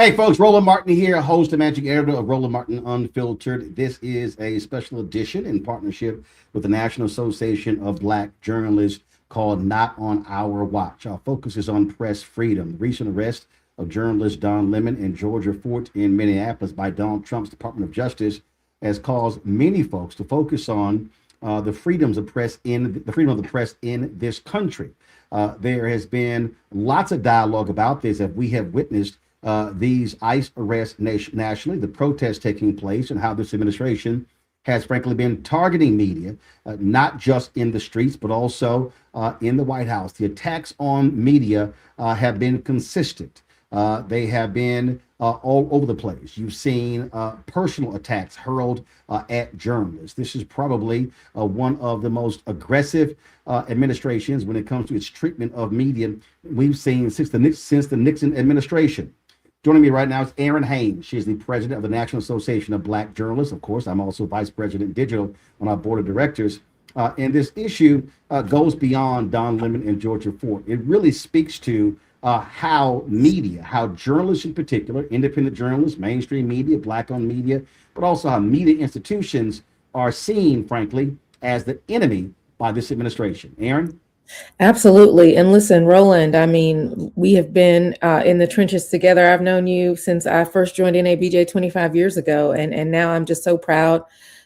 Hey, folks, Roland Martin here, host and managing editor of Roland Martin Unfiltered. This is a special edition in partnership with the National Association of Black Journalists called Not on Our Watch. Our focus is on press freedom. The recent arrest of journalist Don Lemon in Georgia Fort in Minneapolis by Donald Trump's Department of Justice has caused many folks to focus on the freedoms of press in the freedom of the press in this country. There has been lots of dialogue about this, as we have witnessed these ICE arrests nationally, the protests taking place, and how this administration has frankly been targeting media, not just in the streets, but also in the White House. The attacks on media have been consistent. They have been all over the place. You've seen personal attacks hurled at journalists. This is probably one of the most aggressive administrations when it comes to its treatment of media we've seen since the Nixon administration. Joining me right now is Erin Haynes. She is the president of the National Association of Black Journalists. Of course, I'm also vice president digital on our board of directors. And this issue goes beyond Don Lemon and Georgia Fort. It really speaks to how media, how journalists in particular, independent journalists, mainstream media, black-owned media, but also how media institutions are seen, frankly, as the enemy by this administration. Erin? Absolutely. And listen, Roland, I mean, we have been in the trenches together. I've known you since I first joined NABJ 25 years ago. And now I'm just so proud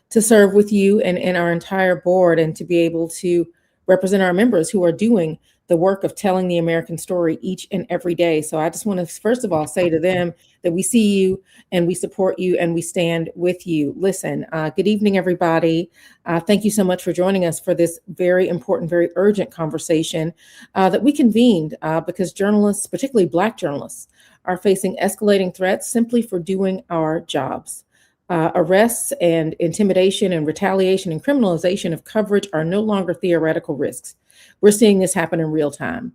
to serve with you and our entire board and to be able to represent our members who are doing the work of telling the American story each and every day. So I just want to, first of all, say to them that we see you and we support you and we stand with you. Listen, good evening, everybody. Thank you so much for joining us for this very important, very urgent conversation that we convened because journalists, particularly Black journalists, are facing escalating threats simply for doing our jobs. Arrests and intimidation and retaliation and criminalization of coverage are no longer theoretical risks. We're seeing this happen in real time.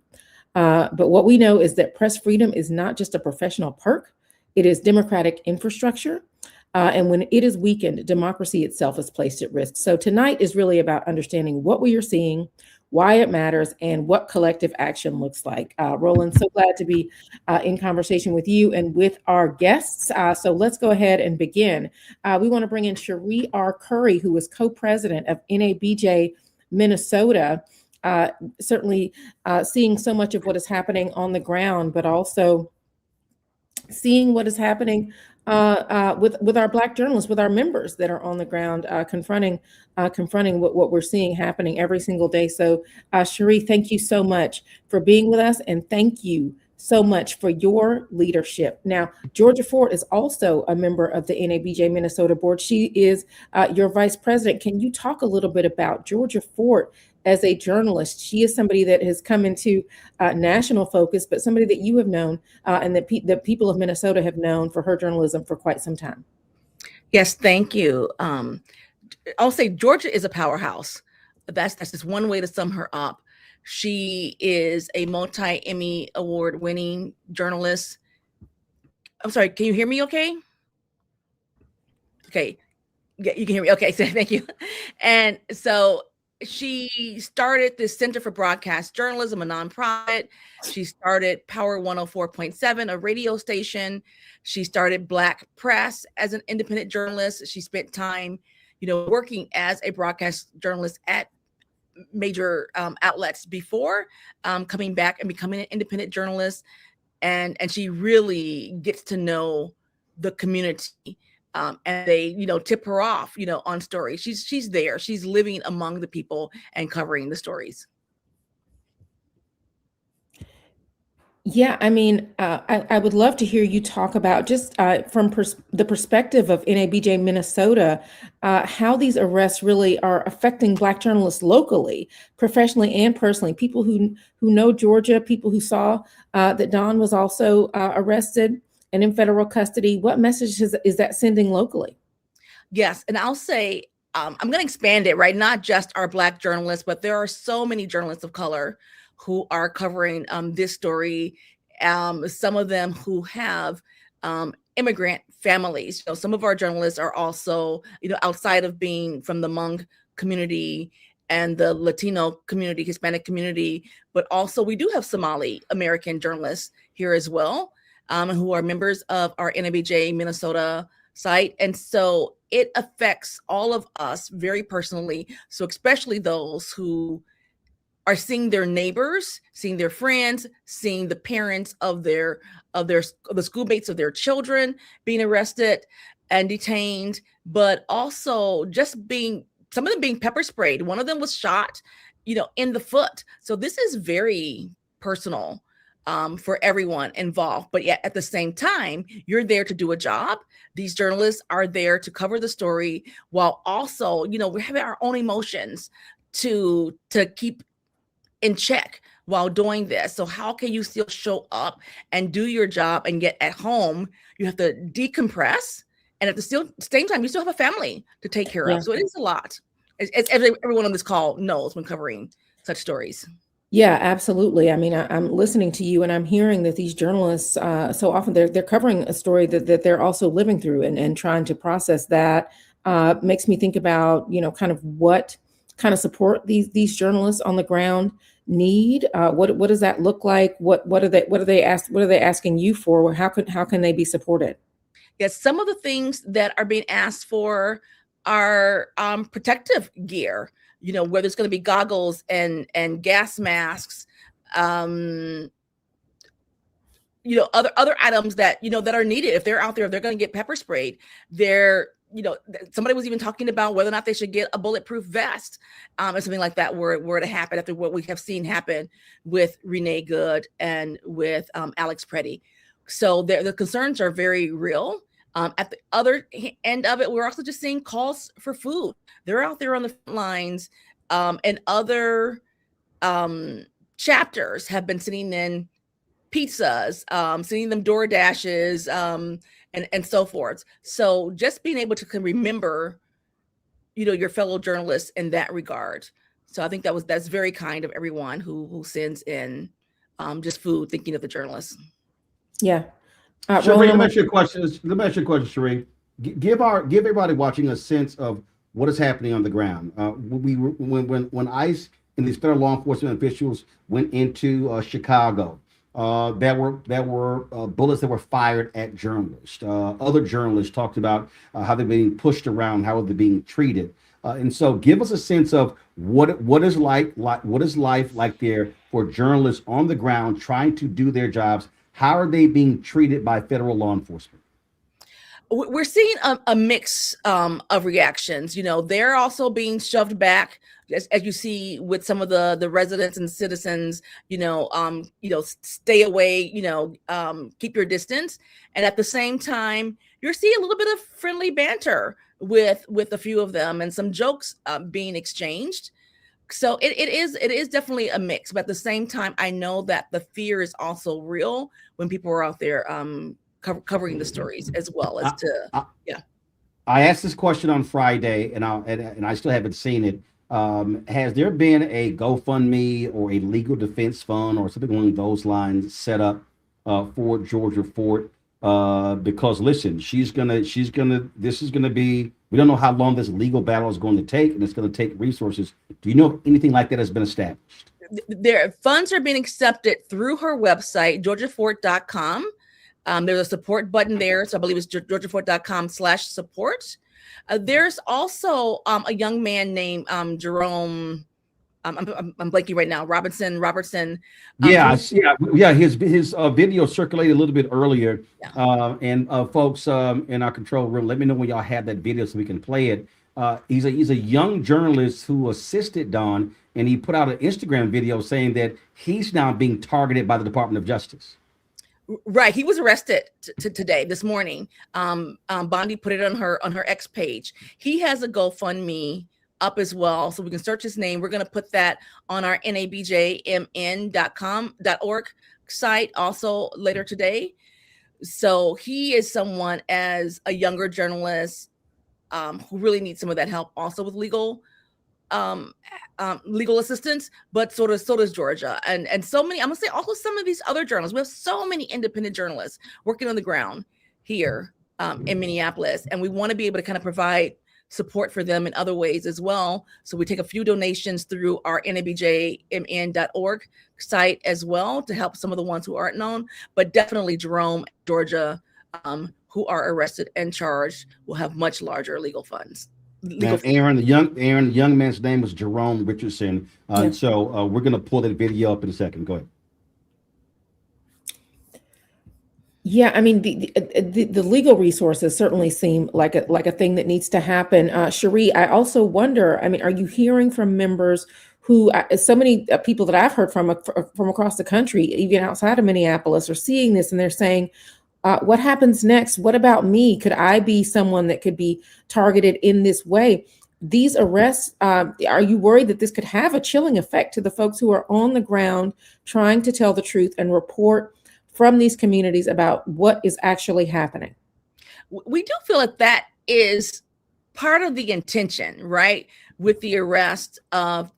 But what we know is that press freedom is not just a professional perk, it is democratic infrastructure. And when it is weakened, democracy itself is placed at risk. So tonight is really about understanding what we are seeing, why it matters, and what collective action looks like. Roland, so glad to be in conversation with you and with our guests. So let's go ahead and begin. We want to bring in Sheree Curry, who is co-president of NABJ Minnesota. Certainly seeing so much of what is happening on the ground, but also seeing what is happening with our Black journalists, with our members that are on the ground, confronting what we're seeing happening every single day. So Sheree, thank you so much for being with us, and thank you so much for your leadership. Now, Georgia Fort is also a member of the NABJ Minnesota board. She is your vice president. Can you talk a little bit about Georgia Fort as a journalist? She is somebody that has come into national focus, but somebody that you have known and that the people of Minnesota have known for her journalism for quite some time. Yes, thank you. I'll say Georgia is a powerhouse. That's just one way to sum her up. She is a multi-Emmy award winning journalist. I'm sorry, can you hear me okay? Okay, yeah, you can hear me. Okay, so thank you. And so she started the Center for Broadcast Journalism, a nonprofit. She started Power 104.7, a radio station. She started Black Press as an independent journalist. She spent time, working as a broadcast journalist at major outlets before coming back and becoming an independent journalist. And she really gets to know the community. And they, tip her off, on stories. She's there. She's living among the people and covering the stories. Yeah, I mean, I would love to hear you talk about just from the perspective of NABJ Minnesota, how these arrests really are affecting Black journalists locally, professionally and personally. People who know Georgia, people who saw that Don was also arrested and in federal custody. What message is that sending locally? Yes, and I'll say, I'm going to expand it, right? Not just our Black journalists, but there are so many journalists of color who are covering this story. Some of them who have immigrant families. Some of our journalists are also, outside of being from the Hmong community and the Latino community, Hispanic community, but also we do have Somali American journalists here as well. who are members of our NABJ Minnesota site. And so it affects all of us very personally. So especially those who are seeing their neighbors, seeing their friends, seeing the parents of the schoolmates of their children being arrested and detained, but also just being, some of them being pepper sprayed. One of them was shot, in the foot. So this is very personal for everyone involved. But yet at the same time, you're there to do a job. These journalists are there to cover the story while also, we're having our own emotions to keep in check while doing this. So how can you still show up and do your job, and yet at home you have to decompress, and at the same time you still have a family to take care of. So it is a lot, as everyone on this call knows when covering such stories. Yeah, absolutely. I mean, I'm listening to you and I'm hearing that these journalists, so often they're covering a story that they're also living through and trying to process that. Makes me think about, kind of what kind of support these journalists on the ground need. What does that look like? What are they asking you for? How can they be supported? Yes, some of the things that are being asked for are protective gear, whether it's going to be goggles and gas masks, other items that, that are needed. If they're out there, if they're going to get pepper sprayed, somebody was even talking about whether or not they should get a bulletproof vest, or something like that, were to happen after what we have seen happen with Renee Good and with Alex Preddy. So the concerns are very real. At the other end of it, we're also just seeing calls for food. They're out there on the front lines, and other chapters have been sending in pizzas, sending them door dashes, and so forth. So just being able to remember, your fellow journalists in that regard. So I think that's very kind of everyone who sends in just food, thinking of the journalists. Yeah. Sheree, let me ask you a question, Sheree. Give everybody watching a sense of what is happening on the ground. When ICE and these federal law enforcement officials went into Chicago, there were bullets that were fired at journalists. Other journalists talked about how they're being pushed around, how they're being treated. And so give us a sense of what is life like there for journalists on the ground trying to do their jobs. How are they being treated by federal law enforcement? We're seeing a mix of reactions. They're also being shoved back, as you see with some of the residents and citizens. Stay away. Keep your distance. And at the same time, you're seeing a little bit of friendly banter with a few of them, and some jokes being exchanged. So it is definitely a mix. But at the same time, I know that the fear is also real when people are out there covering the stories, as well as I asked this question on Friday, and I still haven't seen it. Has there been a GoFundMe or a legal defense fund or something along those lines set up for Georgia Fort? Because listen, this is gonna be, we don't know how long this legal battle is going to take, and it's going to take resources. Do you know if anything like that has been established? Their funds are being accepted through her website, georgiafort.com. There's a support button there. So I believe it's georgiafort.com/support. There's also a young man named Jerome. I'm blanking right now. Robertson. His video circulated a little bit earlier. Yeah. And folks in our control room, let me know when y'all have that video so we can play it. He's a young journalist who assisted Don, and he put out an Instagram video saying that he's now being targeted by the Department of Justice. Right. He was arrested today, this morning. Bondi put it on her X page. He has a GoFundMe up as well, so we can search his name. We're going to put that on our nabjmn.org site also later today. So he is someone, as a younger journalist, who really needs some of that help also with legal assistance, but so does Georgia, and so many. I'm gonna say also some of these other journalists. We have so many independent journalists working on the ground here in Minneapolis, and we want to be able to kind of provide support for them in other ways as well. So we take a few donations through our nabjmn.org site as well to help some of the ones who aren't known, but definitely Jerome, Georgia, who are arrested and charged will have much larger legal funds. And Aaron, the young man's name was Jerome Richardson. Yeah. So we're going to pull that video up in a second. Go ahead. Yeah, I mean, the legal resources certainly seem like a thing that needs to happen. Sheree, I also wonder, I mean, are you hearing from members who, so many people that I've heard from across the country, even outside of Minneapolis, are seeing this and they're saying, what happens next? What about me? Could I be someone that could be targeted in this way? These arrests, are you worried that this could have a chilling effect to the folks who are on the ground trying to tell the truth and report from these communities about what is actually happening? We do feel that is part of the intention, right? With the arrest of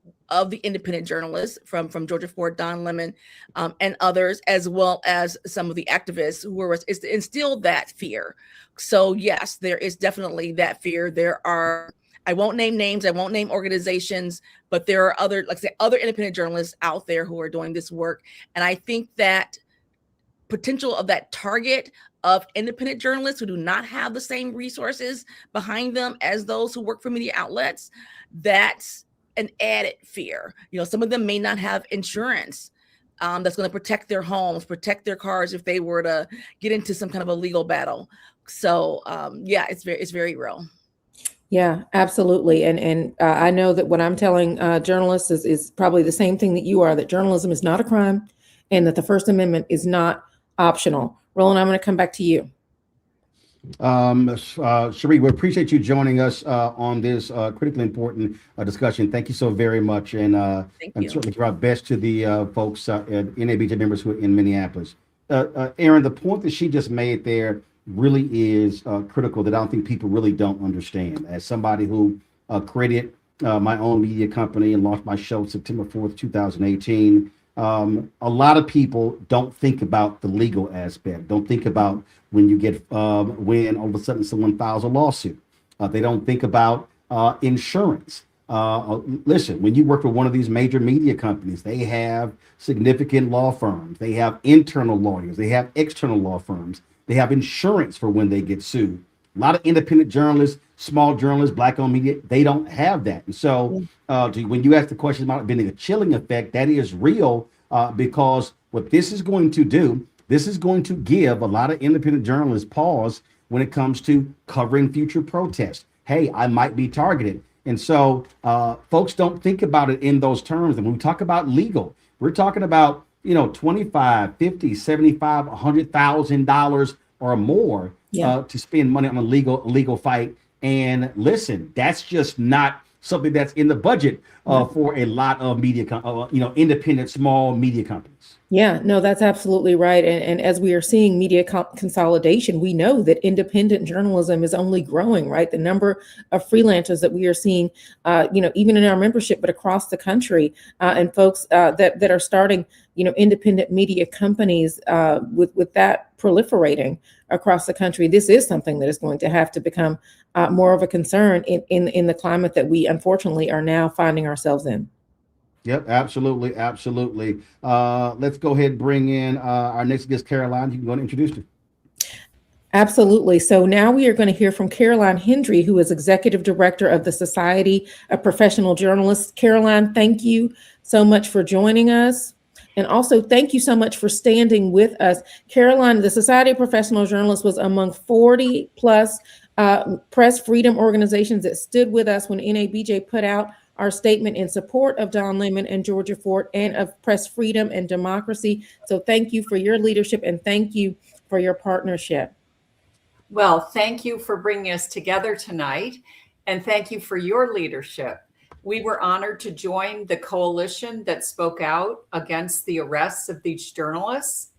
the independent journalists from Georgia Fort, Don Lemon, and others, as well as some of the activists who were, is to instill that fear. So yes, there is definitely that fear. There are, I won't name names, I won't name organizations, but there are other, like I say, other independent journalists out there who are doing this work. And I think that potential of that target of independent journalists who do not have the same resources behind them as those who work for media outlets, that's an added fear. You know, some of them may not have insurance that's going to protect their homes, protect their cars if they were to get into some kind of a legal battle. So yeah, it's very real. Yeah, absolutely. And I know that what I'm telling journalists is probably the same thing that you are, that journalism is not a crime and that the First Amendment is not optional. Roland, I'm going to come back to you. Sheree, we appreciate you joining us on this critically important discussion. Thank you so very much. And certainly give our best to the folks, NABJ members who are in Minneapolis. Aaron, the point that she just made there really is critical that I don't think people really don't understand. As somebody who created my own media company and launched my show September 4th, 2018, a lot of people don't think about the legal aspect, don't think about when you get when all of a sudden someone files a lawsuit. They don't think about insurance. Listen, when you work with one of these major media companies, they have significant law firms, they have internal lawyers, they have external law firms, they have insurance for when they get sued. A lot of independent journalists, small journalists, Black-owned media, they don't have that. And so when you ask the question about it being a chilling effect, that is real because what this is going to do, this is going to give a lot of independent journalists pause when it comes to covering future protests. Hey, I might be targeted. And so folks don't think about it in those terms. And when we talk about legal, we're talking about, $25, $50, $75, $100,000 or more to spend money on a legal fight. And listen, that's just not something that's in the budget for a lot of media, independent small media companies. Yeah, no, that's absolutely right. And as we are seeing media consolidation, we know that independent journalism is only growing, right? The number of freelancers that we are seeing, even in our membership, but across the country, and folks that are starting, independent media companies with that proliferating across the country. This is something that is going to have to become more of a concern in the climate that we unfortunately are now finding ourselves in. Yep, absolutely. Let's go ahead and bring in our next guest, Caroline. You can go and introduce her. Absolutely. So now we are going to hear from Caroline Hendry, who is Executive Director of the Society of Professional Journalists. Caroline, thank you so much for joining us. And also, thank you so much for standing with us. Caroline, the Society of Professional Journalists was among 40 plus press freedom organizations that stood with us when NABJ put out our statement in support of Don Lemon and Georgia Fort and of press freedom and democracy. So thank you for your leadership and thank you for your partnership. Well, thank you for bringing us together tonight, and thank you for your leadership. We were honored to join the coalition that spoke out against the arrests of these journalists.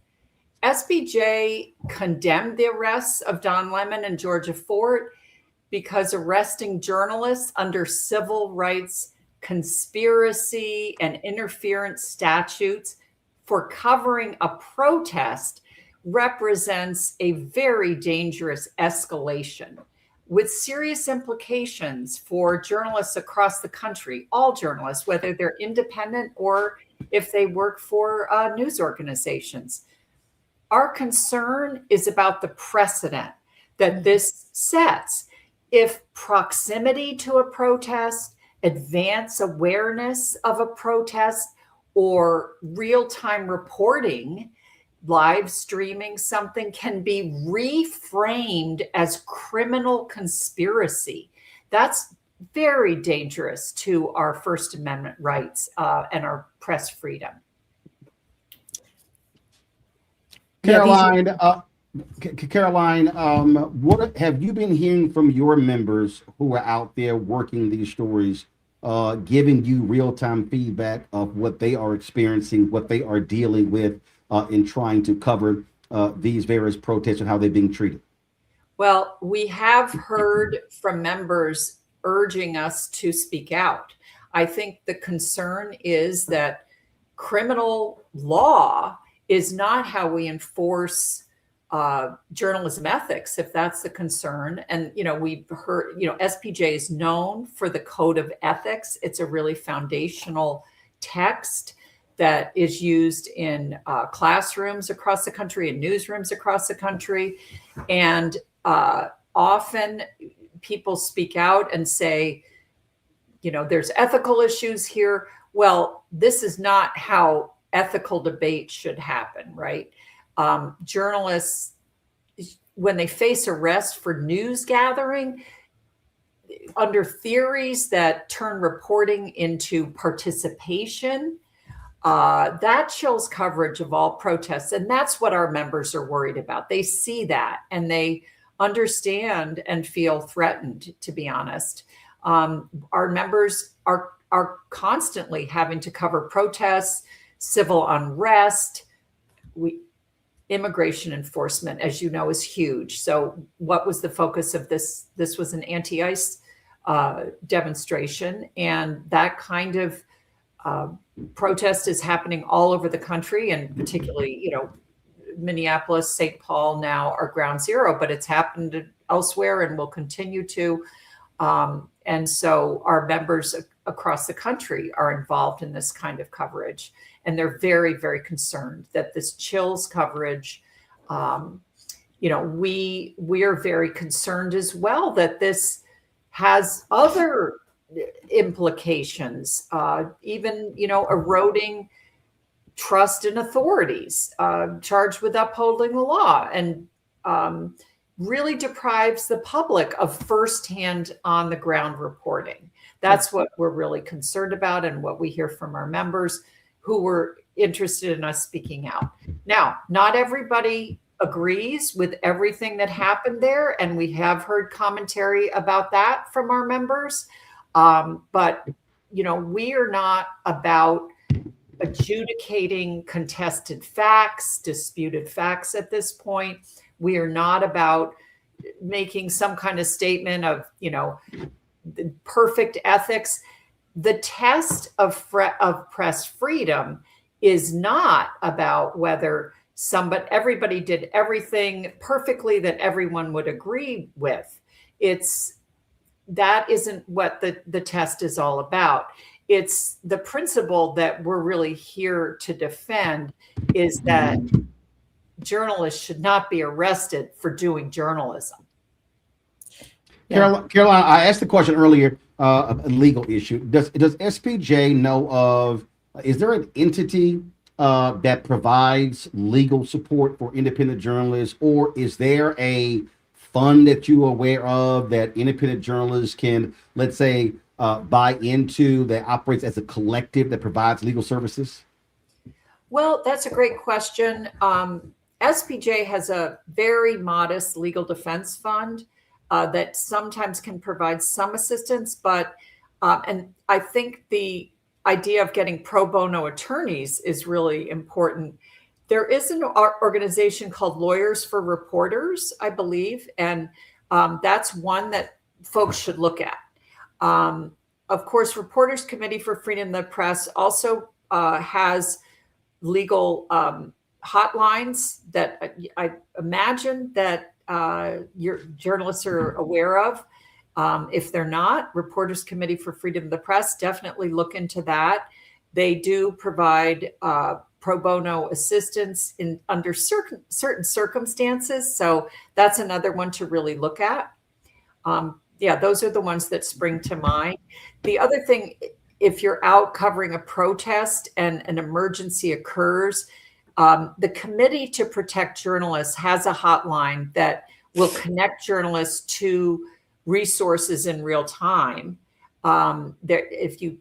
SBJ condemned the arrests of Don Lemon and Georgia Fort because arresting journalists under civil rights conspiracy and interference statutes for covering a protest represents a very dangerous escalation with serious implications for journalists across the country, all journalists, whether they're independent or if they work for news organizations. Our concern is about the precedent that this sets. If proximity to a protest, advance awareness of a protest, or real-time reporting, live streaming something can be reframed as criminal conspiracy, that's very dangerous to our First Amendment rights and our press freedom. Caroline, Caroline, what have you been hearing from your members who are out there working these stories, giving you real-time feedback of what they are experiencing, what they are dealing with in trying to cover these various protests and how they're being treated? Well, we have heard from members urging us to speak out. I think the concern is that criminal law is not how we enforce journalism ethics, if that's the concern. And, we've heard, SPJ is known for the code of ethics. It's a really foundational text that is used in classrooms across the country and newsrooms across the country. And often people speak out and say, there's ethical issues here. Well, this is not how ethical debate should happen, right? Journalists, when they face arrest for news gathering, under theories that turn reporting into participation, that chills coverage of all protests. And that's what our members are worried about. They see that and they understand and feel threatened, to be honest. Our members are constantly having to cover protests, civil unrest. Immigration enforcement, as you know, is huge. So what was the focus of this? This was an anti-ICE demonstration, and that kind of protest is happening all over the country, and particularly, Minneapolis, St. Paul now are ground zero, but it's happened elsewhere and will continue to. And so our members across the country are involved in this kind of coverage, and they're very, very concerned that this chills coverage. We are very concerned as well that this has other implications, even, eroding trust in authorities, charged with upholding the law, and really deprives the public of firsthand on the ground reporting. That's what we're really concerned about, and what we hear from our members who were interested in us speaking out. Now, not everybody agrees with everything that happened there, and we have heard commentary about that from our members. But, we are not about adjudicating contested facts, disputed facts at this point. We are not about making some kind of statement of, perfect ethics. The test of press freedom is not about whether everybody did everything perfectly that everyone would agree with. That isn't what the test is all about. It's the principle that we're really here to defend, is that journalists should not be arrested for doing journalism. Caroline, I asked the question earlier, a legal issue. Does SPJ know of, is there an entity that provides legal support for independent journalists, or is there a fund that you're aware of that independent journalists can, let's say, buy into, that operates as a collective that provides legal services? Well, that's a great question. SPJ has a very modest legal defense fund that sometimes can provide some assistance, but and I think the idea of getting pro bono attorneys is really important. There is an organization called Lawyers for Reporters, I believe, and that's one that folks should look at. Of course, Reporters Committee for Freedom of the Press also has legal hotlines that I imagine that your journalists are aware of. If they're not, Reporters Committee for Freedom of the Press, definitely look into that. They do provide pro bono assistance under certain circumstances. So that's another one to really look at. Yeah, those are the ones that spring to mind. The other thing, if you're out covering a protest and an emergency occurs, the Committee to Protect Journalists has a hotline that will connect journalists to resources in real time. If you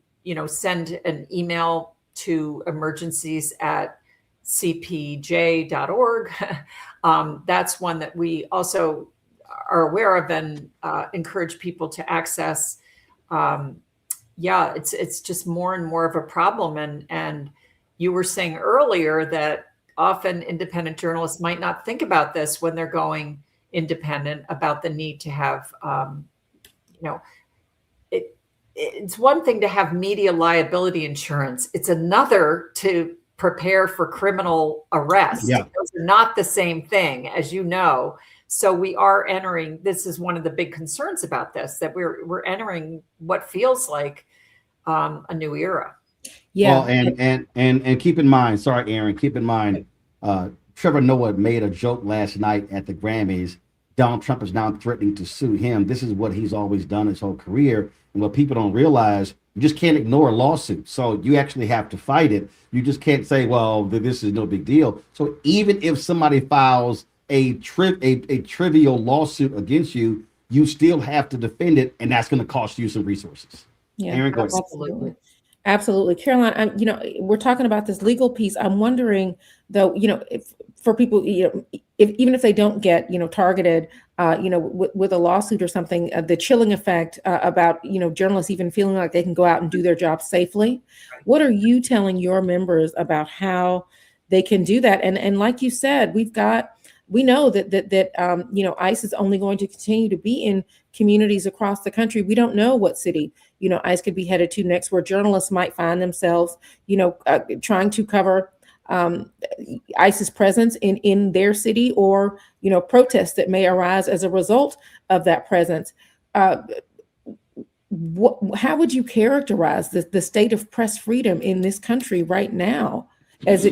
send an email to emergencies@cpj.org, that's one that we also are aware of and encourage people to access. Yeah, it's just more and more of a problem. And you were saying earlier that often independent journalists might not think about this when they're going independent, about the need to have, it's one thing to have media liability insurance. It's another to prepare for criminal arrest. Yeah. Those are not the same thing, as you know. So we are entering, this is one of the big concerns about this, that we're entering what feels like a new era. Yeah. Well, and keep in mind, sorry, Aaron, keep in mind, Trevor Noah made a joke last night at the Grammys. Donald Trump is now threatening to sue him. This is what he's always done his whole career. And what people don't realize, you just can't ignore a lawsuit. So you actually have to fight it. You just can't say, well, this is no big deal. So even if somebody files a trivial lawsuit against you, you still have to defend it. And that's going to cost you some resources. Yeah, Aaron, go ahead. absolutely. Absolutely. Caroline, we're talking about this legal piece. I'm wondering, though, if for people, even if they don't get, targeted, with a lawsuit or something, the chilling effect about, journalists even feeling like they can go out and do their job safely. What are you telling your members about how they can do that? And like you said, we know that ICE is only going to continue to be in communities across the country. We don't know what city, ICE could be headed to next, where journalists might find themselves, trying to cover ICE's presence in their city, or, protests that may arise as a result of that presence. How would you characterize the state of press freedom in this country right now, as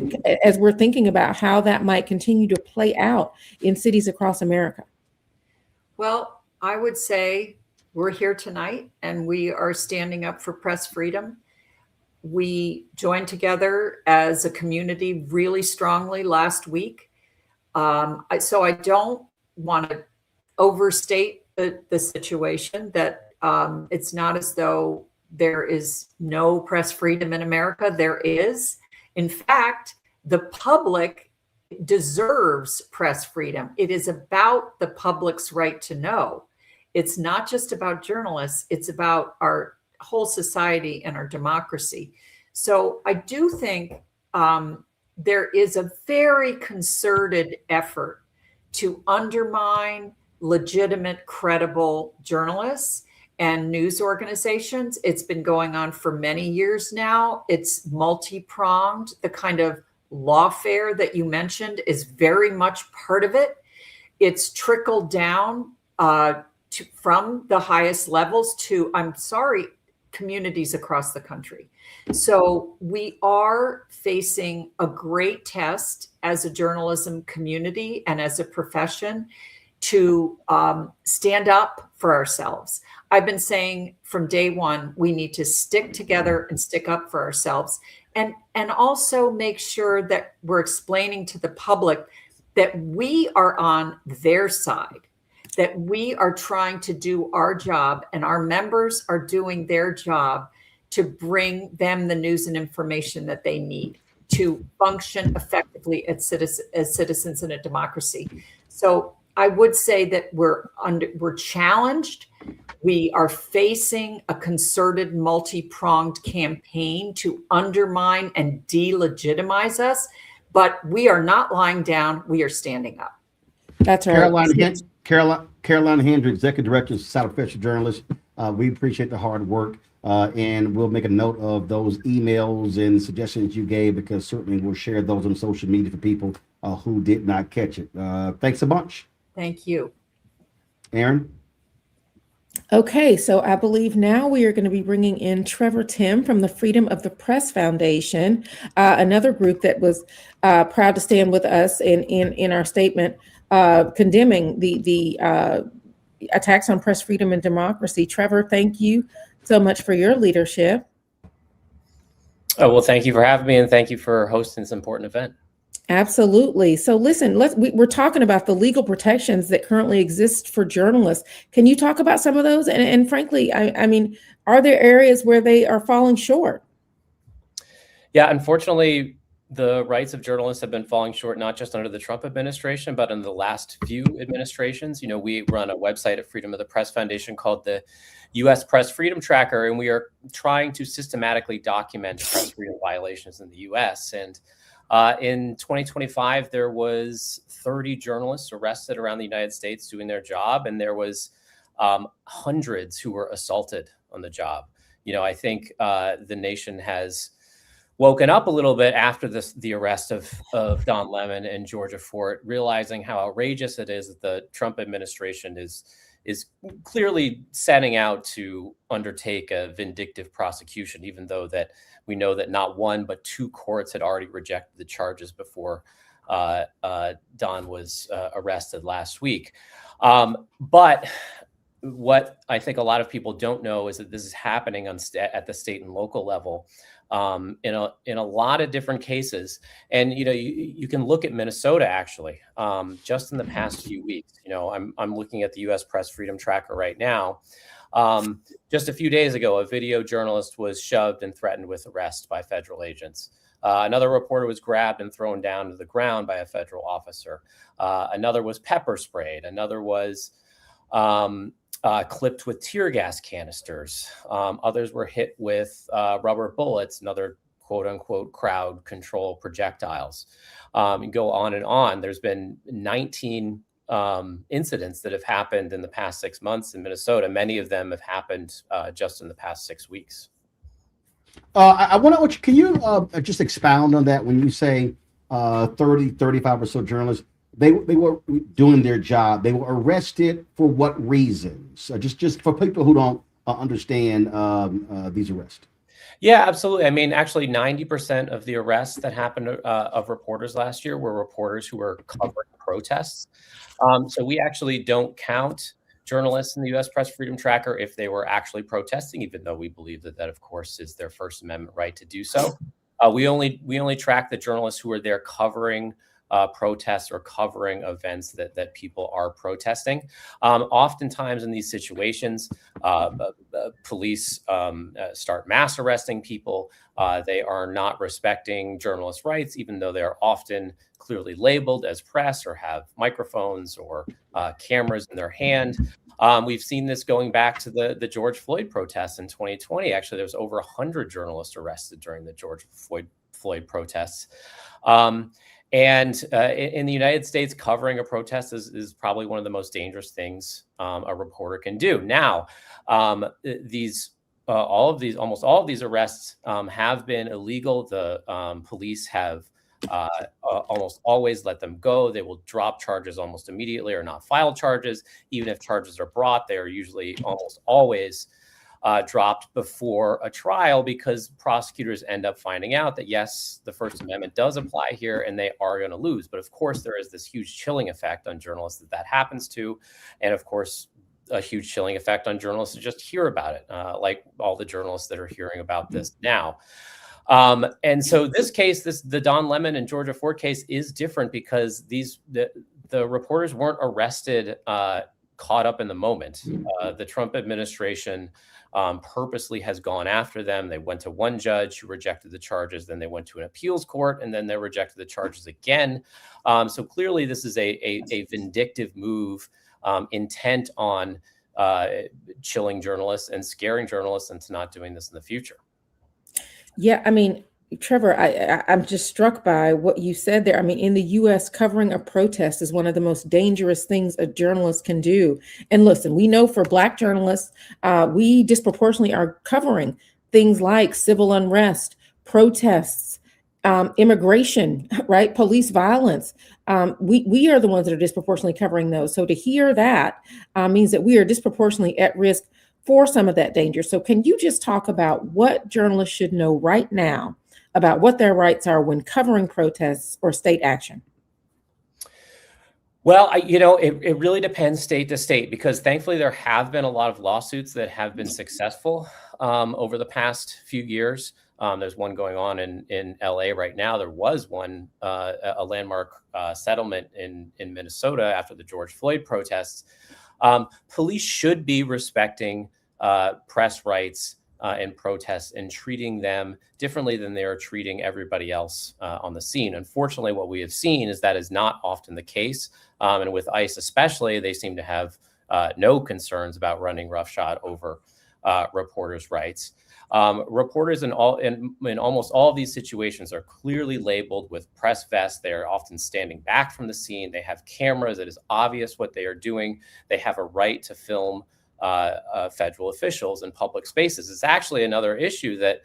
we're thinking about how that might continue to play out in cities across America? Well, I would say we're here tonight and we are standing up for press freedom. We joined together as a community really strongly last week. So I don't want to overstate the situation, that it's not as though there is no press freedom in America. There is. In fact, the public deserves press freedom. It is about the public's right to know. It's not just about journalists. It's about our whole society and our democracy. So I do think there is a very concerted effort to undermine legitimate, credible journalists and news organizations. It's been going on for many years now. It's multi-pronged. The kind of lawfare that you mentioned is very much part of it. It's trickled down from the highest levels to, communities across the country. So we are facing a great test as a journalism community and as a profession to stand up for ourselves. I've been saying from day one, we need to stick together and stick up for ourselves, and also make sure that we're explaining to the public that we are on their side, that we are trying to do our job and our members are doing their job to bring them the news and information that they need to function effectively as citizens in a democracy. So I would say that we're challenged. We are facing a concerted, multi-pronged campaign to undermine and delegitimize us, but we are not lying down. We are standing up. That's right. Carolina Hendry, Executive Director of South Professional Journalists. We appreciate the hard work, and we'll make a note of those emails and suggestions you gave, because certainly we'll share those on social media for people who did not catch it. Thanks a bunch. Thank you. Aaron? Okay, so I believe now we are going to be bringing in Trevor Tim from the Freedom of the Press Foundation, another group that was proud to stand with us in our statement condemning the attacks on press freedom and democracy. Trevor, thank you so much for your leadership. Oh, well, thank you for having me, and thank you for hosting this important event. Absolutely. So listen, we're talking about the legal protections that currently exist for journalists. Can you talk about some of those? And frankly, I mean, are there areas where they are falling short? Yeah, unfortunately, the rights of journalists have been falling short, not just under the Trump administration, but in the last few administrations. You know, we run a website at Freedom of the Press Foundation called the U.S. Press Freedom Tracker, and we are trying to systematically document press freedom violations in the U.S. And in 2025, there was 30 journalists arrested around the United States doing their job, and there was hundreds who were assaulted on the job. You know, I think the nation has woken up a little bit after the arrest of Don Lemon and Georgia Fort, realizing how outrageous it is that the Trump administration is clearly setting out to undertake a vindictive prosecution, even though that we know that not one but two courts had already rejected the charges before Don was arrested last week. But what I think a lot of people don't know is that this is happening at the state and local level in a lot of different cases. And you know, you can look at Minnesota actually, just in the past few weeks. You know, I'm looking at the U.S. Press Freedom Tracker right now. Just a few days ago, a video journalist was shoved and threatened with arrest by federal agents. Another reporter was grabbed and thrown down to the ground by a federal officer. Another was pepper sprayed. Another was clipped with tear gas canisters. Others were hit with rubber bullets and other quote unquote crowd control projectiles. And go on and on. There's been 19 incidents that have happened in the past 6 months in Minnesota. Many of them have happened just in the past 6 weeks. I want to, can you just expound on that when you say 30, 35 or so journalists? They were doing their job. They were arrested for what reasons? Just for people who don't understand these arrests. Yeah, absolutely. I mean, actually, 90% of the arrests that happened of reporters last year were reporters who were covering protests. So we actually don't count journalists in the U.S. Press Freedom Tracker if they were actually protesting, even though we believe that of course, is their First Amendment right to do so. We only track the journalists who are there covering protests or covering events that people are protesting. Oftentimes in these situations, police start mass arresting people. They are not respecting journalists' rights, even though they're often clearly labeled as press or have microphones or cameras in their hand. We've seen this going back to the George Floyd protests in 2020. Actually, there was over 100 journalists arrested during the George Floyd protests. And in the United States, covering a protest is probably one of the most dangerous things a reporter can do. Now, almost all of these arrests have been illegal. The police have almost always let them go. They will drop charges almost immediately or not file charges. Even if charges are brought, they are usually almost always dropped before a trial, because prosecutors end up finding out that, yes, the First Amendment does apply here and they are going to lose. But of course, there is this huge chilling effect on journalists that happens to. And of course, a huge chilling effect on journalists to just hear about it, like all the journalists that are hearing about this now. And so this case, the Don Lemon and Georgia Fort case is different because the reporters weren't arrested caught up in the moment. The Trump administration purposely has gone after them. They went to one judge who rejected the charges, then they went to an appeals court, and then they rejected the charges again. So clearly this is a vindictive move intent on chilling journalists and scaring journalists into not doing this in the future. Yeah, I mean, Trevor, I'm just struck by what you said there. I mean, in the U.S., covering a protest is one of the most dangerous things a journalist can do. And listen, we know for Black journalists, we disproportionately are covering things like civil unrest, protests, immigration, right? Police violence. We are the ones that are disproportionately covering those. So to hear that means that we are disproportionately at risk for some of that danger. So can you just talk about what journalists should know right now about what their rights are when covering protests or state action? Well, it really depends state to state, because thankfully there have been a lot of lawsuits that have been successful over the past few years. There's one going on in LA right now. There was one, a landmark settlement in Minnesota after the George Floyd protests. Police should be respecting press rights and protests and treating them differently than they are treating everybody else on the scene. Unfortunately, what we have seen is that is not often the case. And with ICE especially, they seem to have no concerns about running roughshod over reporters' rights. Reporters in almost all of these situations are clearly labeled with press vests. They are often standing back from the scene. They have cameras. It is obvious what they are doing. They have a right to film federal officials in public spaces. It's actually another issue that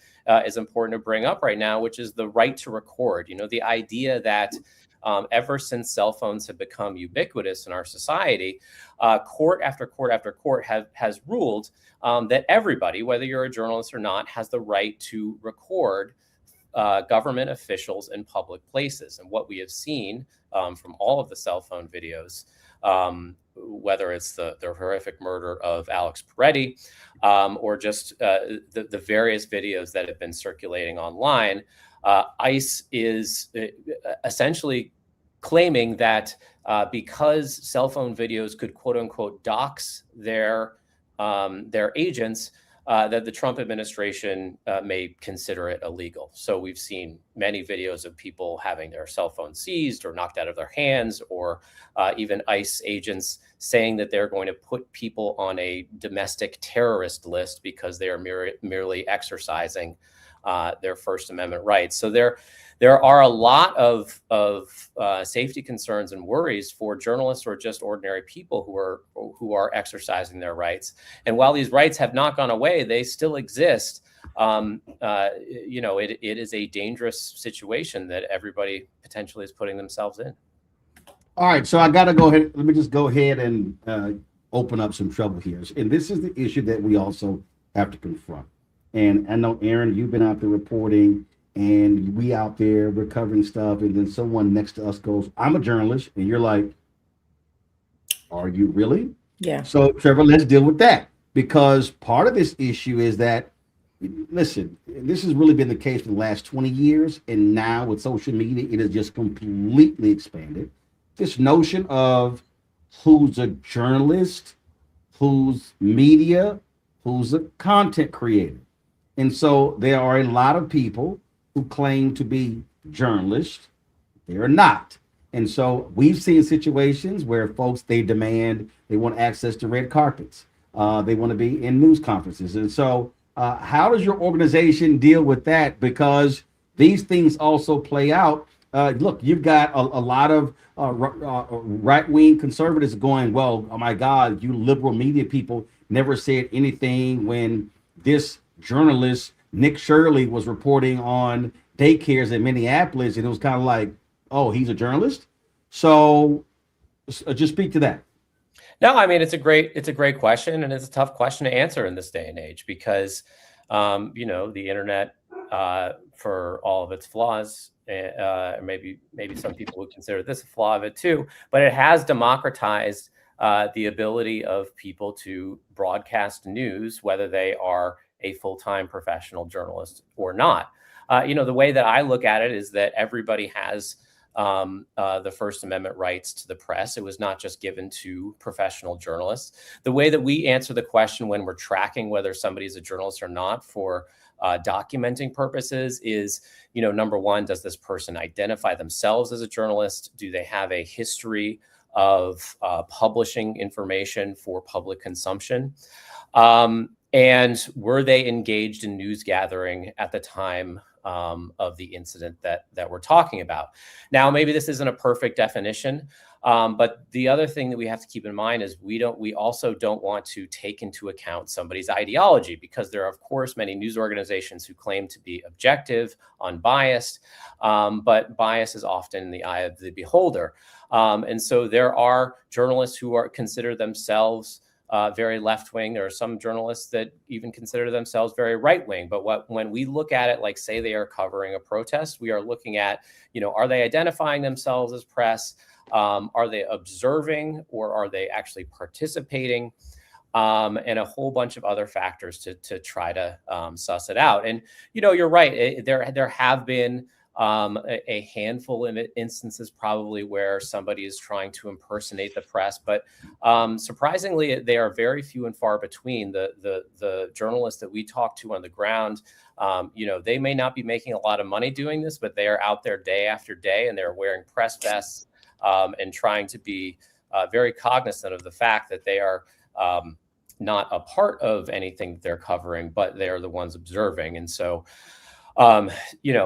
is important to bring up right now, which is the right to record. The idea that ever since cell phones have become ubiquitous in our society, court after court after court has ruled that everybody, whether you're a journalist or not, has the right to record government officials in public places. And what we have seen from all of the cell phone videos, whether it's the horrific murder of Alex Peretti or just the various videos that have been circulating online, ICE is essentially claiming that because cell phone videos could quote unquote dox their agents, that the Trump administration may consider it illegal. So we've seen many videos of people having their cell phones seized or knocked out of their hands, or even ICE agents saying that they're going to put people on a domestic terrorist list because they are merely exercising their First Amendment rights. So there are a lot of safety concerns and worries for journalists or just ordinary people who are exercising their rights. And while these rights have not gone away, they still exist. It is a dangerous situation that everybody potentially is putting themselves in. All right, so I got to go ahead. Let me just go ahead and open up some trouble here. And this is the issue that we also have to confront. And I know, Aaron, you've been out there reporting, and we out there recovering stuff, and then someone next to us goes, "I'm a journalist," and you're like, "Are you really?" Yeah. So, Trevor, let's deal with that, because part of this issue is that, listen, this has really been the case for the last 20 years, and now with social media, it has just completely expanded. This notion of who's a journalist, who's media, who's a content creator. And so there are a lot of people who claim to be journalists. They are not. And so we've seen situations where folks, they want access to red carpets. They want to be in news conferences. And so how does your organization deal with that? Because these things also play out. Look, you've got a lot of right-wing conservatives going, well, oh my God, you liberal media people never said anything when this journalist, Nick Shirley, was reporting on daycares in Minneapolis, and it was kind of like, oh, he's a journalist. So just speak to that. No, I mean, it's a great question, and it's a tough question to answer in this day and age, because the internet, for all of its flaws, maybe some people would consider this a flaw of it too, but it has democratized the ability of people to broadcast news, whether they are a full-time professional journalist or not. The way that I look at it is that everybody has the First Amendment rights to the press. It was not just given to professional journalists. The way that we answer the question when we're tracking whether somebody is a journalist or not for documenting purposes is, number one, does this person identify themselves as a journalist? Do they have a history of publishing information for public consumption? And were they engaged in news gathering at the time of the incident that we're talking about? Now, maybe this isn't a perfect definition, But the other thing that we have to keep in mind is we also don't want to take into account somebody's ideology, because there are, of course, many news organizations who claim to be objective, unbiased, but bias is often in the eye of the beholder. And so there are journalists who consider themselves very left-wing. There are some journalists that even consider themselves very right-wing. But when we look at it, like say they are covering a protest, we are looking at, are they identifying themselves as press? Are they observing, or are they actually participating? And a whole bunch of other factors to try to suss it out. And, you're right. There have been a handful of instances probably where somebody is trying to impersonate the press, but surprisingly, they are very few and far between. The journalists that we talk to on the ground, they may not be making a lot of money doing this, but they are out there day after day, and they're wearing press vests and trying to be very cognizant of the fact that they are not a part of anything they're covering, but they are the ones observing. And so,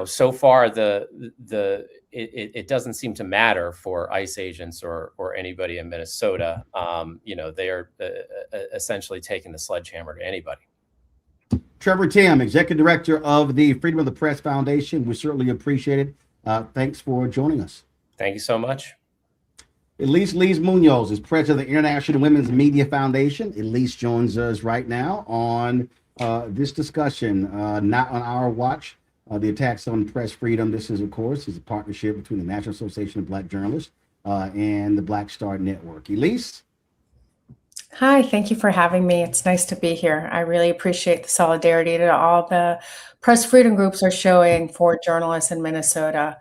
so far it doesn't seem to matter for ICE agents or anybody in Minnesota. They are essentially taking the sledgehammer to anybody. Trevor Tim, Executive Director of the Freedom of the Press Foundation. We certainly appreciate it. Thanks for joining us. Thank you so much. Elise Lees Munoz is president of the International Women's Media Foundation. Elise joins us right now on this discussion, Not on Our Watch, the attacks on press freedom. This is, of course, a partnership between the National Association of Black Journalists and the Black Star Network. Elise? Hi, thank you for having me. It's nice to be here. I really appreciate the solidarity that all the press freedom groups are showing for journalists in Minnesota.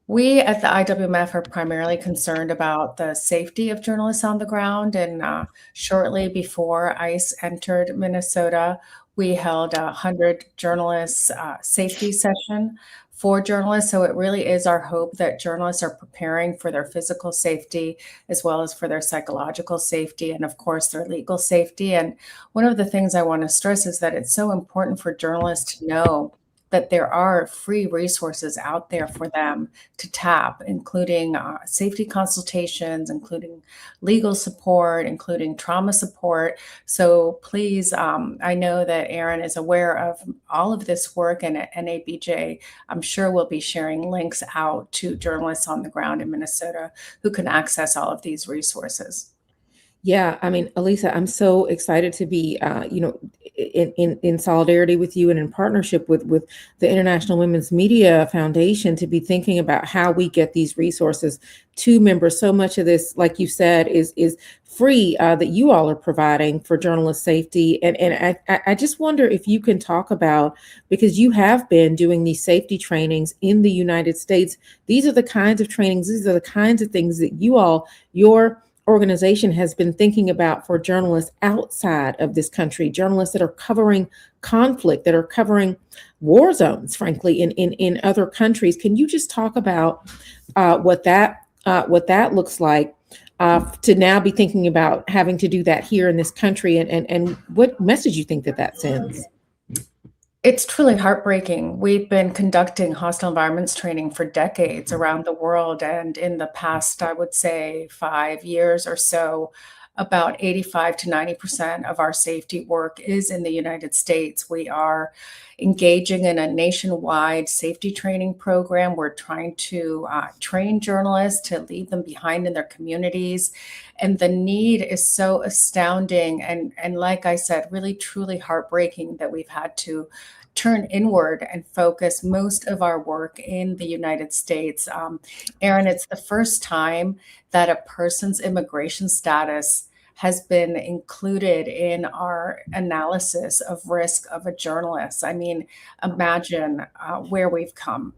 We at the IWMF are primarily concerned about the safety of journalists on the ground. And shortly before ICE entered Minnesota, we held a 100 journalists safety session for journalists. So it really is our hope that journalists are preparing for their physical safety as well as for their psychological safety and, of course, their legal safety. And one of the things I want to stress is that it's so important for journalists to know that there are free resources out there for them to tap, including safety consultations, including legal support, including trauma support. So please, I know that Aaron is aware of all of this work, and at NABJ, I'm sure we'll be sharing links out to journalists on the ground in Minnesota who can access all of these resources. Yeah, I mean, Elisa, I'm so excited to be, in solidarity with you and in partnership with the International Women's Media Foundation to be thinking about how we get these resources to members. So much of this, like you said, is free that you all are providing for journalist safety. And I just wonder if you can talk about, because you have been doing these safety trainings in the United States. These are the kinds of trainings, these are the kinds of things that your organization has been thinking about for journalists outside of this country, journalists that are covering conflict, that are covering war zones, frankly, in other countries. Can you just talk about what that looks like to now be thinking about having to do that here in this country, and what message you think that sends? It's truly heartbreaking. We've been conducting hostile environments training for decades around the world. And in the past, I would say 5 years or so, about 85 to 90% of our safety work is in the United States. We are engaging in a nationwide safety training program. We're trying to train journalists to leave them behind in their communities. And the need is so astounding. And like I said, really, truly heartbreaking that we've had to turn inward and focus most of our work in the United States. Aaron, it's the first time that a person's immigration status has been included in our analysis of risk of a journalist. I mean, imagine where we've come.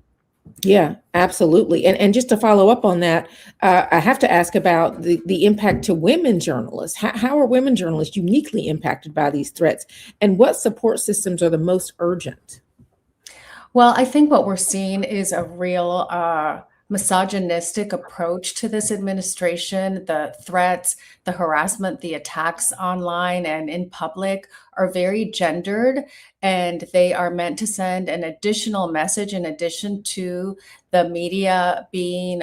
Yeah, absolutely. And just to follow up on that, I have to ask about the impact to women journalists. How are women journalists uniquely impacted by these threats? And what support systems are the most urgent? Well, I think what we're seeing is a real misogynistic approach to this administration. The threats, the harassment, the attacks online and in public are very gendered, and they are meant to send an additional message in addition to the media being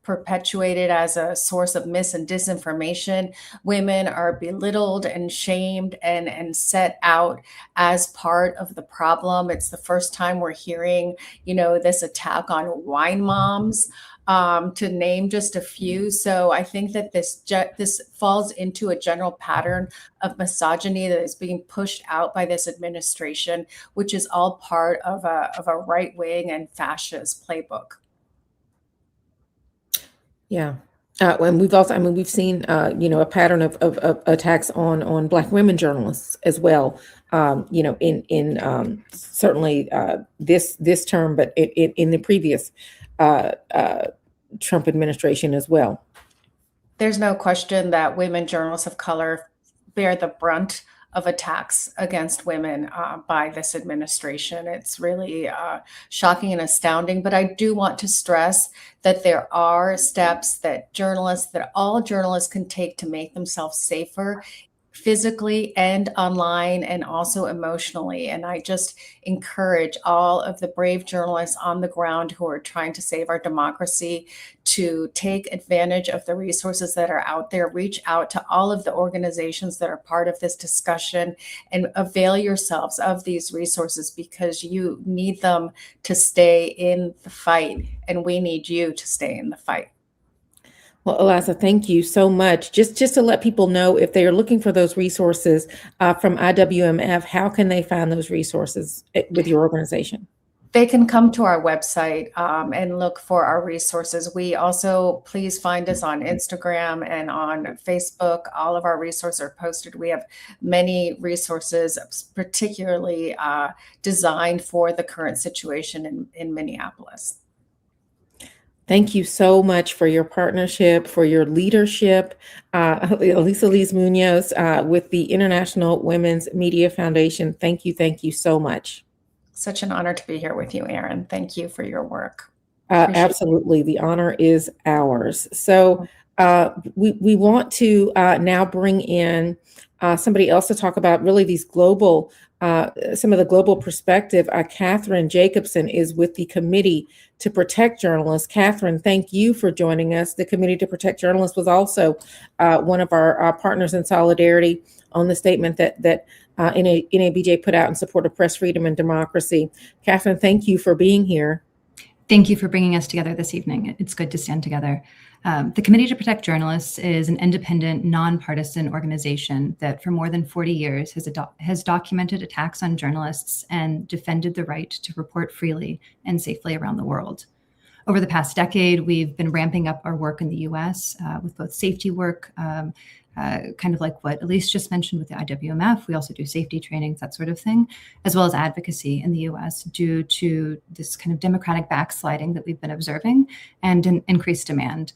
perpetuated as a source of mis and disinformation. Women are belittled and shamed and set out as part of the problem. It's the first time we're hearing, this attack on wine moms, to name just a few. So I think that this falls into a general pattern of misogyny that is being pushed out by this administration, which is all part of a right wing and fascist playbook. Yeah. And we've seen, a pattern of attacks on Black women journalists as well, in certainly this term, but in the previous Trump administration as well. There's no question that women journalists of color bear the brunt of attacks against women by this administration. It's really shocking and astounding. But I do want to stress that there are steps that all journalists can take to make themselves safer, physically and online, and also emotionally. And I just encourage all of the brave journalists on the ground who are trying to save our democracy to take advantage of the resources that are out there. Reach out to all of the organizations that are part of this discussion and avail yourselves of these resources, because you need them to stay in the fight, and we need you to stay in the fight. Well, Eliza, thank you so much. Just to let people know, if they are looking for those resources from IWMF, how can they find those resources with your organization? They can come to our website and look for our resources. We also, please find us on Instagram and on Facebook. All of our resources are posted. We have many resources, particularly designed for the current situation in Minneapolis. Thank you so much for your partnership, for your leadership. Elisa Liz Munoz with the International Women's Media Foundation. Thank you so much. Such an honor to be here with you, Erin. Thank you for your work. Absolutely. The honor is ours. So we want to now bring in somebody else to talk about really these global, some of the global perspective. Catherine Jacobson is with the Committee to Protect Journalists. Catherine, thank you for joining us. The Committee to Protect Journalists was also one of our partners in solidarity on the statement that NABJ put out in support of press freedom and democracy. Catherine, thank you for being here. Thank you for bringing us together this evening. It's good to stand together. The Committee to Protect Journalists is an independent, nonpartisan organization that for more than 40 years has documented attacks on journalists and defended the right to report freely and safely around the world. Over the past decade, we've been ramping up our work in the US with both safety work, kind of like what Elise just mentioned with the IWMF. We also do safety trainings, that sort of thing, as well as advocacy in the US due to this kind of democratic backsliding that we've been observing and an increased demand.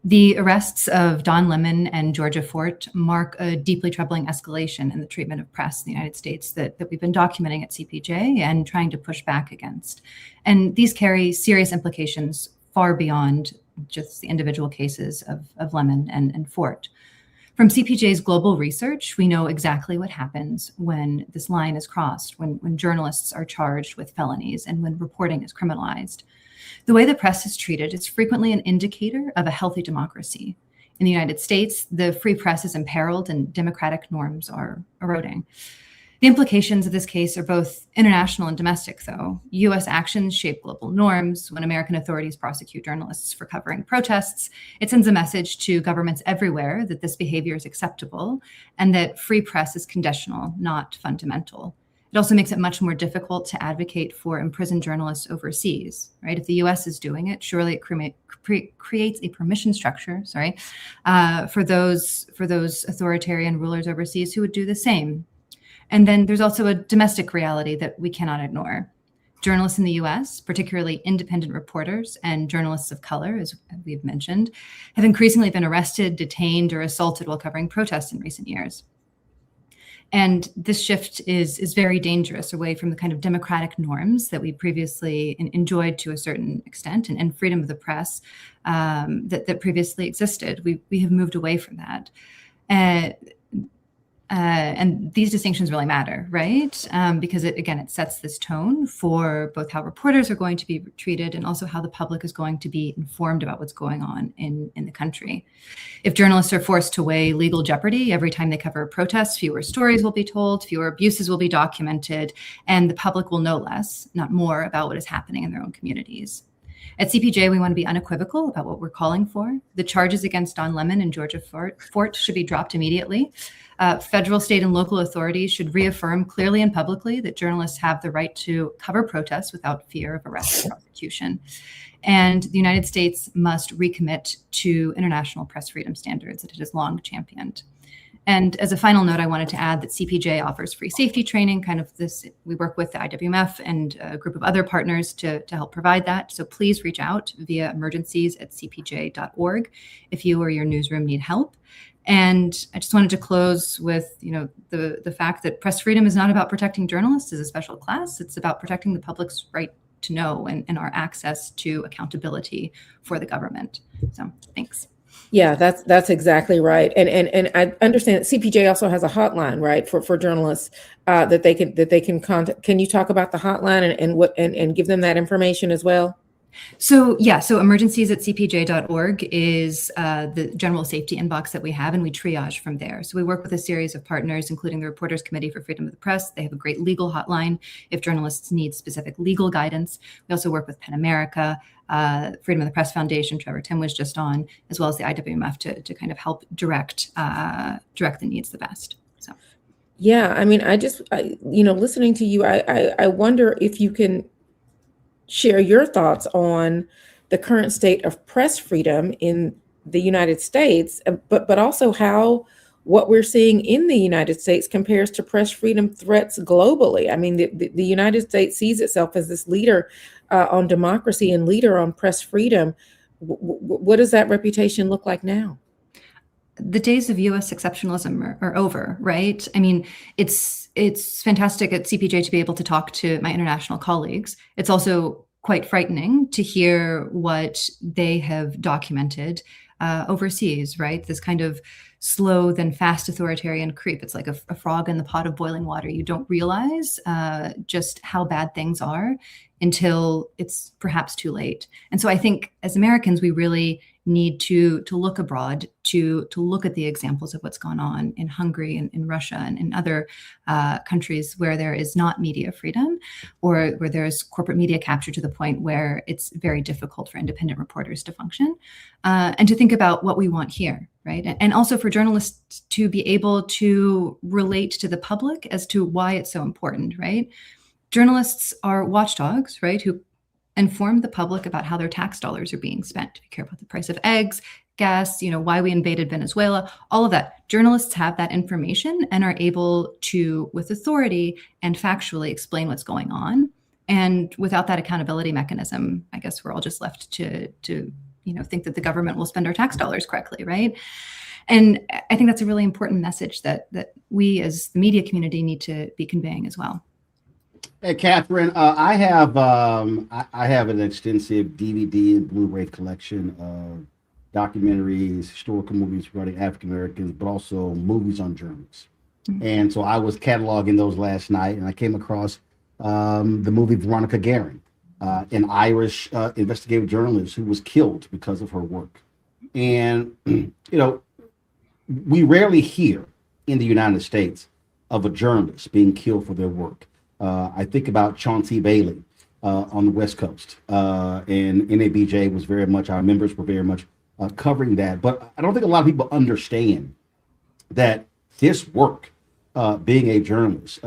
The arrests of Don Lemon and Georgia Fort mark a deeply troubling escalation in the treatment of press in the United States that we've been documenting at CPJ and trying to push back against. And these carry serious implications far beyond just the individual cases of Lemon and Fort. From CPJ's global research, we know exactly what happens when this line is crossed, when journalists are charged with felonies and when reporting is criminalized. The way the press is treated is frequently an indicator of a healthy democracy. In the United States, the free press is imperiled and democratic norms are eroding. The implications of this case are both international and domestic, though. U.S. actions shape global norms. When American authorities prosecute journalists for covering protests, it sends a message to governments everywhere that this behavior is acceptable and that free press is conditional, not fundamental. It also makes it much more difficult to advocate for imprisoned journalists overseas, right? If the U.S. is doing it, surely it creates a permission structure, for those authoritarian rulers overseas who would do the same. And then there's also a domestic reality that we cannot ignore. Journalists in the US, particularly independent reporters and journalists of color, as we've mentioned, have increasingly been arrested, detained, or assaulted while covering protests in recent years. And this shift is very dangerous away from the kind of democratic norms that we previously enjoyed to a certain extent and freedom of the press that previously existed. We have moved away from that. And these distinctions really matter, right? Because it sets this tone for both how reporters are going to be treated and also how the public is going to be informed about what's going on in the country. If journalists are forced to weigh legal jeopardy every time they cover a protest, fewer stories will be told, fewer abuses will be documented, and the public will know less, not more, about what is happening in their own communities. At CPJ, we want to be unequivocal about what we're calling for. The charges against Don Lemon and Georgia Fort should be dropped immediately. Federal, state, and local authorities should reaffirm clearly and publicly that journalists have the right to cover protests without fear of arrest or prosecution. And the United States must recommit to international press freedom standards that it has long championed. And as a final note, I wanted to add that CPJ offers free safety training, we work with the IWMF and a group of other partners to help provide that. So please reach out via emergencies@cpj.org if you or your newsroom need help. And I just wanted to close with, the fact that press freedom is not about protecting journalists as a special class. It's about protecting the public's right to know and our access to accountability for the government. So thanks. Yeah, that's exactly right. And I understand that CPJ also has a hotline, right, for journalists that they can contact. Can you talk about the hotline and give them that information as well? So emergencies@cpj.org is the general safety inbox that we have, and we triage from there. So we work with a series of partners, including the Reporters Committee for Freedom of the Press. They have a great legal hotline if journalists need specific legal guidance. We also work with PEN America, Freedom of the Press Foundation, Trevor Tim was just on, as well as the IWMF to kind of help direct the needs the best. So. Yeah, I mean, listening to you, I wonder if you can share your thoughts on the current state of press freedom in the United States, but also how what we're seeing in the United States compares to press freedom threats globally. I mean, the United States sees itself as this leader on democracy and leader on press freedom. What does that reputation look like now? The days of U.S. exceptionalism are over, right? I mean, it's fantastic at CPJ to be able to talk to my international colleagues. It's also quite frightening to hear what they have documented overseas, right? This kind of slow then fast authoritarian creep. It's like a frog in the pot of boiling water. You don't realize just how bad things are until it's perhaps too late. And so I think as Americans, we really need to look abroad, to look at the examples of what's gone on in Hungary and in Russia and in other countries where there is not media freedom, or where there's corporate media capture to the point where it's very difficult for independent reporters to function, and to think about what we want here, right? And also for journalists to be able to relate to the public as to why it's so important, right? Journalists are watchdogs, right, who inform the public about how their tax dollars are being spent. We care about the price of eggs, gas, why we invaded Venezuela, all of that. Journalists have that information and are able to, with authority and factually, explain what's going on. And without that accountability mechanism, I guess we're all just left to think that the government will spend our tax dollars correctly, right? And I think that's a really important message that we as the media community need to be conveying as well. Hey, Catherine, I have an extensive DVD and Blu-ray collection of documentaries, historical movies regarding African Americans, but also movies on journalists. Mm-hmm. And so I was cataloging those last night, and I came across the movie Veronica Guerin, an Irish investigative journalist who was killed because of her work. And we rarely hear in the United States of a journalist being killed for their work. I think about Chauncey Bailey on the West Coast, and NABJ was very much, our members were very much covering that. But I don't think a lot of people understand that this work, being a journalist,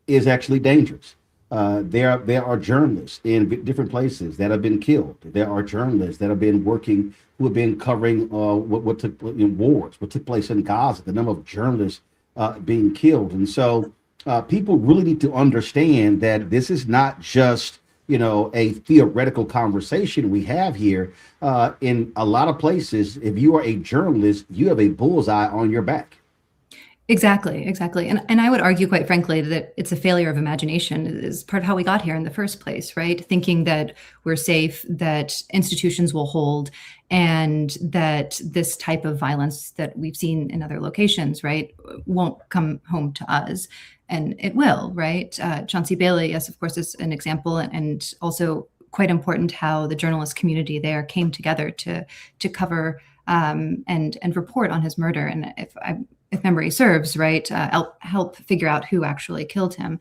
is actually dangerous. There are journalists in different places that have been killed. There are journalists that have been working, who have been covering what took in wars, what took place in Gaza, the number of journalists being killed. And so people really need to understand that this is not just, a theoretical conversation we have here. In a lot of places, if you are a journalist, you have a bullseye on your back. Exactly. And I would argue, quite frankly, that it's a failure of imagination is part of how we got here in the first place, right? Thinking that we're safe, that institutions will hold, and that this type of violence that we've seen in other locations, right, won't come home to us. And it will, right? Chauncey Bailey, yes, of course, is an example, and also quite important how the journalist community there came together to cover and report on his murder. And if memory serves, right, help figure out who actually killed him.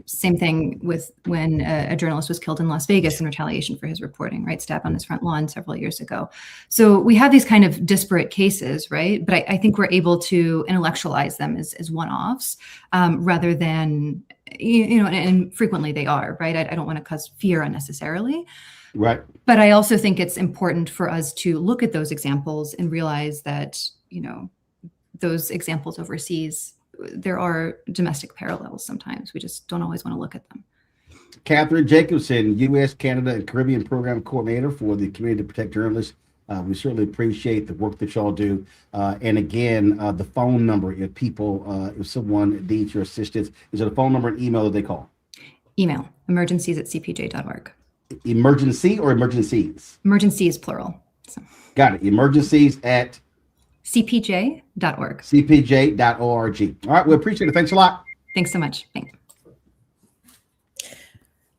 Same thing with when a journalist was killed in Las Vegas in retaliation for his reporting, right, stabbed on his front lawn several years ago. So we have these kind of disparate cases, right? But I think we're able to intellectualize them as one-offs rather than, and frequently they are, right? I don't want to cause fear unnecessarily. Right. But I also think it's important for us to look at those examples and realize that, those examples overseas, there are domestic parallels sometimes. We just don't always want to look at them. Catherine Jacobson, U.S., Canada, and Caribbean Program Coordinator for the Committee to Protect Journalists. We certainly appreciate the work that y'all do. And again, the phone number, if someone needs your assistance, is it a phone number and email that they call? Email, emergencies@cpj.org. Emergency or emergencies? Emergencies, plural. So. Got it. Emergencies at cpj.org. cpj.org. All right. We appreciate it. Thanks a lot. Thanks so much. Thanks.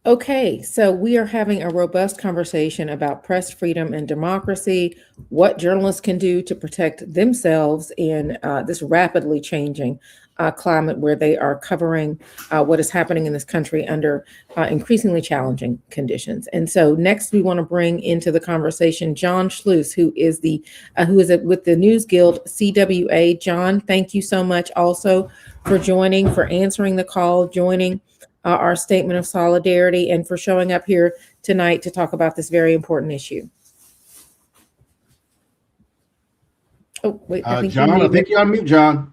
Okay, so we are having a robust conversation about press freedom and democracy, what journalists can do to protect themselves in this rapidly changing climate where they are covering what is happening in this country under increasingly challenging conditions. And so next we want to bring into the conversation John Schluss, who is with the News Guild CWA. John, thank you so much also for joining, for answering the call, joining our statement of solidarity, and for showing up here tonight to talk about this very important issue. Oh, wait, John, I think you're on mute, John.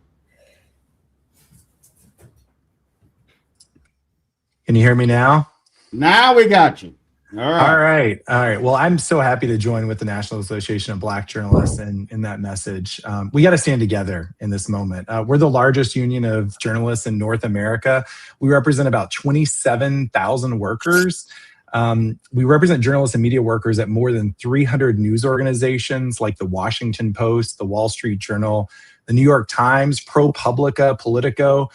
Can you hear me now? Now we got you. All right. Well, I'm so happy to join with the National Association of Black Journalists in that message. We got to stand together in this moment. We're the largest union of journalists in North America. We represent about 27,000 workers. We represent journalists and media workers at more than 300 news organizations like the Washington Post, the Wall Street Journal, the New York Times, ProPublica, Politico.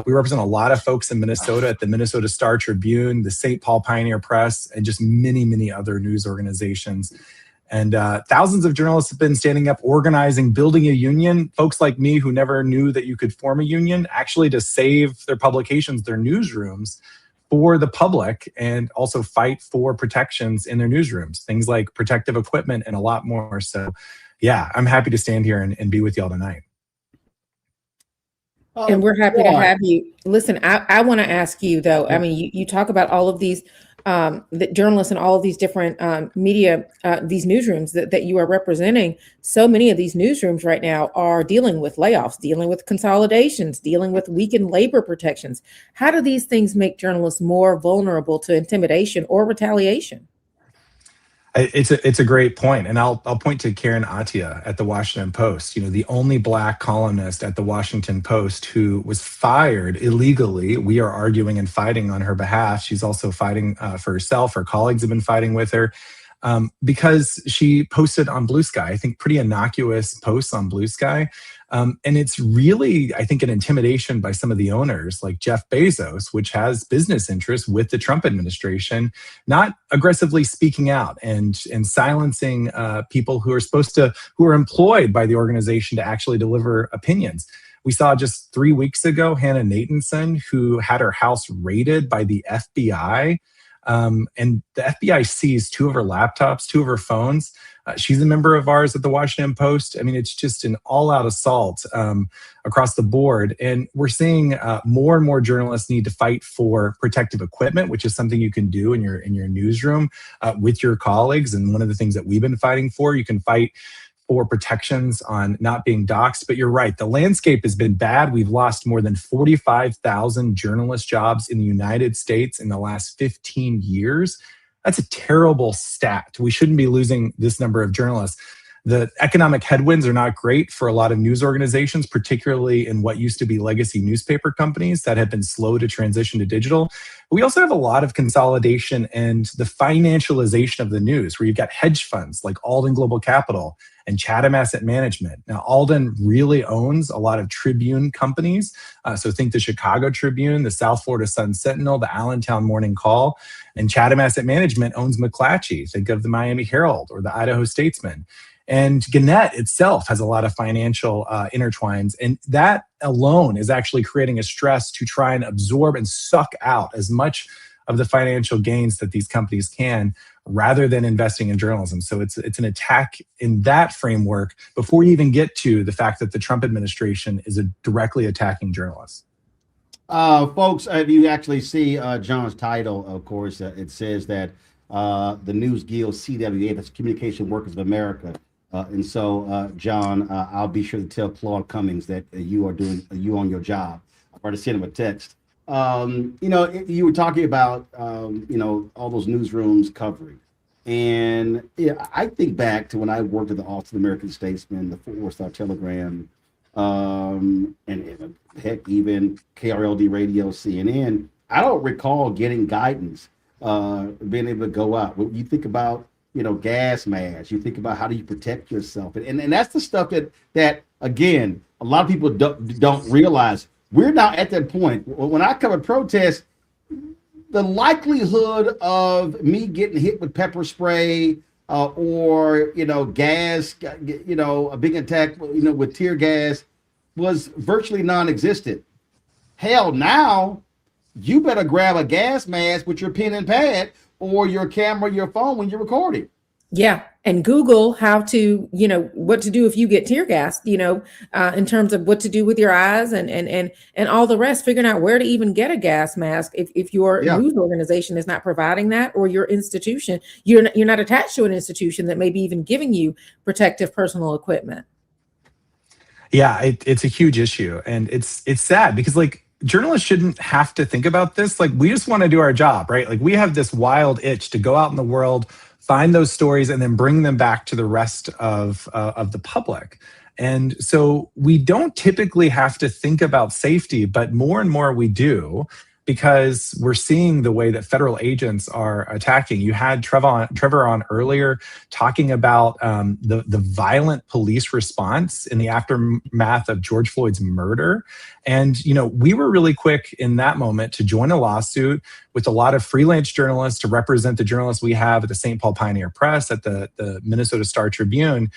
We represent a lot of folks in Minnesota at the Minnesota Star Tribune, the St. Paul Pioneer Press, and just many, many other news organizations. And thousands of journalists have been standing up, organizing, building a union. Folks like me who never knew that you could form a union, actually to save their publications, their newsrooms, for the public, and also fight for protections in their newsrooms, things like protective equipment and a lot more. So yeah, I'm happy to stand here and be with y'all tonight. And we're happy to have you. Listen, I want to ask you though, I mean, you talk about all of these the journalists and all of these different media, these newsrooms that you are representing. So many of these newsrooms right now are dealing with layoffs, dealing with consolidations, dealing with weakened labor protections. How do these things make journalists more vulnerable to intimidation or retaliation? It's a great point. And I'll point to Karen Attia at the Washington Post, the only Black columnist at the Washington Post who was fired illegally. We are arguing and fighting on her behalf. She's also fighting for herself. Her colleagues have been fighting with her because she posted on Blue Sky, I think pretty innocuous posts on Blue Sky. And it's really, I think, an intimidation by some of the owners like Jeff Bezos, which has business interests with the Trump administration, not aggressively speaking out and silencing people who are employed by the organization to actually deliver opinions. We saw just 3 weeks ago, Hannah Nathanson, who had her house raided by the FBI. And the FBI seized 2 of her laptops, 2 of her phones. She's a member of ours at the Washington Post. I mean, it's just an all-out assault across the board. And we're seeing more and more journalists need to fight for protective equipment, which is something you can do in your newsroom with your colleagues. And one of the things that we've been fighting for, you can fight for protections on not being doxxed. But you're right, the landscape has been bad. We've lost more than 45,000 journalist jobs in the United States in the last 15 years. That's a terrible stat. We shouldn't be losing this number of journalists. The economic headwinds are not great for a lot of news organizations, particularly in what used to be legacy newspaper companies that have been slow to transition to digital. But we also have a lot of consolidation and the financialization of the news, where you've got hedge funds like Alden Global Capital and Chatham Asset Management. Now, Alden really owns a lot of Tribune companies. So think the Chicago Tribune, the South Florida Sun Sentinel, the Allentown Morning Call, and Chatham Asset Management owns McClatchy. Think of the Miami Herald or the Idaho Statesman. And Gannett itself has a lot of financial intertwines. And that alone is actually creating a stress to try and absorb and suck out as much of the financial gains that these companies can, rather than investing in journalism. So it's an attack in that framework before you even get to the fact that the Trump administration is directly attacking journalists. Folks, if you actually see John's title, of course, it says that the News Guild CWA, that's Communication Workers of America. And so, John, I'll be sure to tell Claude Cummings that you on your job. I'll try to send him a text. You were talking about, all those newsrooms covering. And I think back to when I worked at the Austin American Statesman, the Fort Worth Star Telegram, and heck, even KRLD Radio, CNN. I don't recall getting guidance, being able to go out. When you think about, gas masks, you think about how do you protect yourself. And that's the stuff that again, a lot of people don't realize. We're now at that point. When I cover protests, the likelihood of me getting hit with pepper spray or gas, a big attack, with tear gas was virtually non-existent. Hell, now you better grab a gas mask with your pen and pad or your camera, your phone when you're recording. Yeah. And Google how to, what to do if you get tear gassed, in terms of what to do with your eyes and all the rest, figuring out where to even get a gas mask. If your news organization is not providing that, or your institution, you're not attached to an institution that may be even giving you protective personal equipment. Yeah, it's a huge issue. And it's sad because journalists shouldn't have to think about this. We just want to do our job, right? We have this wild itch to go out in the world, find those stories, and then bring them back to the rest of the public. And so we don't typically have to think about safety, but more and more we do, because we're seeing the way that federal agents are attacking. You had Trevor on earlier talking about the violent police response in the aftermath of George Floyd's murder. And, we were really quick in that moment to join a lawsuit with a lot of freelance journalists to represent the journalists we have at the St. Paul Pioneer Press, at the Minnesota Star Tribune,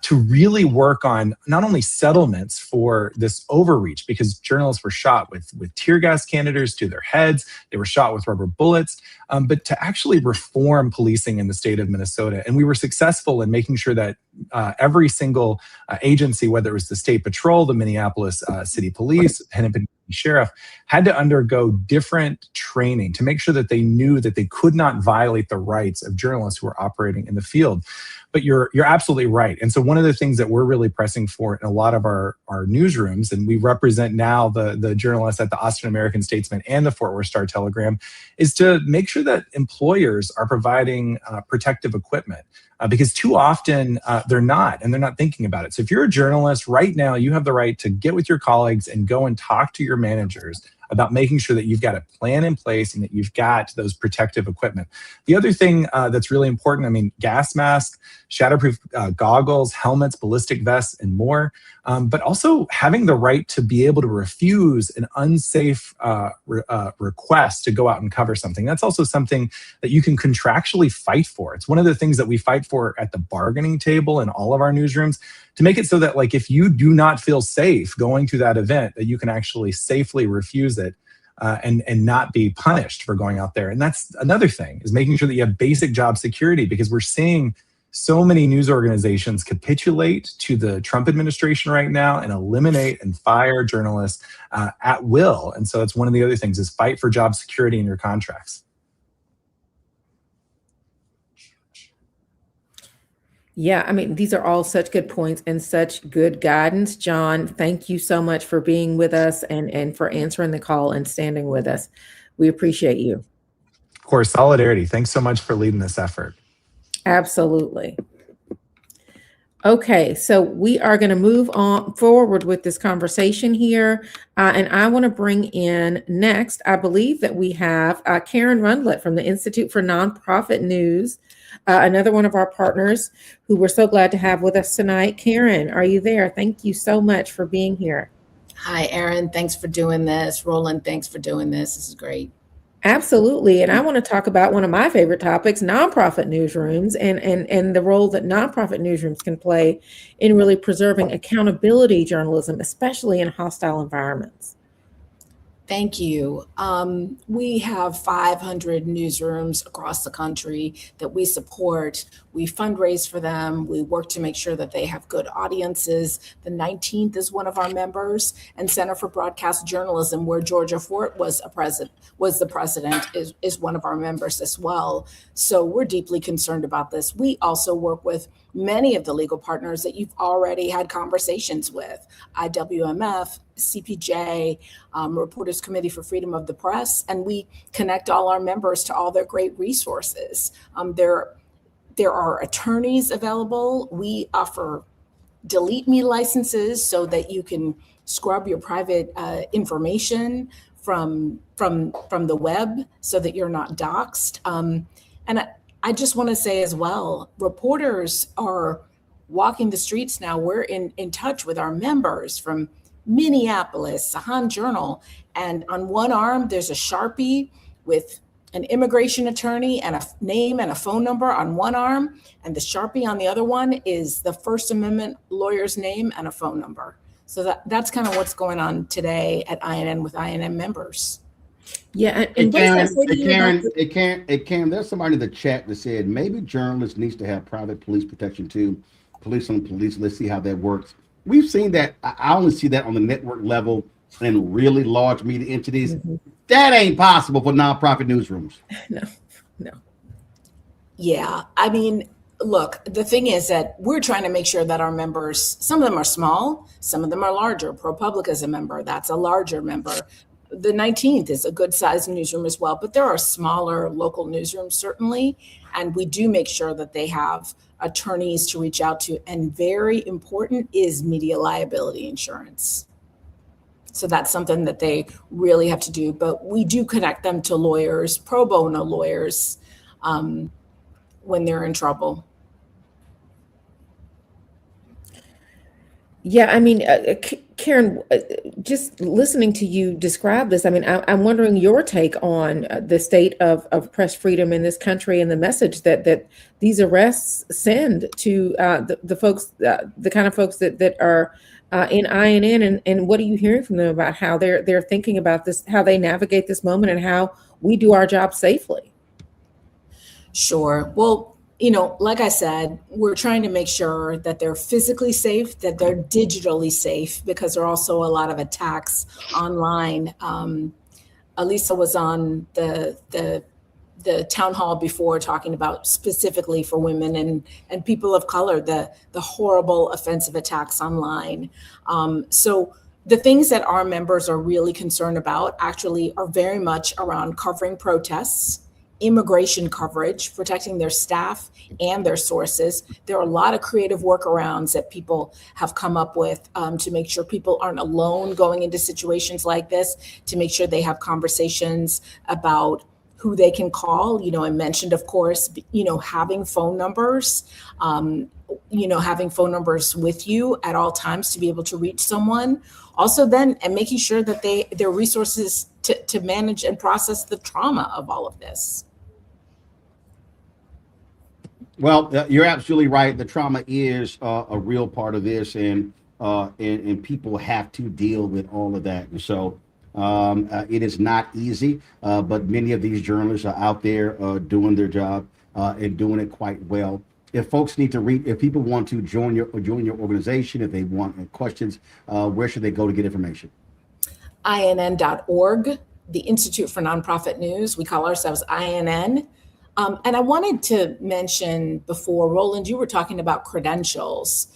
to really work on not only settlements for this overreach, because journalists were shot with tear gas canisters to their heads, they were shot with rubber bullets, but to actually reform policing in the state of Minnesota. And we were successful in making sure that every single agency, whether it was the State Patrol, the Minneapolis City Police, Hennepin Sheriff, had to undergo different training to make sure that they knew that they could not violate the rights of journalists who were operating in the field. But you're absolutely right. And so one of the things that we're really pressing for in a lot of our newsrooms, and we represent now the journalists at the Austin American Statesman and the Fort Worth Star Telegram, is to make sure that employers are providing protective equipment. Because too often they're not, and they're not thinking about it. So if you're a journalist right now, you have the right to get with your colleagues and go and talk to your managers about making sure that you've got a plan in place and that you've got those protective equipment. The other thing that's really important, gas masks, shatterproof goggles, helmets, ballistic vests, and more, but also having the right to be able to refuse an unsafe request to go out and cover something. That's also something that you can contractually fight for. It's one of the things that we fight for at the bargaining table in all of our newsrooms, to make it so that if you do not feel safe going to that event, that you can actually safely refuse it and not be punished for going out there. And that's another thing, is making sure that you have basic job security, because we're seeing so many news organizations capitulate to the Trump administration right now and eliminate and fire journalists at will. And so that's one of the other things, is fight for job security in your contracts. Yeah, these are all such good points and such good guidance. John, thank you so much for being with us and for answering the call and standing with us. We appreciate you. Of course, solidarity. Thanks so much for leading this effort. Absolutely. Okay, so we are going to move on forward with this conversation here. And I want to bring in next, I believe that we have Karen Rundlet from the Institute for Nonprofit News, another one of our partners who we're so glad to have with us tonight. Karen, are you there? Thank you so much for being here. Hi, Erin. Thanks for doing this. Roland, thanks for doing this. This is great. Absolutely. And I want to talk about one of my favorite topics, nonprofit newsrooms, and the role that nonprofit newsrooms can play in really preserving accountability journalism, especially in hostile environments. Thank you. We have 500 newsrooms across the country that we support. We fundraise for them. We work to make sure that they have good audiences. The 19th is one of our members, and Center for Broadcast Journalism, where Georgia Fort was the president, is one of our members as well. So we're deeply concerned about this. We also work with many of the legal partners that you've already had conversations with: IWMF, CPJ, Reporters Committee for Freedom of the Press, and we connect all our members to all their great resources. There are attorneys available. We offer delete me licenses so that you can scrub your private information from the web so that you're not doxxed. And I just want to say as well, reporters are walking the streets now. We're in touch with our members from Minneapolis, Sahan Journal, and on one arm there's a Sharpie with an immigration attorney and a name and a phone number on one arm, and the Sharpie on the other one is the First Amendment lawyer's name and a phone number. So that's kind of what's going on today at INN with INN members. Yeah, and Karen, there's somebody in the chat that said maybe journalists needs to have private police protection too. Police on police. Let's see how that works. We've seen that. I only see that on the network level and really large media entities. Mm-hmm. That ain't possible for nonprofit newsrooms. No. Yeah, I mean, look, the thing is that we're trying to make sure that our members, some of them are small, some of them are larger. ProPublica is a member. That's a larger member. The 19th is a good sized newsroom as well, but there are smaller local newsrooms certainly. And we do make sure that they have attorneys to reach out to. And very important is media liability insurance. So that's something that they really have to do. But we do connect them to lawyers, pro bono lawyers, when they're in trouble. Yeah, I mean, Karen, just listening to you describe this, I mean, I'm wondering your take on the state of press freedom in this country and the message that these arrests send to the folks, the kind of folks that are in INN, and what are you hearing from them about how they're thinking about this, how they navigate this moment, and how we do our job safely? Sure. Well, you know, like I said, we're trying to make sure that they're physically safe, that they're digitally safe, because there are also a lot of attacks online. Alisa was on the town hall before talking about specifically for women and people of color, the horrible offensive attacks online. So the things that our members are really concerned about actually are very much around covering protests, immigration coverage, protecting their staff and their sources. There are a lot of creative workarounds that people have come up with to make sure people aren't alone going into situations like this, to make sure they have conversations about who they can call. You know, I mentioned, of course, you know, having phone numbers, having phone numbers with you at all times to be able to reach someone. Also then, and making sure that their resources to manage and process the trauma of all of this. Well, you're absolutely right. The trauma is a real part of this, and people have to deal with all of that. And so it is not easy, but many of these journalists are out there doing their job and doing it quite well. If folks need to read, if people want to join your organization, if they want questions, where should they go to get information? INN.org, the Institute for Nonprofit News. We call ourselves INN. And I wanted to mention before, Roland, you were talking about credentials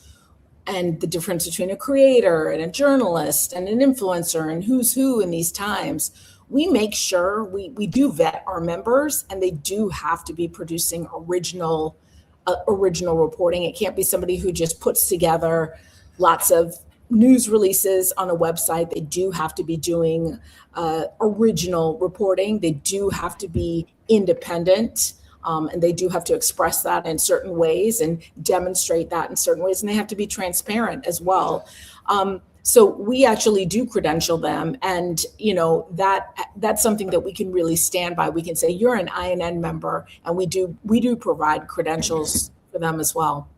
and the difference between a creator and a journalist and an influencer and who's who in these times. We make sure we do vet our members, and they do have to be producing original original reporting. It can't be somebody who just puts together lots of news releases on a website. They do have to be doing original reporting. They do have to be independent. And they do have to express that in certain ways and demonstrate that in certain ways. And they have to be transparent as well. So we actually do credential them. And, that's something that we can really stand by. We can say, you're an INN member, and we do provide credentials for them as well.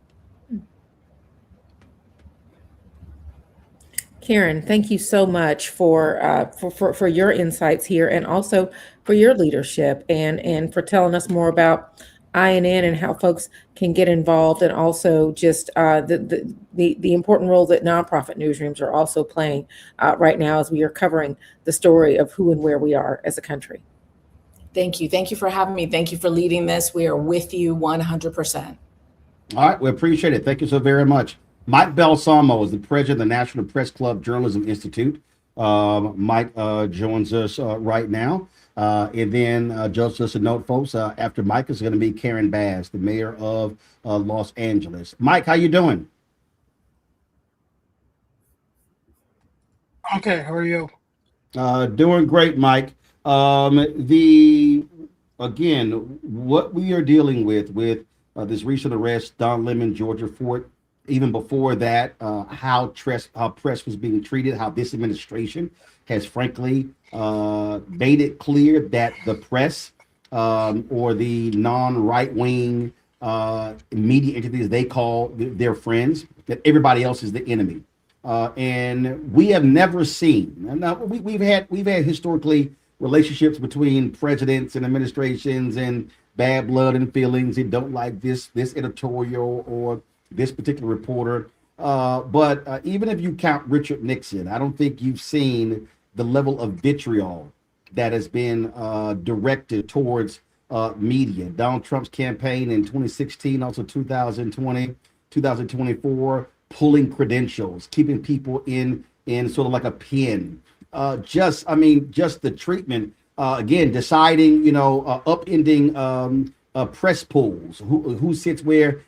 Karen, thank you so much for your insights here, and also for your leadership, and for telling us more about INN and how folks can get involved, and also just the important role that nonprofit newsrooms are also playing right now as we are covering the story of who and where we are as a country. Thank you. Thank you for having me. Thank you for leading this. We are with you 100%. All right, we appreciate it. Thank you so very much. Mike Balsamo is the president of the National Press Club Journalism Institute. Mike joins us right now. And then just a note, folks, after Mike is going to be Karen Bass, the mayor of Los Angeles. Mike, how you doing? Okay, how are you? Doing great, Mike. Again, what we are dealing with this recent arrest, Don Lemon, Georgia Fort, even before that, how press was being treated, how this administration has frankly made it clear that the press or the non-right-wing media entities they call their friends, that everybody else is the enemy. And we have never seen, now we've had historically relationships between presidents and administrations and bad blood and feelings and don't like this editorial or this particular reporter. But even if you count Richard Nixon, I don't think you've seen the level of vitriol that has been directed towards media. Donald Trump's campaign in 2016, also 2020, 2024, pulling credentials, keeping people in sort of like a pen. Just the treatment, again, deciding, upending press pools, who sits where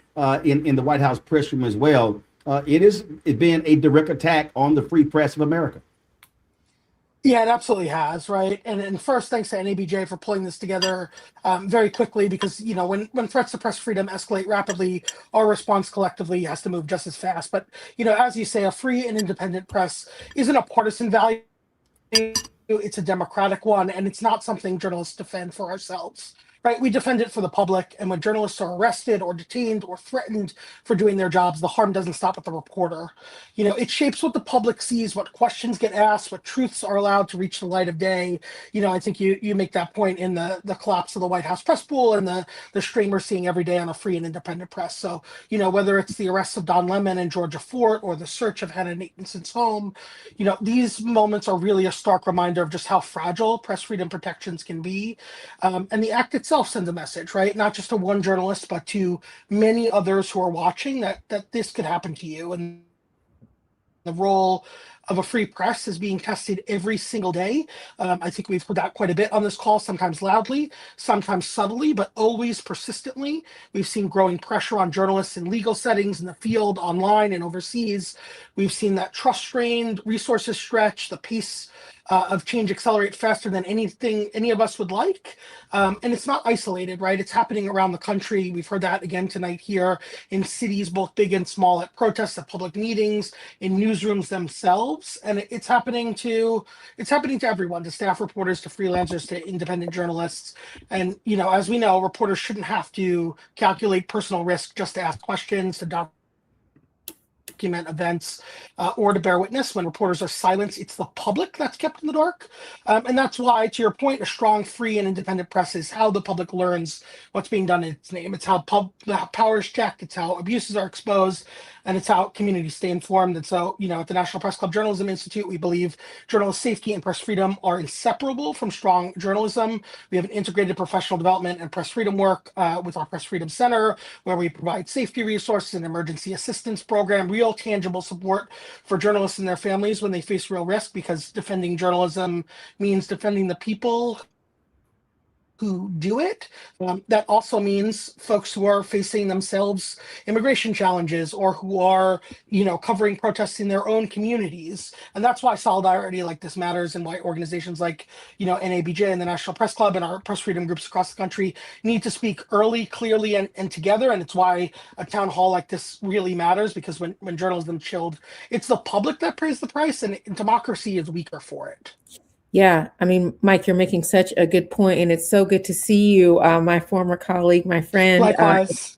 in the White House press room as well. It's been a direct attack on the free press of America. Yeah, it absolutely has, right? And first, thanks to NABJ for pulling this together very quickly, because, when threats to press freedom escalate rapidly, our response collectively has to move just as fast. But, as you say, a free and independent press isn't a partisan value. It's a democratic one, and it's not something journalists defend for ourselves. Right, we defend it for the public, and when journalists are arrested or detained or threatened for doing their jobs, the harm doesn't stop at the reporter. It shapes what the public sees, what questions get asked, what truths are allowed to reach the light of day. I think you make that point in the collapse of the White House press pool and the strain we're seeing every day on a free and independent press. So, whether it's the arrest of Don Lemon and Georgia Fort or the search of Hannah Nathanson's home, these moments are really a stark reminder of just how fragile press freedom protections can be. And the act itself sends a message, right? Not just to one journalist, but to many others who are watching that this could happen to you. And the role of a free press is being tested every single day. I think we've heard that quite a bit on this call, sometimes loudly, sometimes subtly, but always persistently. We've seen growing pressure on journalists in legal settings, in the field, online, and overseas. We've seen that trust strained, resources stretch, the pace of change accelerate faster than any of us would like. And it's not isolated, right? It's happening around the country. We've heard that again tonight here in cities, both big and small, at protests, at public meetings, in newsrooms themselves. And it's happening to everyone, to staff reporters, to freelancers, to independent journalists. And, as we know, reporters shouldn't have to calculate personal risk just to ask questions, to document events, or to bear witness. When reporters are silenced, it's the public that's kept in the dark. And that's why, to your point, a strong, free, and independent press is how the public learns what's being done in its name. It's how power is checked. It's how abuses are exposed. And it's how communities stay informed. And so, at the National Press Club Journalism Institute, we believe journalist safety and press freedom are inseparable from strong journalism. We have an integrated professional development and press freedom work with our Press Freedom Center, where we provide safety resources and emergency assistance program, real tangible support for journalists and their families when they face real risk, because defending journalism means defending the people who do it. That also means folks who are facing themselves immigration challenges or who are, covering protests in their own communities. And that's why solidarity like this matters, and why organizations like, NABJ and the National Press Club and our press freedom groups across the country need to speak early, clearly, and together. And it's why a town hall like this really matters, because when journalism chilled, it's the public that pays the price, and democracy is weaker for it. Yeah, I mean, Mike, you're making such a good point, and it's so good to see you, my former colleague, my friend. Likewise.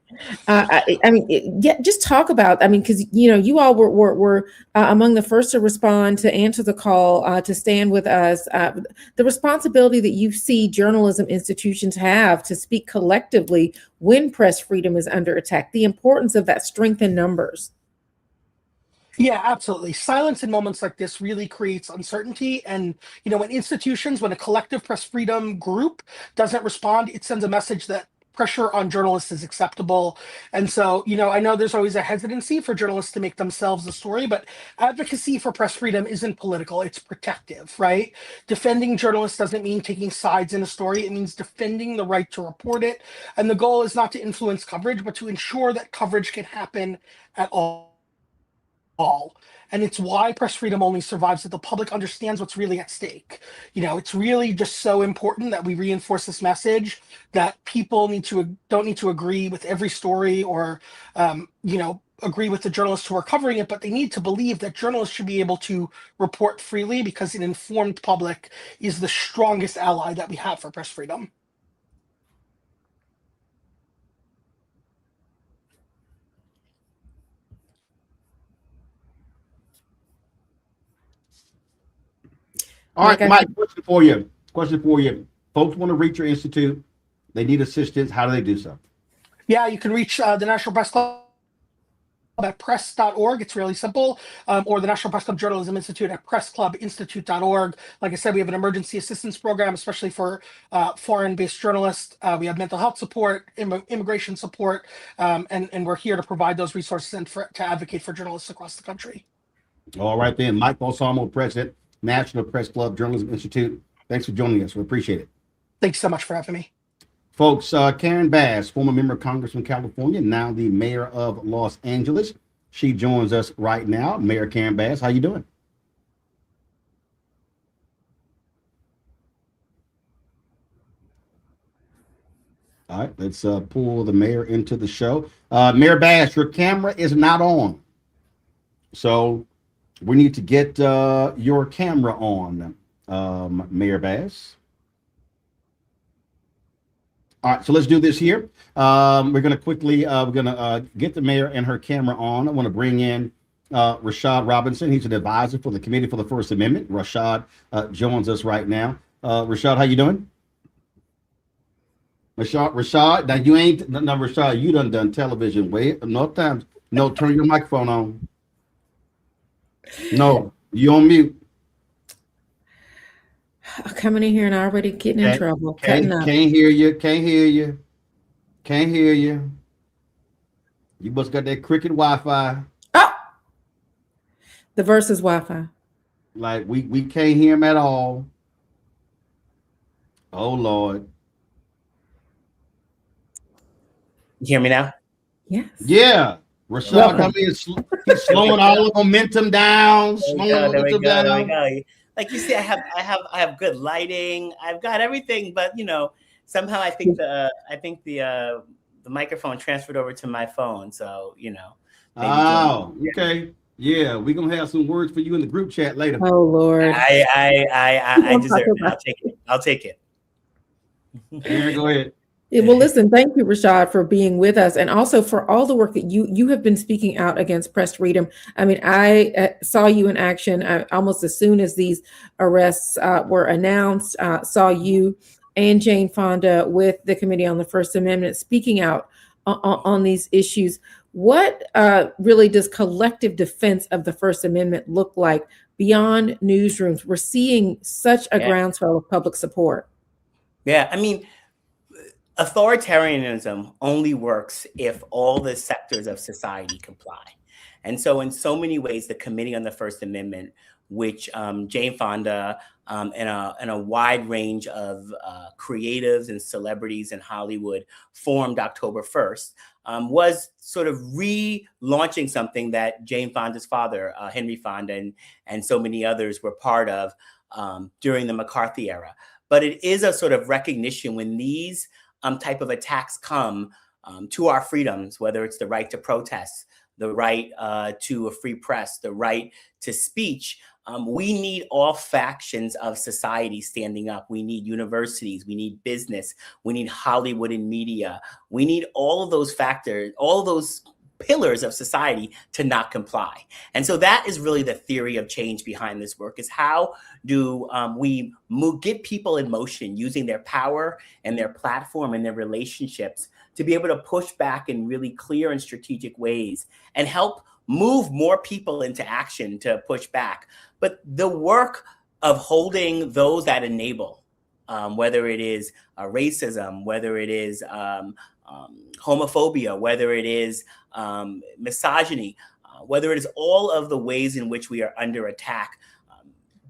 Just talk about. I mean, because you all were among the first to respond, to answer the call, to stand with us. The responsibility that you see journalism institutions have to speak collectively when press freedom is under attack. The importance of that strength in numbers. Yeah, absolutely. Silence in moments like this really creates uncertainty. And, when a collective press freedom group doesn't respond, it sends a message that pressure on journalists is acceptable. And so, I know there's always a hesitancy for journalists to make themselves the story, but advocacy for press freedom isn't political, it's protective, right? Defending journalists doesn't mean taking sides in a story, it means defending the right to report it. And the goal is not to influence coverage, but to ensure that coverage can happen at all. And it's why press freedom only survives if the public understands what's really at stake. It's really just so important that we reinforce this message that people don't need to agree with every story or, agree with the journalists who are covering it, but they need to believe that journalists should be able to report freely, because an informed public is the strongest ally that we have for press freedom. All right, Mike, question for you. Folks want to reach your institute. They need assistance. How do they do so? Yeah, you can reach the National Press Club at press.org. It's really simple. Or the National Press Club Journalism Institute at pressclubinstitute.org. Like I said, we have an emergency assistance program, especially for foreign-based journalists. We have mental health support, immigration support, and we're here to provide those resources and to advocate for journalists across the country. All right, then. Mike Balsamo, President, National Press Club Journalism Institute. Thanks for joining us. We appreciate it. Thanks so much for having me. Folks, Karen Bass, former member of Congress from California, now the mayor of Los Angeles. She joins us right now. Mayor Karen Bass, how you doing? All right, let's pull the mayor into the show. Mayor Bass, your camera is not on. So we need to get your camera on, Mayor Bass. All right, so let's do this here. We're going to quickly, get the mayor and her camera on. I want to bring in Rashad Robinson. He's an advisor for the Committee for the First Amendment. Rashad joins us right now. Rashad, how you doing? Rashad, now you ain't, no, Rashad, you done television way enough times. No, turn your microphone on. No, you on mute. Coming in here and already getting in trouble. Can't hear you. You must got that cricket Wi-Fi. Oh, the versus Wi-Fi. Like we can't hear him at all. Oh Lord. You hear me now? Yes. Yeah. Rashad come in, he's slowing all the momentum down. There we go. Like you see, I have good lighting. I've got everything, but somehow I think the microphone transferred over to my phone. So Oh, okay. Yeah, we're gonna have some words for you in the group chat later. Oh Lord. I deserve it. I'll take it. Aaron, go ahead. Yeah, well, listen, thank you, Rashad, for being with us, and also for all the work that you have been speaking out against press freedom. I mean, I saw you in action almost as soon as these arrests were announced. Saw you and Jane Fonda with the Committee on the First Amendment speaking out on these issues. What really does collective defense of the First Amendment look like beyond newsrooms? We're seeing such a groundswell of public support. Yeah, I mean, authoritarianism only works if all the sectors of society comply. And so in so many ways, the Committee on the First Amendment which Jane Fonda and a wide range of creatives and celebrities in Hollywood formed October 1st, was sort of relaunching something that Jane Fonda's father, Henry Fonda, and so many others were part of during the McCarthy era. But it is a sort of recognition when these type of attacks come to our freedoms, whether it's the right to protest, the right to a free press, the right to speech. We need all factions of society standing up. We need universities, we need business, we need Hollywood and media. We need all of those factors, all of those pillars of society to not comply. And so that is really the theory of change behind this work, is how do we get people in motion using their power and their platform and their relationships to be able to push back in really clear and strategic ways and help move more people into action to push back. But the work of holding those that enable, whether it is racism, whether it is homophobia, whether it is misogyny, whether it is all of the ways in which we are under attack,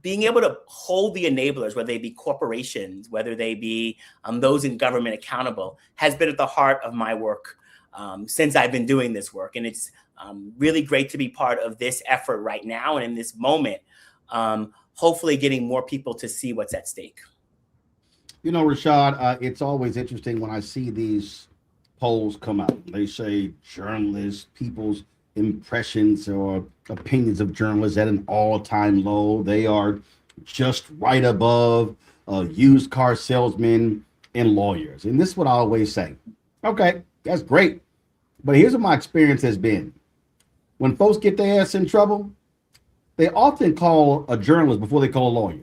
being able to hold the enablers, whether they be corporations, whether they be those in government accountable, has been at the heart of my work since I've been doing this work. And it's really great to be part of this effort right now and in this moment, hopefully getting more people to see what's at stake. You know, Rashad, it's always interesting when I see these polls come out. They say journalists, people's impressions or opinions of journalists at an all-time low. They are just right above used car salesmen and lawyers. And this is what I always say. Okay, that's great. But here's what my experience has been. When folks get their ass in trouble, they often call a journalist before they call a lawyer.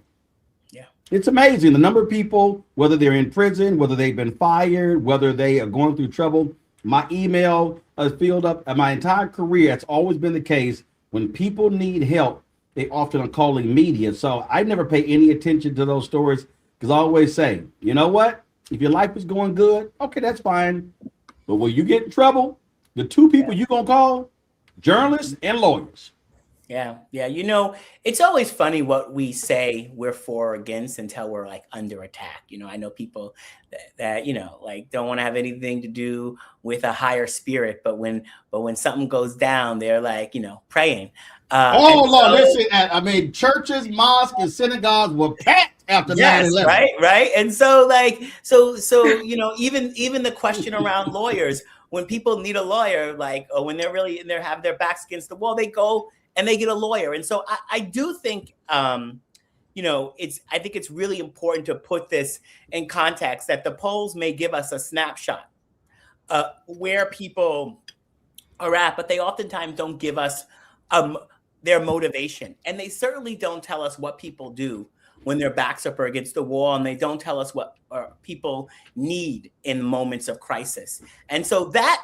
Yeah. It's amazing the number of people, whether they're in prison, whether they've been fired, whether they are going through trouble. My email is filled up. My entire career, it's always been the case. When people need help, they often are calling media. So I never pay any attention to those stories because I always say, you know what? If your life is going good, okay, that's fine. But when you get in trouble, the two people you're going to call, journalists and lawyers. Yeah. You know, it's always funny what we say we're for or against until we're like under attack. You know, I know people that you know, like don't want to have anything to do with a higher spirit, but when something goes down, they're like, you know, praying. Lord, listen, I mean, churches, mosques, and synagogues were packed after 9/11. Right. And so you know, even the question around lawyers, when people need a lawyer, like, or when they have their backs against the wall, they go and they get a lawyer. And so I do think, you know, I think it's really important to put this in context that the polls may give us a snapshot where people are at, but they oftentimes don't give us their motivation. And they certainly don't tell us what people do when their backs up against the wall, and they don't tell us what people need in moments of crisis. And so that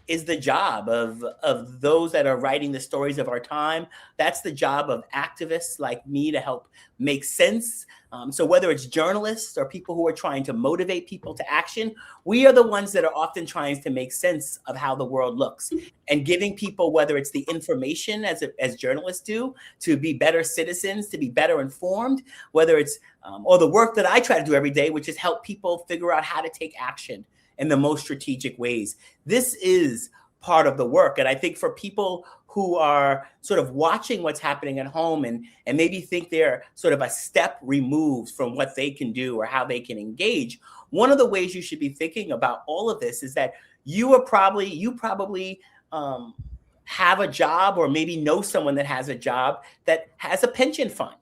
is the job of those that are writing the stories of our time. That's the job of activists like me to help make sense. So whether it's journalists or people who are trying to motivate people to action, we are the ones that are often trying to make sense of how the world looks and giving people, whether it's the information as journalists do, to be better citizens, to be better informed, whether it's or the work that I try to do every day, which is help people figure out how to take action in the most strategic ways. This is part of the work. And I think for people who are sort of watching what's happening at home and maybe think they're sort of a step removed from what they can do or how they can engage, one of the ways you should be thinking about all of this is that you probably have a job or maybe know someone that has a job that has a pension fund.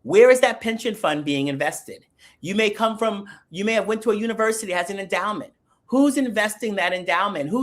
Where is that pension fund being invested? You may have went to a university, has an endowment. Who's investing that endowment?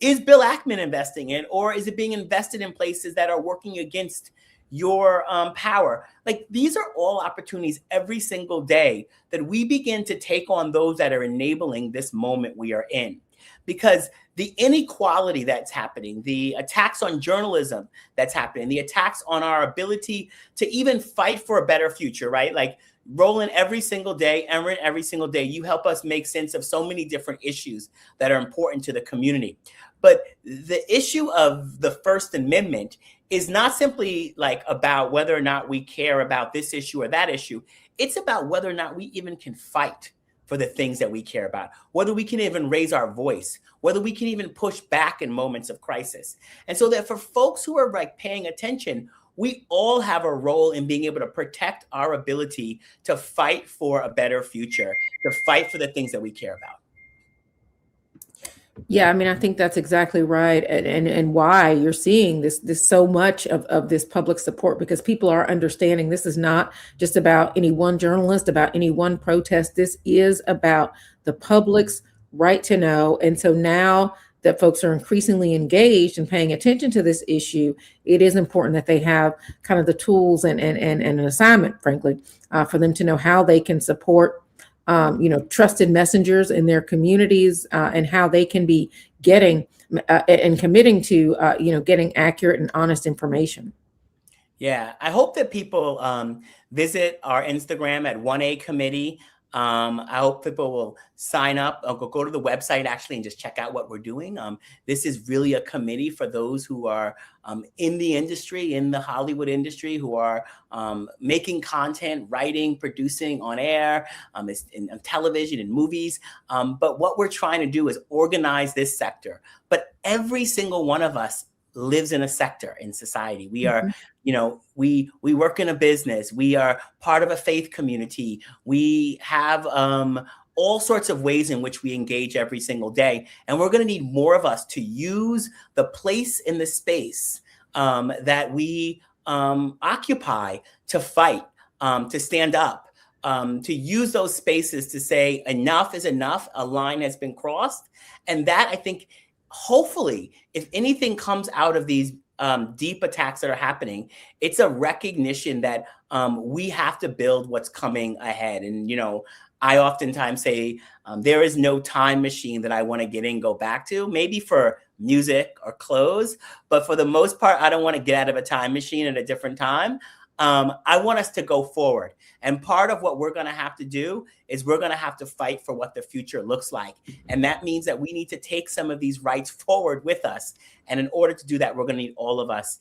Is Bill Ackman investing in, or is it being invested in places that are working against your power? Like, these are all opportunities every single day that we begin to take on those that are enabling this moment we are in. Because the inequality that's happening, the attacks on journalism that's happening, the attacks on our ability to even fight for a better future, right? Like, Roland, every single day, Emran, every single day, you help us make sense of so many different issues that are important to the community. But the issue of the First Amendment is not simply like about whether or not we care about this issue or that issue. It's about whether or not we even can fight for the things that we care about, whether we can even raise our voice, whether we can even push back in moments of crisis. And so that for folks who are like paying attention, we all have a role in being able to protect our ability to fight for a better future, to fight for the things that we care about. Yeah, I mean, I think that's exactly right. And why you're seeing this so much of this public support, because people are understanding this is not just about any one journalist, about any one protest. This is about the public's right to know. And so now that folks are increasingly engaged and paying attention to this issue, it is important that they have kind of the tools and an assignment, frankly, for them to know how they can support trusted messengers in their communities, and how they can be getting and committing to, getting accurate and honest information. Yeah, I hope that people visit our Instagram at 1A Committee. I hope people will sign up or go to the website actually and just check out what we're doing. This is really a committee for those who are in the industry, in the Hollywood industry, who are making content, writing, producing on air, on television and movies. But what we're trying to do is organize this sector. But every single one of us lives in a sector in society. We are, we work in a business. We are part of a faith community. We have all sorts of ways in which we engage every single day. And we're going to need more of us to use the place in the space that we occupy to fight, to stand up, to use those spaces to say enough is enough. A line has been crossed. And that, I think, hopefully, if anything comes out of these deep attacks that are happening, it's a recognition that we have to build what's coming ahead. And, I oftentimes say there is no time machine that I want to get in, go back to, maybe for music or clothes. But for the most part, I don't want to get out of a time machine at a different time. I want us to go forward. And part of what we're going to have to do is we're going to have to fight for what the future looks like. And that means that we need to take some of these rights forward with us. And in order to do that, we're going to need all of us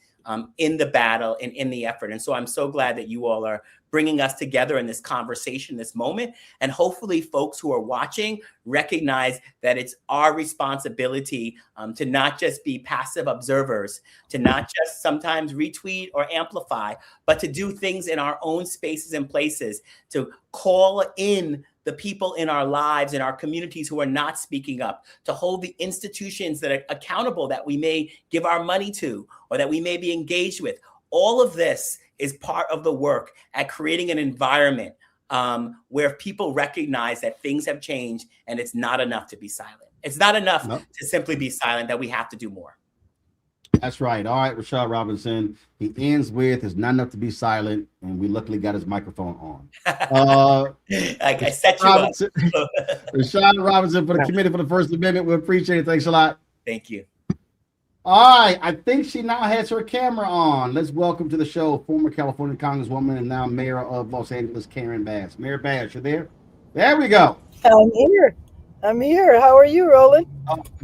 in the battle and in the effort. And so I'm so glad that you all are bringing us together in this conversation, this moment. And hopefully folks who are watching recognize that it's our responsibility to not just be passive observers, to not just sometimes retweet or amplify, but to do things in our own spaces and places, to call in the people in our lives, in our communities who are not speaking up, to hold the institutions that are accountable that we may give our money to or that we may be engaged with. All of this is part of the work at creating an environment where people recognize that things have changed and it's not enough to be silent. It's not enough to simply be silent, that we have to do more. That's right. All right, Rashad Robinson. He ends with, it's not enough to be silent, and we luckily got his microphone on. I set you up. Rashad Robinson for the Committee for the First Amendment. We appreciate it. Thanks a lot. Thank you. All right, I think she now has her camera on. Let's welcome to the show former California Congresswoman and now Mayor of Los Angeles, Karen Bass. Mayor Bass, you there? There we go. I'm here. How are you, Roland?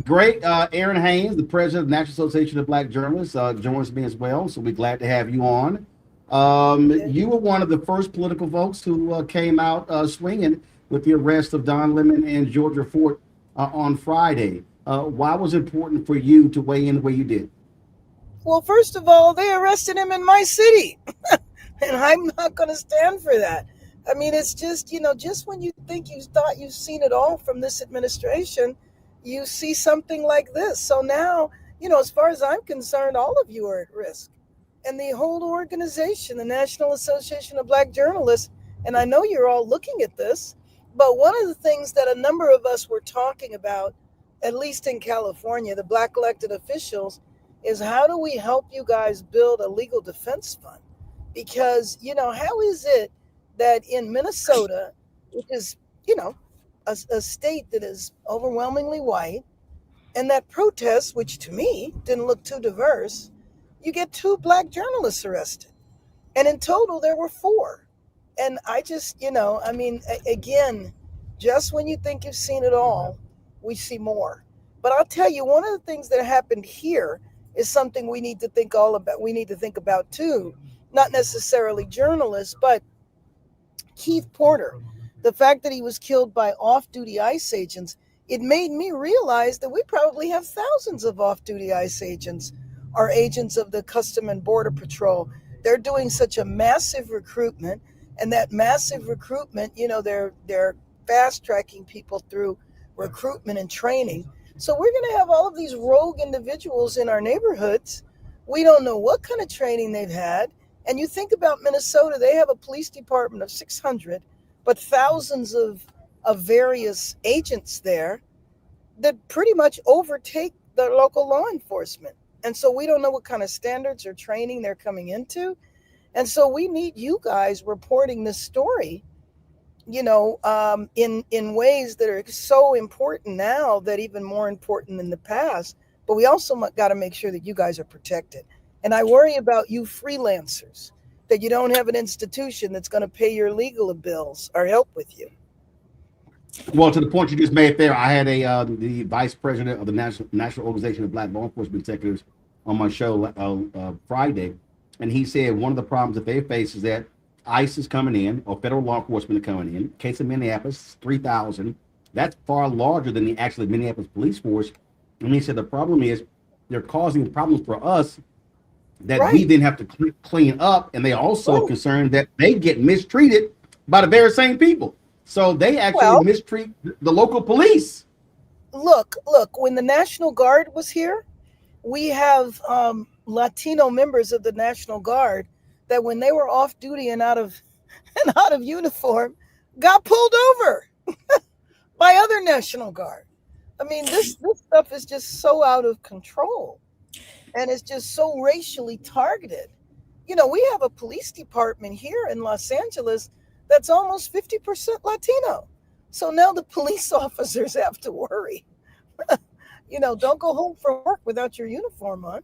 Great. Aaron Haynes, the president of the National Association of Black Journalists, joins me as well. So we're glad to have you on. You were one of the first political folks who came out swinging with the arrest of Don Lemon and Georgia Fort on Friday. Why was it important for you to weigh in the way you did? Well, first of all, they arrested him in my city, and I'm not going to stand for that. I mean, it's just, just when you think you thought you've seen it all from this administration, you see something like this. So now, as far as I'm concerned, all of you are at risk. And the whole organization, the National Association of Black Journalists, and I know you're all looking at this, but one of the things that a number of us were talking about, at least in California, the Black elected officials, is how do we help you guys build a legal defense fund? Because, how is it that in Minnesota, which is, a state that is overwhelmingly white, and that protest, which to me didn't look too diverse, you get 2 Black journalists arrested. And in total, there were 4. And I just, again, just when you think you've seen it all, we see more. But I'll tell you, one of the things that happened here is something we need to think about too. Not necessarily journalists, but Keith Porter, the fact that he was killed by off-duty ICE agents, it made me realize that we probably have thousands of off-duty ICE agents or agents of the Custom and Border Patrol. They're doing such a massive recruitment, and that massive recruitment, they're fast-tracking people through recruitment and training. So we're going to have all of these rogue individuals in our neighborhoods. We don't know what kind of training they've had. And you think about Minnesota, they have a police department of 600, but thousands of various agents there that pretty much overtake the local law enforcement. And so we don't know what kind of standards or training they're coming into. And so we need you guys reporting this story, in ways that are so important now, that even more important in the past. But we also got to make sure that you guys are protected. And I worry about you freelancers, that you don't have an institution that's going to pay your legal bills or help with you. Well, to the point you just made there, I had the vice president of the National Organization of Black Law Enforcement Executives on my show Friday, and he said one of the problems that they face is that ICE is coming in, or federal law enforcement are coming in. Case of Minneapolis, 3,000. That's far larger than the actual Minneapolis police force. And he said the problem is they're causing problems for us that we then have to clean up, and they also concerned that they get mistreated by the very same people. So they actually mistreat the local police. Look, when the National Guard was here, we have Latino members of the National Guard that when they were off duty and out of uniform, got pulled over by other National Guard. I mean, this stuff is just so out of control, and it's just so racially targeted. We have a police department here in Los Angeles that's almost 50% Latino. So now the police officers have to worry. Don't go home from work without your uniform on.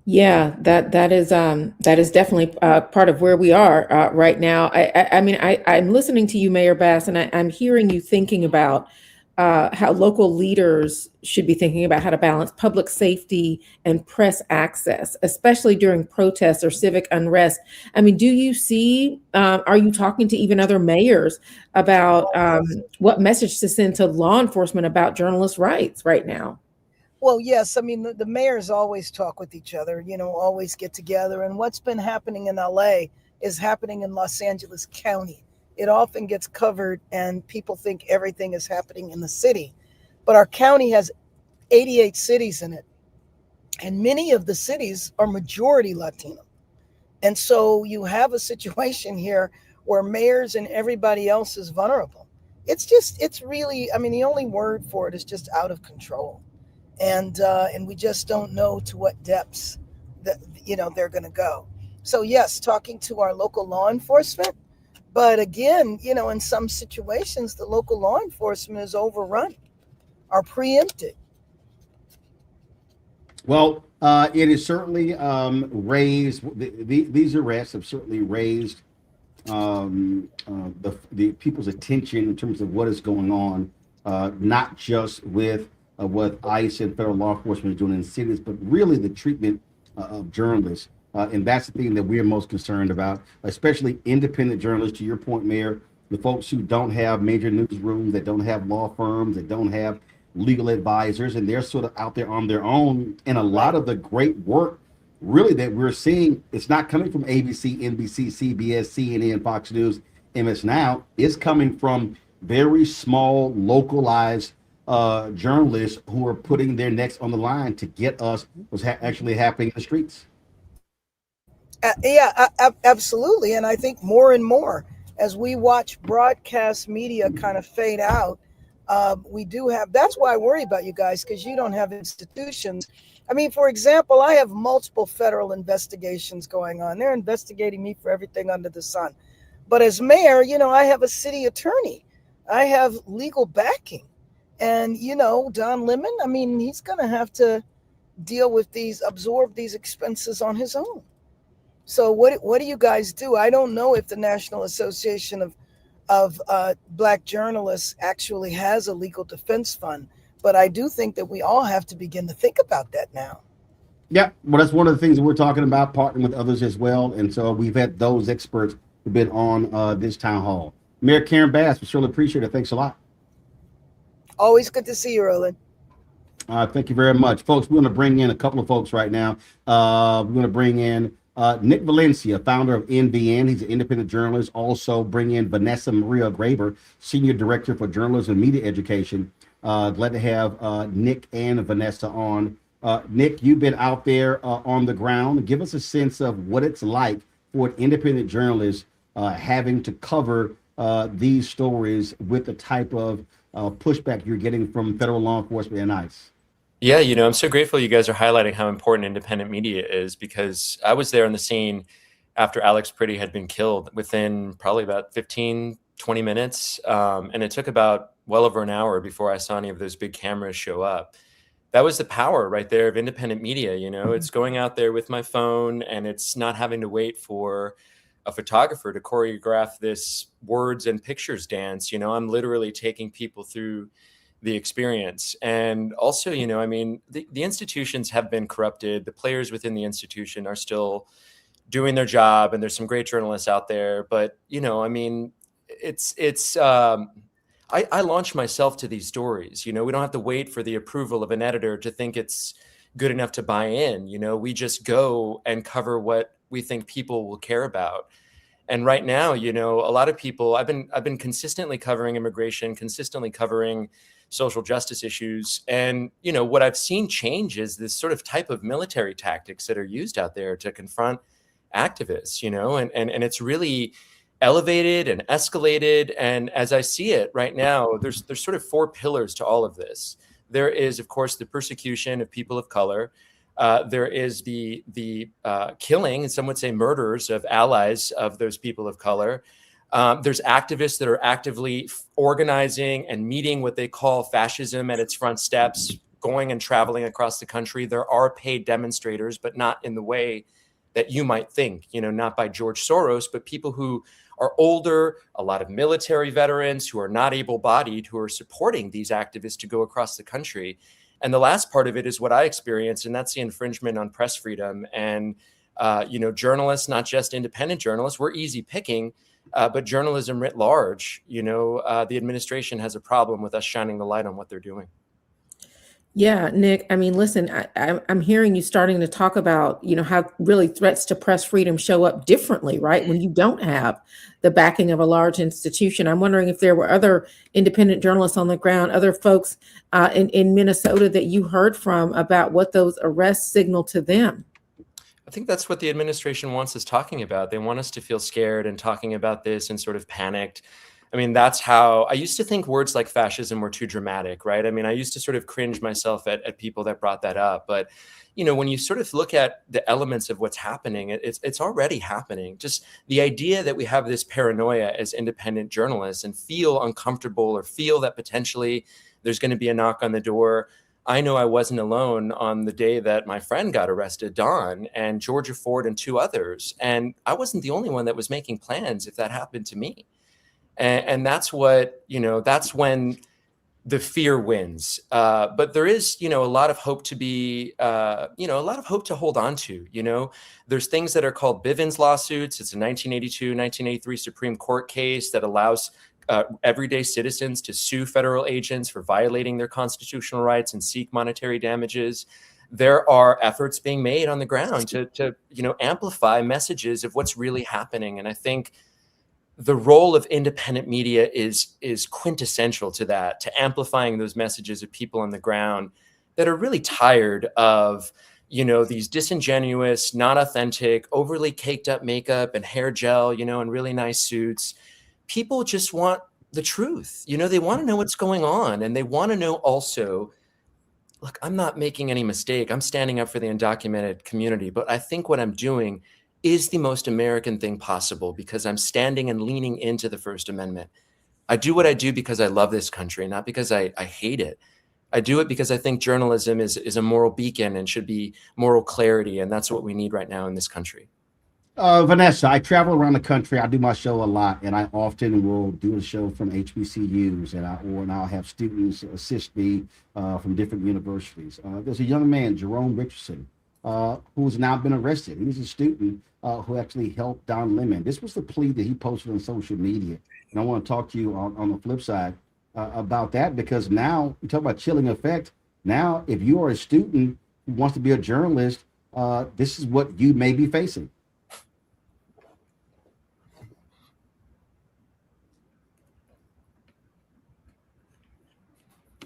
Yeah, that is definitely part of where we are right now. I'm listening to you, Mayor Bass, and I'm hearing you thinking about how local leaders should be thinking about how to balance public safety and press access, especially during protests or civic unrest. I mean, do you see, are you talking to even other mayors about what message to send to law enforcement about journalists' rights right now? Well, yes. I mean, the mayors always talk with each other, always get together. And what's been happening in LA is happening in Los Angeles County. It often gets covered and people think everything is happening in the city. But our county has 88 cities in it. And many of the cities are majority Latino. And so you have a situation here where mayors and everybody else is vulnerable. It's really, the only word for it is just out of control. And we just don't know to what depths that, they're going to go. So yes, talking to our local law enforcement. But again, in some situations, the local law enforcement is overrun or preempted. Well, it is certainly raised. These arrests have certainly raised the people's attention in terms of what is going on, not just with what ICE and federal law enforcement is doing in cities, but really the treatment of journalists. And that's the thing that we're most concerned about, especially independent journalists, to your point, Mayor, the folks who don't have major newsrooms, that don't have law firms, that don't have legal advisors, and they're sort of out there on their own. And a lot of the great work really that we're seeing, it's not coming from ABC, NBC, CBS, CNN, Fox News, MS Now. It's coming from very small, localized journalists who are putting their necks on the line to get us what's actually happening in the streets. Absolutely. And I think more and more as we watch broadcast media kind of fade out, we do have, that's why I worry about you guys, because you don't have institutions. I mean, for example, I have multiple federal investigations going on. They're investigating me for everything under the sun. But as mayor, I have a city attorney. I have legal backing. And, Don Lemon, he's going to have to deal with absorb these expenses on his own. So what do you guys do? I don't know if the National Association of Black Journalists actually has a legal defense fund, But I do think that we all have to begin to think about that now. Yeah, well, that's one of the things that we're talking about, partnering with others as well. And so we've had those experts who've been on this town hall. Mayor Karen Bass, we surely appreciate it. Thanks a lot. Always good to see you, Roland. Thank you very much. Folks, we're going to bring in a couple of folks right now. We're going to bring in Nick Valencia, founder of NVN. He's an independent journalist. Also bring in Vanessa Maria Graber, Senior Director for Journalism and Media Education. Glad to have Nick and Vanessa on. Nick, you've been out there on the ground. Give us a sense of what it's like for an independent journalist having to cover these stories with the type of pushback you're getting from federal law enforcement and ICE. Yeah, I'm so grateful you guys are highlighting how important independent media is, because I was there on the scene after Alex Pretty had been killed within probably about 15, 20 minutes. And it took about well over an hour before I saw any of those big cameras show up. That was the power right there of independent media. It's going out there with my phone, and it's not having to wait for a photographer to choreograph this words and pictures dance. I'm literally taking people through the experience. And also, the institutions have been corrupted. The players within the institution are still doing their job, and there's some great journalists out there. But, I launch myself to these stories. We don't have to wait for the approval of an editor to think it's good enough to buy in. We just go and cover what we think people will care about. And right now, a lot of people, I've been consistently covering immigration, consistently covering social justice issues. And, what I've seen change is this sort of type of military tactics that are used out there to confront activists, and it's really elevated and escalated. And as I see it right now, there's sort of four pillars to all of this. There is, of course, the persecution of people of color. There is the killing, and some would say murders, of allies of those people of color. There's activists that are actively organizing and meeting what they call fascism at its front steps, going and traveling across the country. There are paid demonstrators, but not in the way that you might think, not by George Soros, but people who are older, a lot of military veterans who are not able-bodied, who are supporting these activists to go across the country. And the last part of it is what I experienced, and that's the infringement on press freedom. And, journalists, not just independent journalists, we're easy picking, but journalism writ large, the administration has a problem with us shining the light on what they're doing. Yeah, Nick, listen, I'm hearing you starting to talk about, how really threats to press freedom show up differently, right? When you don't have the backing of a large institution. I'm wondering if there were other independent journalists on the ground, other folks in Minnesota that you heard from about what those arrests signal to them. I think that's what the administration wants us talking about. They want us to feel scared and talking about this and sort of panicked. That's how I used to think words like fascism were too dramatic, right? I used to sort of cringe myself at people that brought that up. But, when you sort of look at the elements of what's happening, it's already happening. Just the idea that we have this paranoia as independent journalists and feel uncomfortable or feel that potentially there's going to be a knock on the door. I know I wasn't alone on the day that my friend got arrested, Don, and Georgia Ford and two others. And I wasn't the only one that was making plans if that happened to me. And that's what, that's when the fear wins. But there is, a lot of hope to be, a lot of hope to hold on to. There's things that are called Bivens lawsuits. It's a 1982, 1983 Supreme Court case that allows everyday citizens to sue federal agents for violating their constitutional rights and seek monetary damages. There are efforts being made on the ground to amplify messages of what's really happening. And I think the role of independent media is quintessential to that, to amplifying those messages of people on the ground that are really tired of, these disingenuous, not authentic, overly caked up makeup and hair gel, and really nice suits. People just want the truth. They want to know what's going on, and they want to know also, look, I'm not making any mistake. I'm standing up for the undocumented community, but I think what I'm doing is the most American thing possible because I'm standing and leaning into the First Amendment. I do what I do because I love this country, not because I hate it. I do it because I think journalism is a moral beacon and should be moral clarity. And that's what we need right now in this country. Vanessa, I travel around the country. I do my show a lot, and I often will do a show from HBCUs, and I'll have students assist me from different universities. There's a young man, Jerome Richardson, who's now been arrested. He was a student who actually helped Don Lemon. This was the plea that he posted on social media, and I want to talk to you on the flip side about that, because now you talk about chilling effect. Now, if you are a student who wants to be a journalist, this is what you may be facing.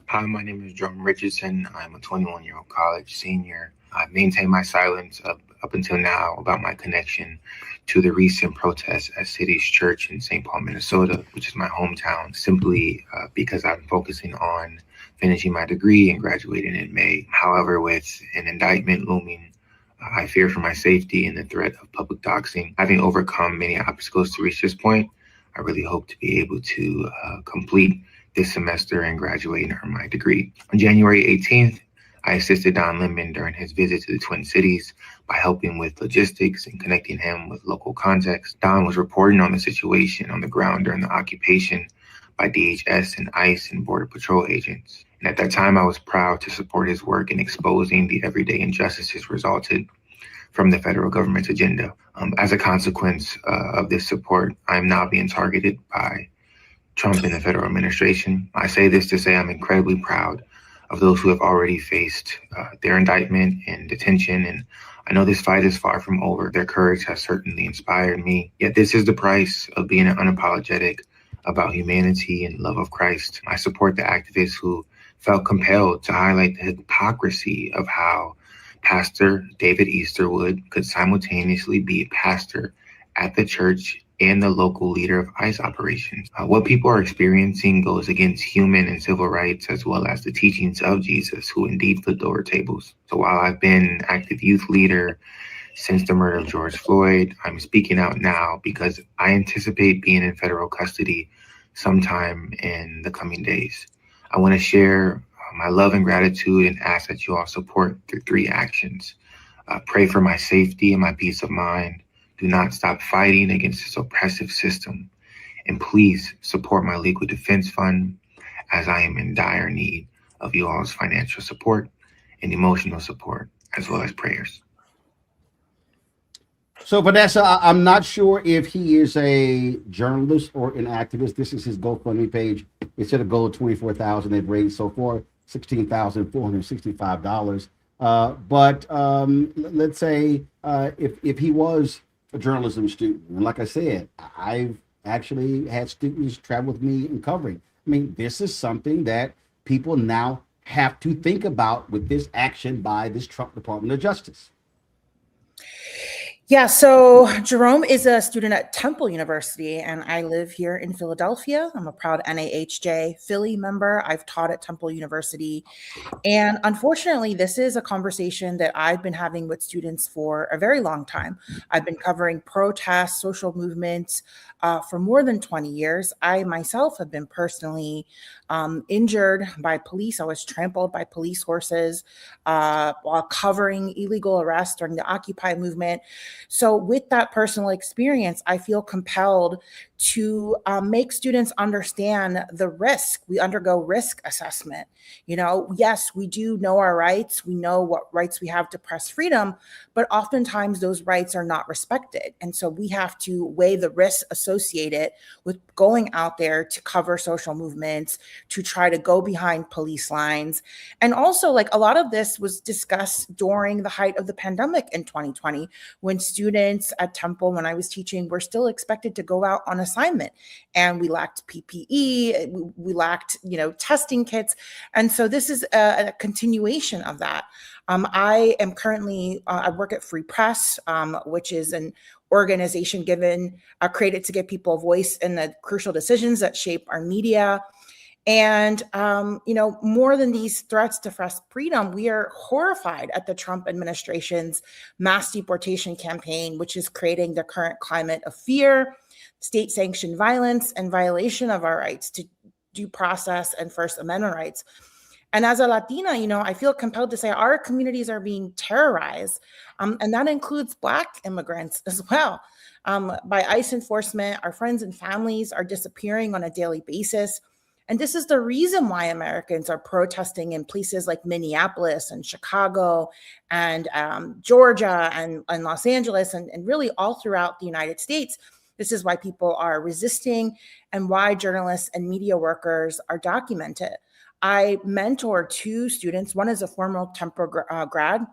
Hi, my name is Jerome Richardson. I'm a 21-year-old college senior. I've maintained my silence up until now about my connection to the recent protests at City's Church in St. Paul, Minnesota, which is my hometown, simply because I'm focusing on finishing my degree and graduating in May. However, with an indictment looming, I fear for my safety and the threat of public doxing. Having overcome many obstacles to reach this point, I really hope to be able to complete this semester and graduate and earn my degree. On January 18th, I assisted Don Lemon during his visit to the Twin Cities by helping with logistics and connecting him with local context. Don was reporting on the situation on the ground during the occupation by DHS and ICE and Border Patrol agents. And at that time, I was proud to support his work in exposing the everyday injustices resulted from the federal government's agenda. As a consequence of this support, I am now being targeted by Trump and the federal administration. I say this to say I'm incredibly proud of those who have already faced their indictment and detention. And I know this fight is far from over. Their courage has certainly inspired me. Yet this is the price of being unapologetic about humanity and love of Christ. I support the activists who felt compelled to highlight the hypocrisy of how Pastor David Easterwood could simultaneously be a pastor at the church and the local leader of ICE operations. What people are experiencing goes against human and civil rights, as well as the teachings of Jesus, who indeed flipped over tables. So while I've been active youth leader since the murder of George Floyd, I'm speaking out now because I anticipate being in federal custody sometime in the coming days. I want to share my love and gratitude and ask that you all support the 3 actions. Pray for my safety and my peace of mind. Do not stop fighting against this oppressive system. And please support my legal defense fund, as I am in dire need of you all's financial support and emotional support, as well as prayers. So, Vanessa, I'm not sure if he is a journalist or an activist. This is his GoFundMe page. It said a goal of $24,000. They've raised so far $16,465. But let's say if he was a journalism student, and like I said, I've actually had students travel with me in covering. I mean, this is something that people now have to think about with this action by this Trump Department of Justice. Yeah, so Jerome is a student at Temple University, and I live here in Philadelphia. I'm a proud NAHJ Philly member. I've taught at Temple University. And unfortunately, this is a conversation that I've been having with students for a very long time. I've been covering protests, social movements for more than 20 years. I myself have been personally injured by police. I was trampled by police horses while covering illegal arrests during the Occupy movement. So with that personal experience, I feel compelled to make students understand the risk. We undergo risk assessment. You know, yes, we do know our rights. We know what rights we have to press freedom, but oftentimes those rights are not respected. And so we have to weigh the risks associated with going out there to cover social movements, to try to go behind police lines. And also, like, a lot of this was discussed during the height of the pandemic in 2020, when students at Temple, when I was teaching, were still expected to go out on assignment, and we lacked PPE, we lacked, testing kits. And so this is a continuation of that. I am currently, I work at Free Press, which is an organization created to give people a voice in the crucial decisions that shape our media. And, more than these threats to press freedom, we are horrified at the Trump administration's mass deportation campaign, which is creating the current climate of fear, state-sanctioned violence, and violation of our rights to due process and First Amendment rights. And as a Latina, I feel compelled to say our communities are being terrorized. And that includes Black immigrants as well. By ICE enforcement, our friends and families are disappearing on a daily basis. And this is the reason why Americans are protesting in places like Minneapolis and Chicago and Georgia and Los Angeles and really all throughout the United States. This is why people are resisting and why journalists and media workers are documented. I mentor two students. One is a former Temple grad,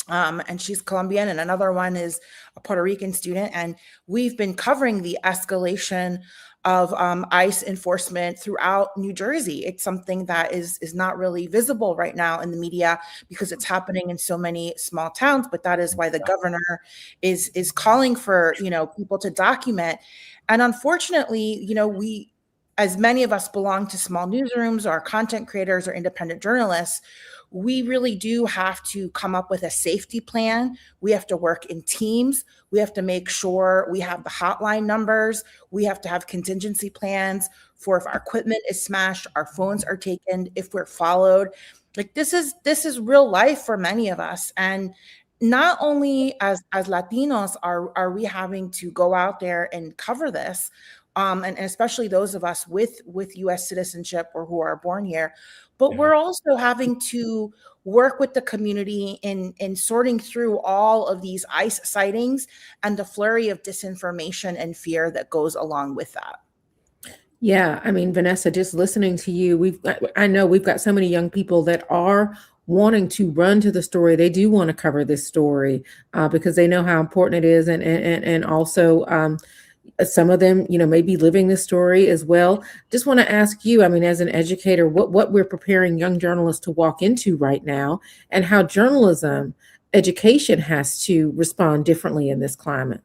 and she's Colombian, and another one is a Puerto Rican student. And we've been covering the escalation of ICE enforcement throughout New Jersey. It's something that is not really visible right now in the media because it's happening in so many small towns. But that is why the governor is calling for people to document. And unfortunately, we, as many of us belong to small newsrooms or content creators or independent journalists, we really do have to come up with a safety plan. We have to work in teams. We have to make sure we have the hotline numbers. We have to have contingency plans for if our equipment is smashed, our phones are taken, if we're followed. Like this is real life for many of us. And not only as Latinos are we having to go out there and cover this, and especially those of us with U.S. citizenship or who are born here, but we're also having to work with the community in sorting through all of these ICE sightings and the flurry of disinformation and fear that goes along with that. Yeah, I mean, Vanessa, just listening to you, I know we've got so many young people that are wanting to run to the story. They do want to cover this story because they know how important it is, and also some of them, may be living this story as well. Just want to ask you, I mean, as an educator, what we're preparing young journalists to walk into right now, and how journalism education has to respond differently in this climate.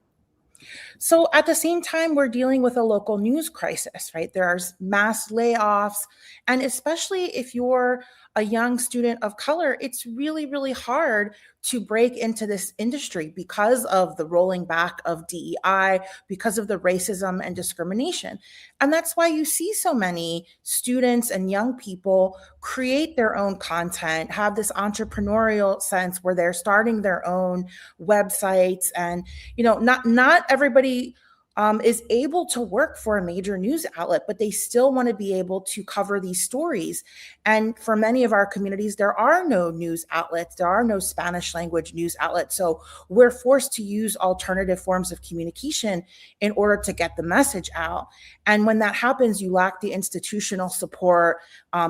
So at the same time, we're dealing with a local news crisis, right? There's mass layoffs. And especially if you're a young student of color, it's really, really hard to break into this industry because of the rolling back of DEI, because of the racism and discrimination. And that's why you see so many students and young people create their own content, have this entrepreneurial sense where they're starting their own websites. And, not everybody is able to work for a major news outlet, but they still want to be able to cover these stories. And for many of our communities, there are no news outlets. There are no Spanish language news outlets. So we're forced to use alternative forms of communication in order to get the message out. And when that happens, you lack the institutional support,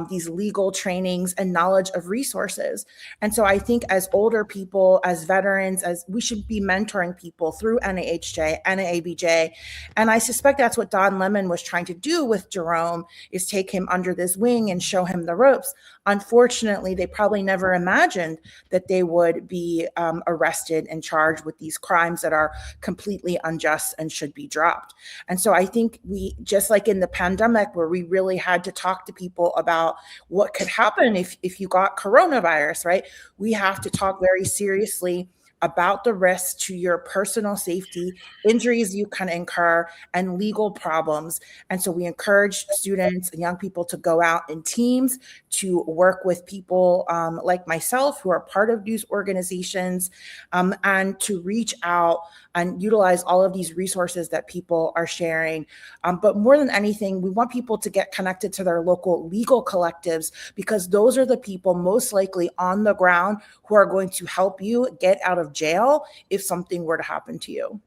these legal trainings and knowledge of resources. And so I think as older people, as veterans, as we should be mentoring people through NAHJ, NABJ. And I suspect that's what Don Lemon was trying to do with Jerome, is take him under this wing and show him the ropes. Unfortunately, they probably never imagined that they would be arrested and charged with these crimes that are completely unjust and should be dropped. And so I think we, just like in the pandemic, where we really had to talk to people about what could happen if you got coronavirus, right? We have to talk very seriously about the risks to your personal safety, injuries you can incur, and legal problems. And so we encourage students and young people to go out in teams, to work with people like myself who are part of news organizations, and to reach out and utilize all of these resources that people are sharing. But more than anything, we want people to get connected to their local legal collectives, because those are the people most likely on the ground who are going to help you get out of jail if something were to happen to you.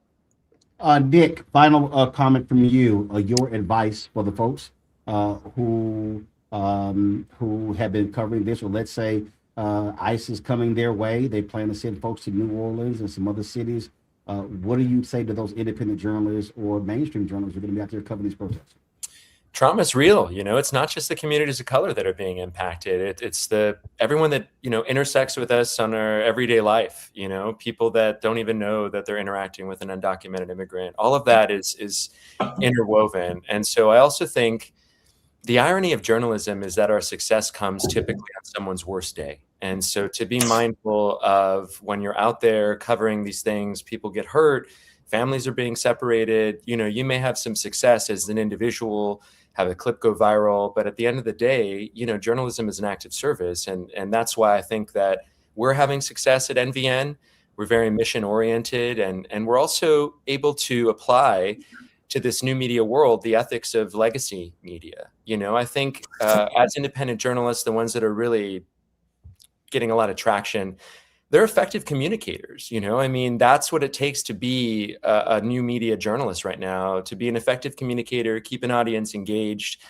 Nick, final comment from you. Your advice for the folks who have been covering this, or let's say ICE is coming their way. They plan to send folks to New Orleans and some other cities. What do you say to those independent journalists or mainstream journalists who are going to be out there covering these protests? Trauma is real. It's not just the communities of color that are being impacted. It's everyone that, intersects with us on our everyday life, people that don't even know that they're interacting with an undocumented immigrant. All of that is interwoven. And so I also think the irony of journalism is that our success comes typically on someone's worst day. And so to be mindful of when you're out there covering these things, people get hurt, families are being separated, you may have some success as an individual have a clip go viral. But at the end of the day, you know, journalism is an active service. And that's why I think that we're having success at NVN. We're very mission oriented, and we're also able to apply to this new media world the ethics of legacy media. You know, I think as independent journalists, the ones that are really getting a lot of traction, they're effective communicators. You know, I mean, that's what it takes to be a new media journalist right now, to be an effective communicator, keep an audience engaged.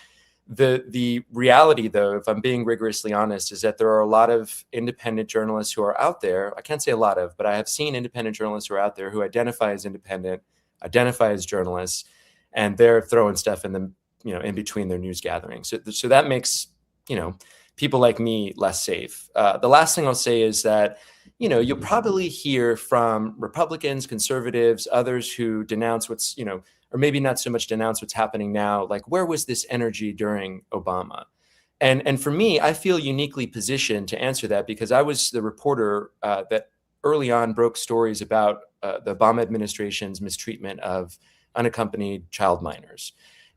The reality, though, if I'm being rigorously honest, is that there are a lot of independent journalists who are out there. I can't say a lot of, but I have seen independent journalists who are out there who identify as independent, identify as journalists, and they're throwing stuff in the, you know, in between their news gatherings. So that makes, you know, people like me less safe. The last thing I'll say is that, you know, you'll probably hear from Republicans, conservatives, others who denounce what's, you know, or maybe not so much denounce what's happening now, like where was this energy during Obama? And for me, I feel uniquely positioned to answer that because I was the reporter that early on broke stories about the Obama administration's mistreatment of unaccompanied child minors.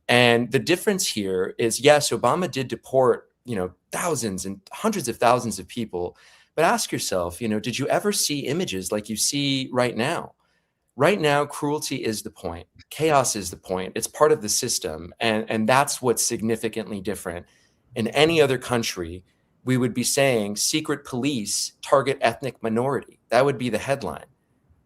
And the difference here is, yes, Obama did deport, you know, thousands and hundreds of thousands of people, but ask yourself, you know, did you ever see images like you see right now? Right now, cruelty is the point. Chaos is the point. It's part of the system. And that's what's significantly different. In any other country, we would be saying secret police target ethnic minority. That would be the headline.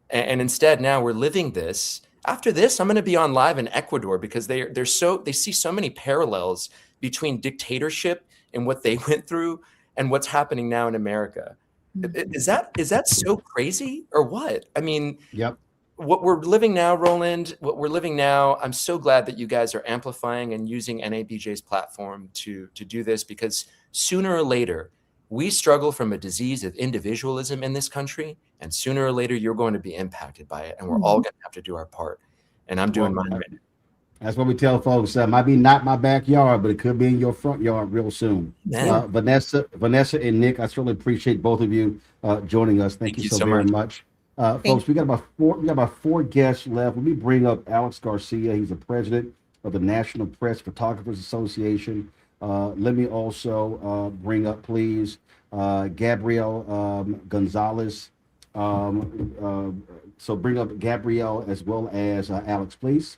And instead, now we're living this. After this, I'm going to be on live in Ecuador because they see so many parallels between dictatorship and what they went through and what's happening now in America. Is that so crazy or what? I mean, yep. What we're living now, Roland, what we're living now, I'm so glad that you guys are amplifying and using NABJ's platform to do this, because sooner or later, we struggle from a disease of individualism in this country, and sooner or later, you're going to be impacted by it, and we're all going to have to do our part. And I'm doing mine right now. That's what we tell folks. Might be not my backyard, but it could be in your front yard real soon. Vanessa, and Nick, I certainly appreciate both of you joining us. Thank you so very much. Folks, we got about four guests left. Let me bring up Alex Garcia. He's the president of the National Press Photographers Association. Let me also bring up, please, Gabrielle Gonzalez. So bring up Gabrielle as well as Alex, please.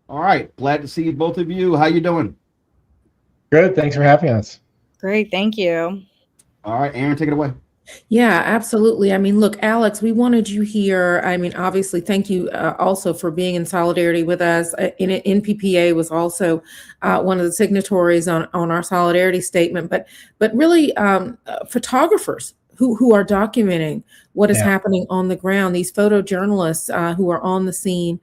All right, glad to see you, both of you. How you doing? Good. Thanks for having us. Great. Thank you. All right, Aaron, take it away. Yeah, absolutely. I mean, look, Alex, we wanted you here. I mean, obviously, thank you also for being in solidarity with us. NPPA was also one of the signatories on our solidarity statement, but really photographers who are documenting what is happening on the ground, these photojournalists who are on the scene,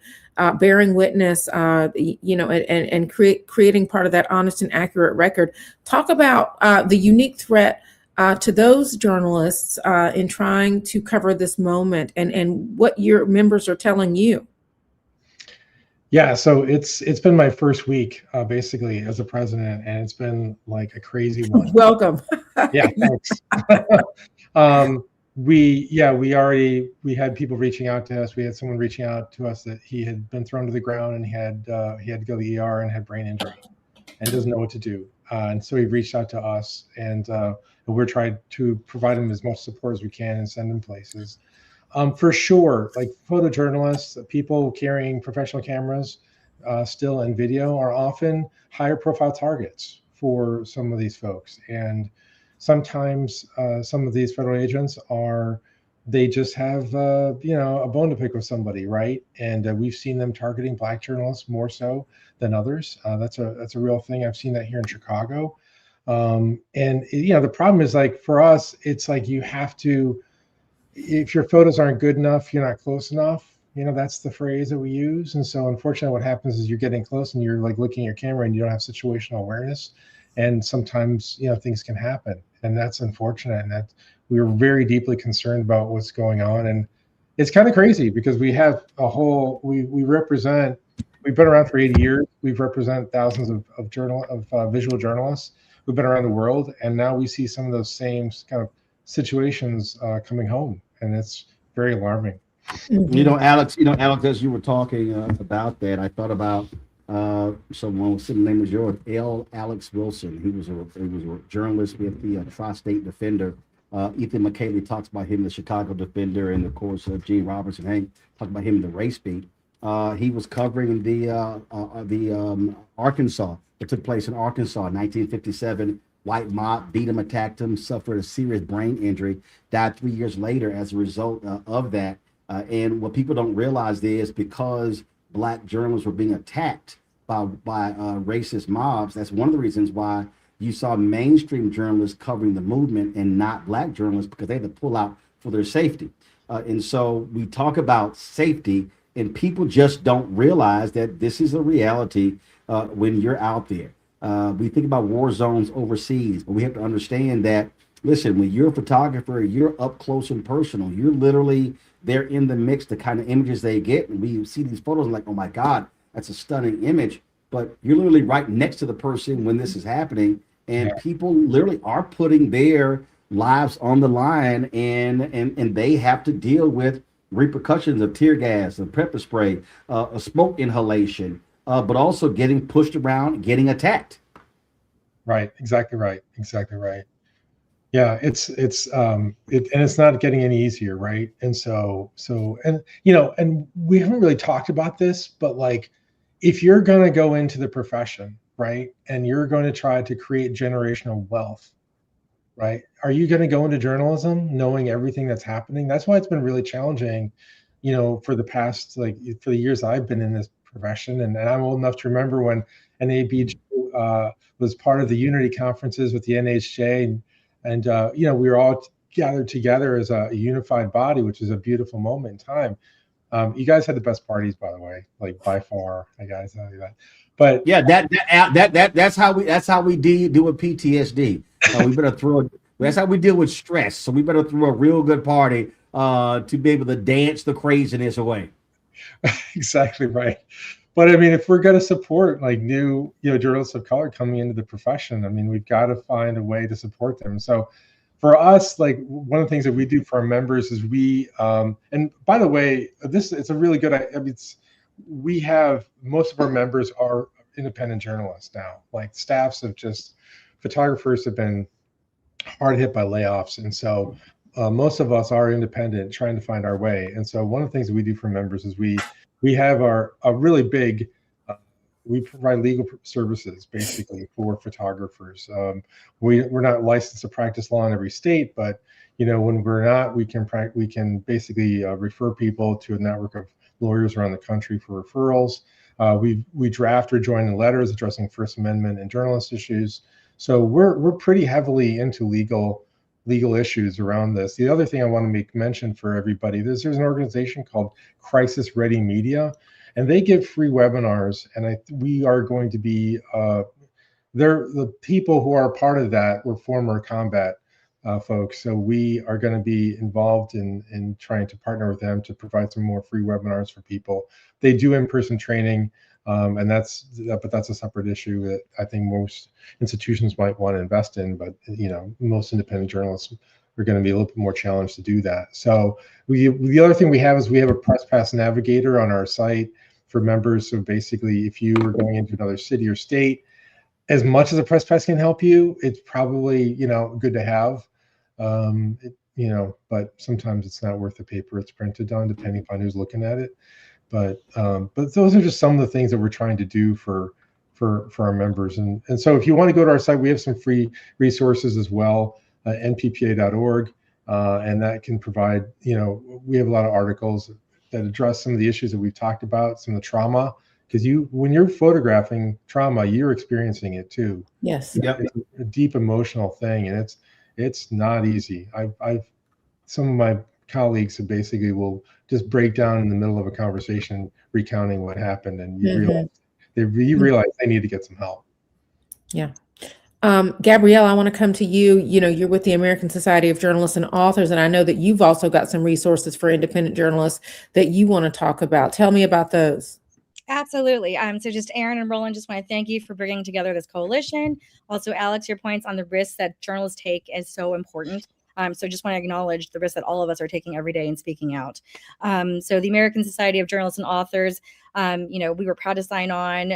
bearing witness, you know, and creating part of that honest and accurate record. Talk about the unique threat to those journalists in trying to cover this moment, and what your members are telling you. Yeah, so it's been my first week basically as a president, and it's been like a crazy one. Welcome. Yeah, thanks. We had people reaching out to us. We had someone reaching out to us that he had been thrown to the ground and he had to go to the ER and had brain injury and doesn't know what to do. And so he reached out to us, and we're trying to provide him as much support as we can and send him places. For sure, like photojournalists, people carrying professional cameras, still and video, are often higher profile targets for some of these folks. And sometimes some of these federal agents they just have a bone to pick with somebody, right? And we've seen them targeting Black journalists more so than others. That's a real thing. I've seen that here in Chicago. And the problem is, like, for us, it's like you have to, if your photos aren't good enough, you're not close enough. You know, that's the phrase that we use. And so unfortunately what happens is you're getting close and you're like looking at your camera and you don't have situational awareness. And sometimes, things can happen, and that's unfortunate. And that we were very deeply concerned about what's going on. And it's kind of crazy because we have we've been around for 80 years. We've represented thousands of visual journalists who've been around the world. And now we see some of those same kind of situations coming home, and it's very alarming. Mm-hmm. Alex, as you were talking about that, I thought about Someone similar name was yours, L. Alex Wilson. He was a journalist with the Tri-State Defender. Ethan McKaylee talks about him in the Chicago Defender, and of course, Gene Robertson Hank talks about him in the Race Beat. He was covering the Arkansas that took place in Arkansas in 1957. White mob beat him, attacked him, suffered a serious brain injury, died 3 years later as a result of that. And what people don't realize is because Black journalists were being attacked by racist mobs, that's one of the reasons why you saw mainstream journalists covering the movement and not Black journalists, because they had to pull out for their safety. And so we talk about safety, and people just don't realize that this is a reality when you're out there. We think about war zones overseas, but we have to understand that, listen, when you're a photographer, you're up close and personal. You're literally there in the mix, the kind of images they get. And we see these photos and like, oh my God, that's a stunning image. But you're literally right next to the person when this is happening. And people literally are putting their lives on the line, and they have to deal with repercussions of tear gas, of pepper spray, a smoke inhalation, but also getting pushed around, getting attacked. Right. Exactly right. Exactly right. Yeah, and it's not getting any easier, right? And and we haven't really talked about this, but like, if you're going to go into the profession, right, and you're going to try to create generational wealth, right, are you going to go into journalism knowing everything that's happening? That's why it's been really challenging, for the past, for the years I've been in this profession, and I'm old enough to remember when NABJ was part of the Unity conferences with the NHJ, and we were all gathered together as a unified body, which is a beautiful moment in time. You guys had the best parties, by the way, like by far. I gotta tell you that. But yeah, that's how we deal with PTSD. We better throw. That's how we deal with stress. So we better throw a real good party to be able to dance the craziness away. Exactly right. But I mean, if we're going to support like new, journalists of color coming into the profession, I mean, we've got to find a way to support them. So for us, like one of the things that we do for our members is we, and by the way, it's a really good, we have, most of our members are independent journalists now. Like photographers have been hard hit by layoffs. And so most of us are independent, trying to find our way. And so one of the things that we do for members is we have a really big, we provide legal services basically for photographers. We're not licensed to practice law in every state, but when we're not, we can basically refer people to a network of lawyers around the country for referrals. We draft or join in letters addressing First Amendment and journalist issues. So we're pretty heavily into legal issues around this. The other thing I want to make mention for everybody, there's an organization called Crisis Ready Media, and they give free webinars. And we are going to be, the people who are part of that were former combat folks. So we are going to be involved in trying to partner with them to provide some more free webinars for people. They do in-person training, but that's a separate issue that I think most institutions might want to invest in. But most independent journalists are going to be a little bit more challenged to do that. So the other thing we have is we have a Press Pass Navigator on our site for members. So basically, if you are going into another city or state, as much as a Press Pass can help you, it's probably good to have. But sometimes it's not worth the paper it's printed on, depending upon who's looking at it. But those are just some of the things that we're trying to do for our members. And so if you want to go to our site, we have some free resources as well, nppa.org, and that can provide, we have a lot of articles that address some of the issues that we've talked about, some of the trauma, because when you're photographing trauma, you're experiencing it too. Yes. Yep. It's a deep emotional thing, and it's not easy. Some of my colleagues who basically will just break down in the middle of a conversation recounting what happened, and you realize they need to get some help. Yeah. Gabrielle, I want to come to you. You're with the American Society of Journalists and Authors, and I know that you've also got some resources for independent journalists that you want to talk about. Tell me about those. Absolutely. So just Aaron and Roland, just want to thank you for bringing together this coalition. Also, Alex, your points on the risks that journalists take is so important. So just want to acknowledge the risks that all of us are taking every day and speaking out. So the American Society of Journalists and Authors We were proud to sign on.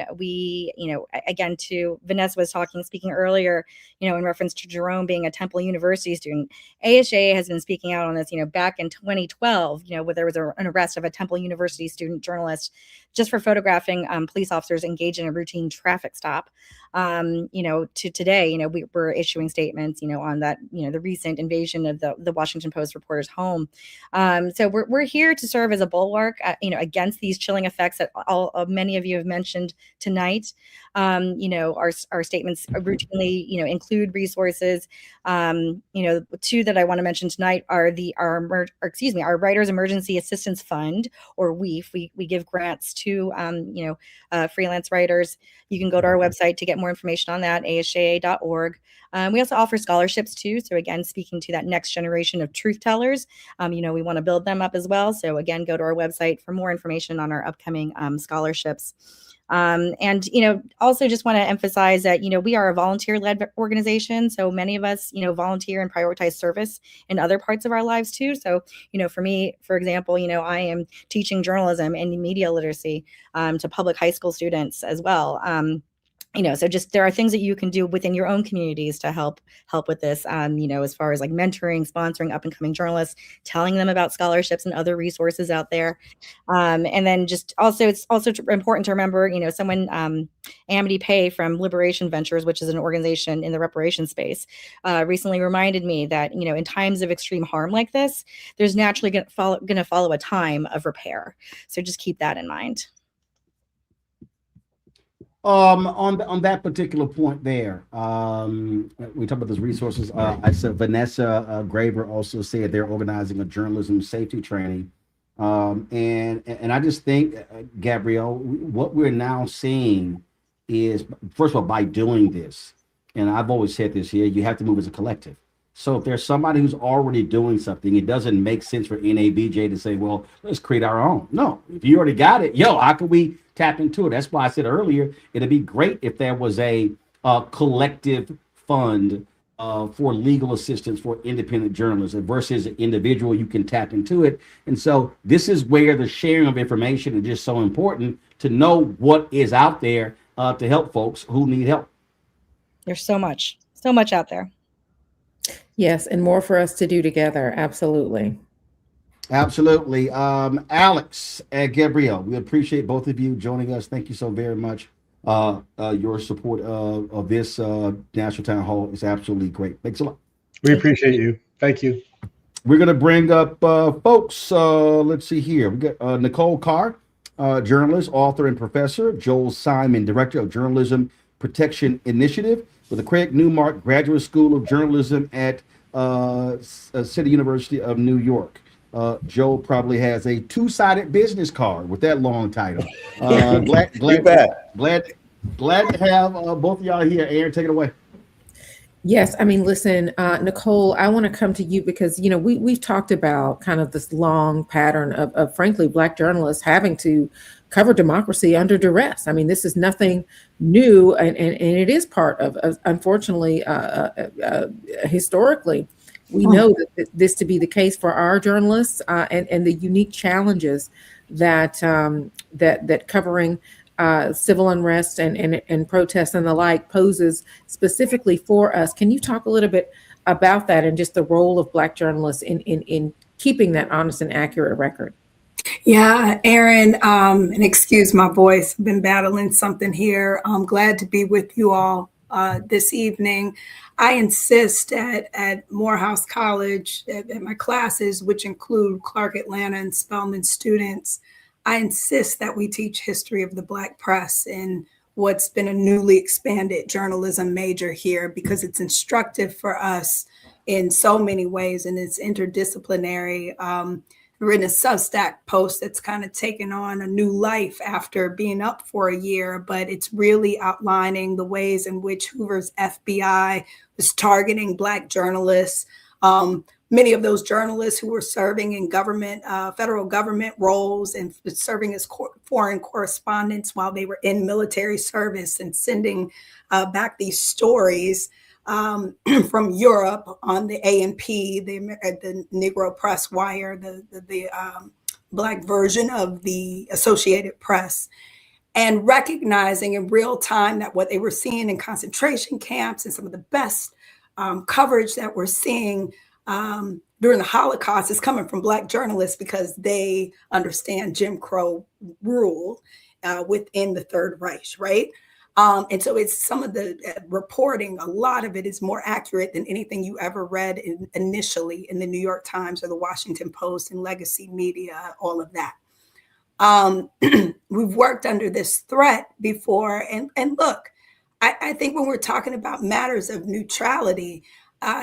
Again, to Vanessa was speaking earlier, in reference to Jerome being a Temple University student. ASJA has been speaking out on this, back in 2012, where there was an arrest of a Temple University student journalist just for photographing police officers engaged in a routine traffic stop. To today, we're issuing statements, on that, the recent invasion of the Washington Post reporter's home. So we're here to serve as a bulwark, against these chilling effects that many of you have mentioned tonight. Our statements routinely, include resources. Two that I want to mention tonight are our Writers Emergency Assistance Fund, or WEAF. We give grants to freelance writers. You can go to our website to get more information on that, asja.org. We also offer scholarships too. So again, speaking to that next generation of truth tellers, we want to build them up as well. So again, go to our website for more information on our upcoming scholarships. Also just want to emphasize that, we are a volunteer-led organization. So many of us, volunteer and prioritize service in other parts of our lives too. So, for me, for example, I am teaching journalism and media literacy to public high school students as well. So just there are things that you can do within your own communities to help with this, as far as like mentoring, sponsoring up and coming journalists, telling them about scholarships and other resources out there. And then just also, it's also important to remember, someone, Amity Pay from Liberation Ventures, which is an organization in the reparations space, recently reminded me that, in times of extreme harm like this, there's naturally going to follow a time of repair. So just keep that in mind. On that particular point there, we talk about those resources. I said Vanessa Graber also said they're organizing a journalism safety training, and I just think, Gabrielle, what we're now seeing is, first of all, by doing this, and I've always said this here, you have to move as a collective. So if there's somebody who's already doing something, it doesn't make sense for NABJ to say, well, let's create our own. No, if you already got it, how can we tap into it? That's why I said earlier, it'd be great if there was a collective fund for legal assistance for independent journalists versus an individual. You can tap into it. And so this is where the sharing of information is just so important, to know what is out there to help folks who need help. There's so much out there. Yes, and more for us to do together. Absolutely. Absolutely. Alex and Gabrielle, we appreciate both of you joining us. Thank you so very much. Your support of this National Town Hall is absolutely great. Thanks a lot. We appreciate you. Thank you. We're going to bring up folks. Let's see here. We got Nicole Carr, journalist, author, and professor. Joel Simon, director of Journalism Protection Initiative with the Craig Newmark Graduate School of Journalism at City University of New York. Joe probably has a two-sided business card with that long title. Glad to have both of y'all here. Aaron, take it away. Yes, listen, Nicole, I want to come to you because, we've talked about kind of this long pattern of frankly, Black journalists having to cover democracy under duress. This is nothing new, and it is part of unfortunately, historically, we know that this to be the case for our journalists, and the unique challenges that that covering civil unrest and protests and the like poses specifically for us. Can you talk a little bit about that and just the role of Black journalists in keeping that honest and accurate record? Yeah, Aaron, and excuse my voice, I've been battling something here. I'm glad to be with you all this evening. I insist at Morehouse College, at my classes, which include Clark Atlanta and Spelman students, I insist that we teach history of the Black press in what's been a newly expanded journalism major here, because it's instructive for us in so many ways, and it's interdisciplinary. Written a Substack post that's kind of taken on a new life after being up for a year, but it's really outlining the ways in which Hoover's FBI was targeting Black journalists. Many of those journalists who were serving in government, federal government roles and serving as foreign correspondents while they were in military service, and sending back these stories from Europe on the ANP, the Negro Press Wire, the Black version of the Associated Press, and recognizing in real time that what they were seeing in concentration camps and some of the best coverage that we're seeing during the Holocaust is coming from Black journalists because they understand Jim Crow rule within the Third Reich, right? And so it's some of the reporting, a lot of it is more accurate than anything you ever read initially in the New York Times or the Washington Post and legacy media, all of that. We've worked under this threat before. And look, I think when we're talking about matters of neutrality,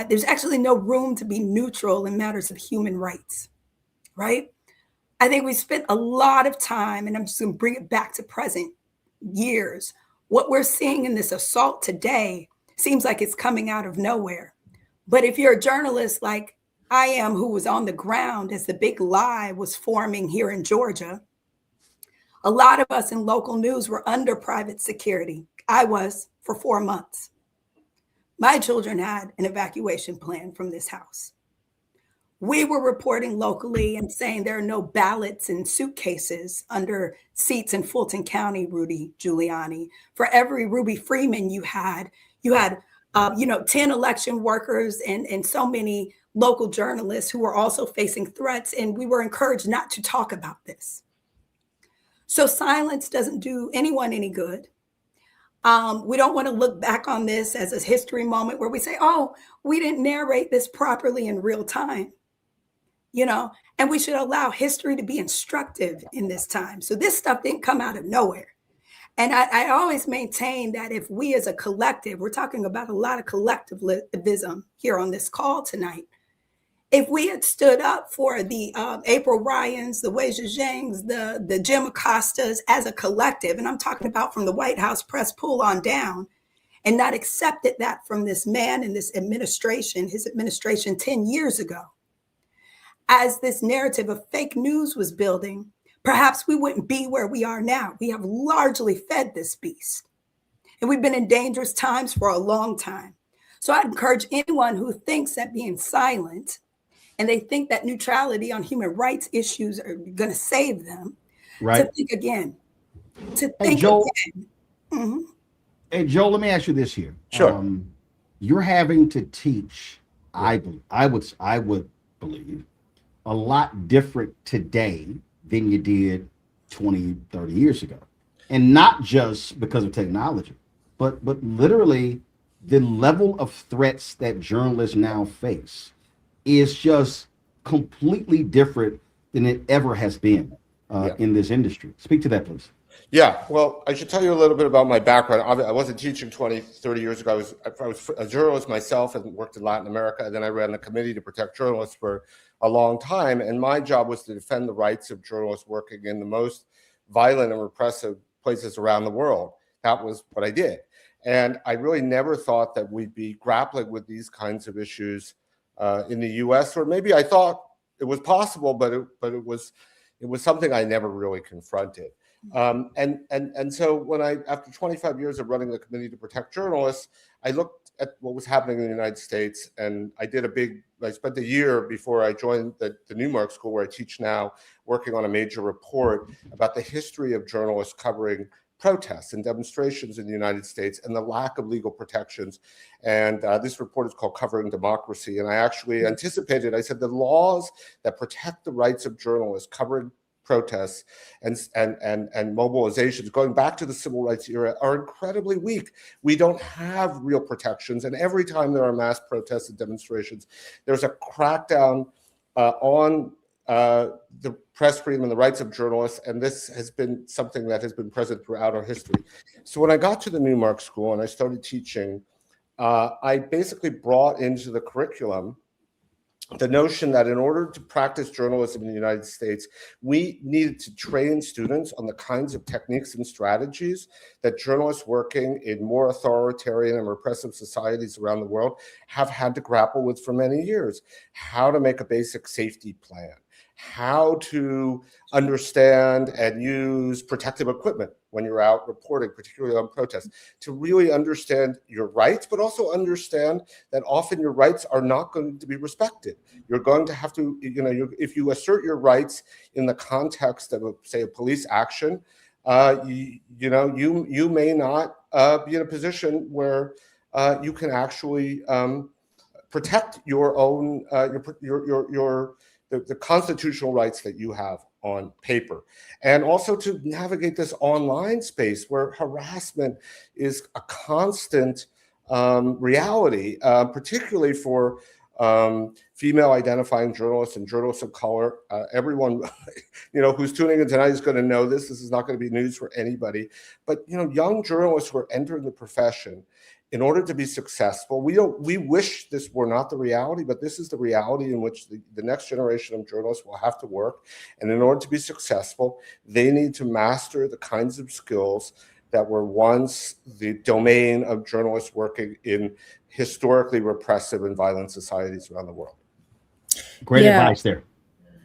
there's actually no room to be neutral in matters of human rights, right? I think we spent a lot of time, and I'm just going to bring it back to present years. What we're seeing in this assault today seems like it's coming out of nowhere. But if you're a journalist like I am, who was on the ground as the big lie was forming here in Georgia, a lot of us in local news were under private security. I was for 4 months. My children had an evacuation plan from this house. We were reporting locally and saying there are no ballots in suitcases under seats in Fulton County, Rudy Giuliani. For every Ruby Freeman you had 10 election workers and so many local journalists who were also facing threats. And we were encouraged not to talk about this. So silence doesn't do anyone any good. We don't want to look back on this as a history moment where we say, oh, we didn't narrate this properly in real time. And we should allow history to be instructive in this time. So this stuff didn't come out of nowhere. And I always maintain that if we as a collective, we're talking about a lot of collectivism here on this call tonight. If we had stood up for the April Ryans, the Wei Zhejiangs, the Jim Acostas as a collective, and I'm talking about from the White House press pool on down, and not accepted that from this man and this administration, his administration 10 years ago, as this narrative of fake news was building, perhaps we wouldn't be where we are now. We have largely fed this beast. And we've been in dangerous times for a long time. So I'd encourage anyone who thinks that being silent and they think that neutrality on human rights issues are going to save them, right, to think again. Hey, Joel, Mm-hmm. Hey, Joel, let me ask you this here. Sure. You're having to teach, I would believe, a lot different today than you did 20, 30 years ago. And not just because of technology, but literally the level of threats that journalists now face is just completely different than it ever has been in this industry. Speak to that, please. Yeah, well, I should tell you a little bit about my background. I wasn't teaching 20, 30 years ago. I was a journalist myself and worked in Latin America. And then I ran the Committee to Protect Journalists for a long time. And my job was to defend the rights of journalists working in the most violent and repressive places around the world. That was what I did. And I really never thought that we'd be grappling with these kinds of issues in the US, or maybe I thought it was possible, but it was something I never really confronted. And so when after 25 years of running the Committee to Protect Journalists, I looked at what was happening in the United States, and I spent a year before I joined the Newmark School, where I teach now, working on a major report about the history of journalists covering protests and demonstrations in the United States and the lack of legal protections. And this report is called Covering Democracy. And I actually anticipated, I said, the laws that protect the rights of journalists covering protests and mobilizations going back to the civil rights era are incredibly weak. We don't have real protections. And every time there are mass protests and demonstrations, there's a crackdown on the press freedom and the rights of journalists, and this has been something that has been present throughout our history. So when I got to the Newmark School and I started teaching, I basically brought into the curriculum the notion that in order to practice journalism in the United States, we needed to train students on the kinds of techniques and strategies that journalists working in more authoritarian and repressive societies around the world have had to grapple with for many years. How to make a basic safety plan, how to understand and use protective equipment when you're out reporting, particularly on protests, to really understand your rights, but also understand that often your rights are not going to be respected. You're going to have to, if you assert your rights in the context of, say, a police action, you may not be in a position where you can actually protect your own the constitutional rights that you have on paper, and also to navigate this online space where harassment is a constant reality, particularly for female identifying journalists and journalists of color. Everyone, who's tuning in tonight is going to know this. This is not going to be news for anybody. But young journalists who are entering the profession, in order to be successful, we wish this were not the reality, but this is the reality in which the next generation of journalists will have to work. And in order to be successful, they need to master the kinds of skills that were once the domain of journalists working in historically repressive and violent societies around the world. Great advice there.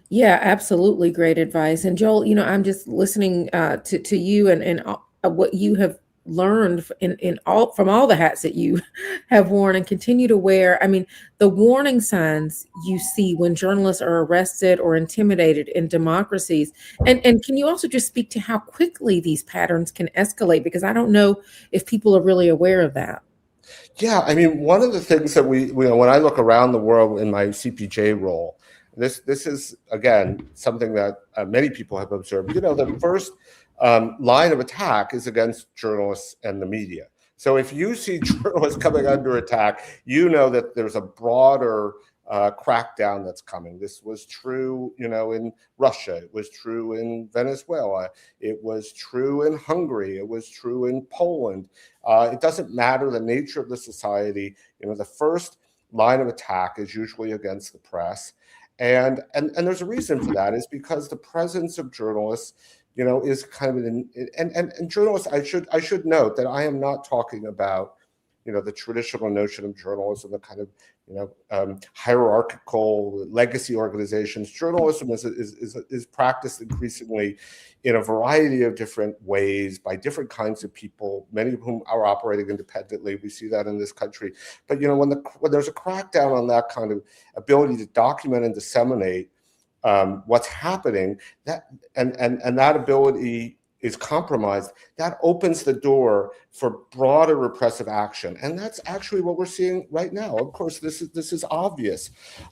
Yeah, absolutely great advice. And Joel, I'm just listening to you and what you have learned from all the hats that you have worn and continue to wear. I mean, the warning signs you see when journalists are arrested or intimidated in democracies. And can you also just speak to how quickly these patterns can escalate? Because I don't know if people are really aware of that. Yeah, I mean, one of the things that we when I look around the world in my CPJ role, this is, again, something that many people have observed. The first line of attack is against journalists and the media. So if you see journalists coming under attack, you know that there's a broader crackdown that's coming. This was true, in Russia. It was true in Venezuela. It was true in Hungary. It was true in Poland. It doesn't matter the nature of the society. The first line of attack is usually against the press. And there's a reason for that, is because the presence of journalists is kind of and journalists. I should note that I am not talking about the traditional notion of journalism, the kind of hierarchical legacy organizations. Journalism is practiced increasingly in a variety of different ways by different kinds of people, many of whom are operating independently. We see that in this country. But when there's a crackdown on that kind of ability to document and disseminate what's happening, and that ability is compromised, that opens the door for broader repressive action. And that's actually what we're seeing right now. Of course, this is obvious.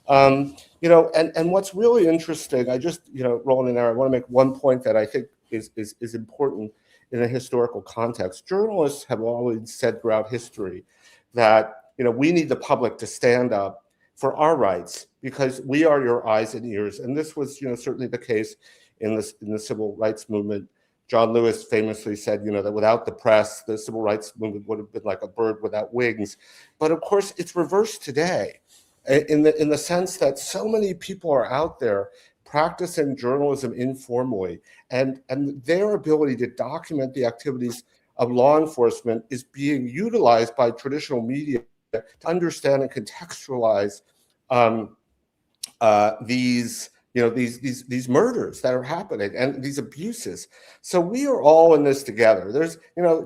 And what's really interesting, I just, Roland and I want to make one point that I think is important in a historical context. Journalists have always said throughout history that, we need the public to stand up for our rights, because we are your eyes and ears. And this was, certainly the case in the civil rights movement. John Lewis famously said, that without the press, the civil rights movement would have been like a bird without wings. But of course, it's reversed today, in the sense that so many people are out there practicing journalism informally, and their ability to document the activities of law enforcement is being utilized by traditional media to understand and contextualize these murders that are happening and these abuses. So we are all in this together. There's,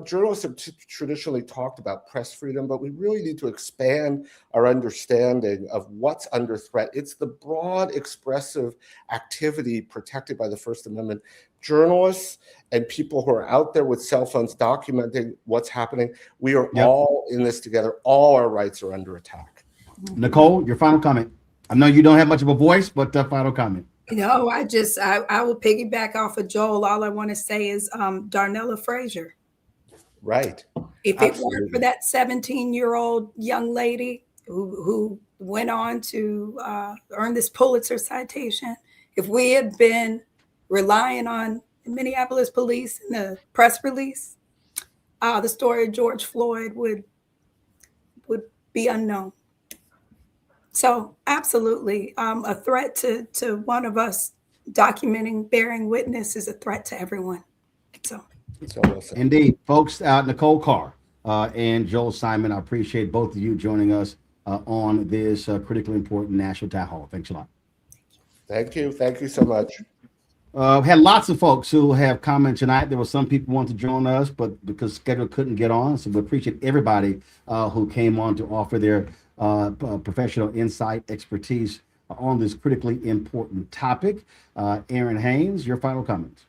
journalists have traditionally talked about press freedom, but we really need to expand our understanding of what's under threat. It's the broad expressive activity protected by the First Amendment. Journalists and people who are out there with cell phones documenting what's happening, we are all in this together. All our rights are under attack. Nicole, your final comment. I know you don't have much of a voice, but final comment. No, I will piggyback off of Joel. All I want to say is Darnella Frazier. Right. If it weren't for that 17-year-old young lady who went on to earn this Pulitzer citation, if we had been relying on the Minneapolis police and the press release, the story of George Floyd would be unknown. So absolutely, a threat to one of us documenting, bearing witness is a threat to everyone. So indeed, folks, Nicole Carr and Joel Simon, I appreciate both of you joining us on this critically important National Town Hall. Thanks a lot. Thank you. Thank you so much. Had lots of folks who have commented tonight. There were some people who wanted to join us, but because schedule couldn't get on. So we appreciate everybody who came on to offer their professional insight, expertise on this critically important topic. Aaron Haynes, your final comments.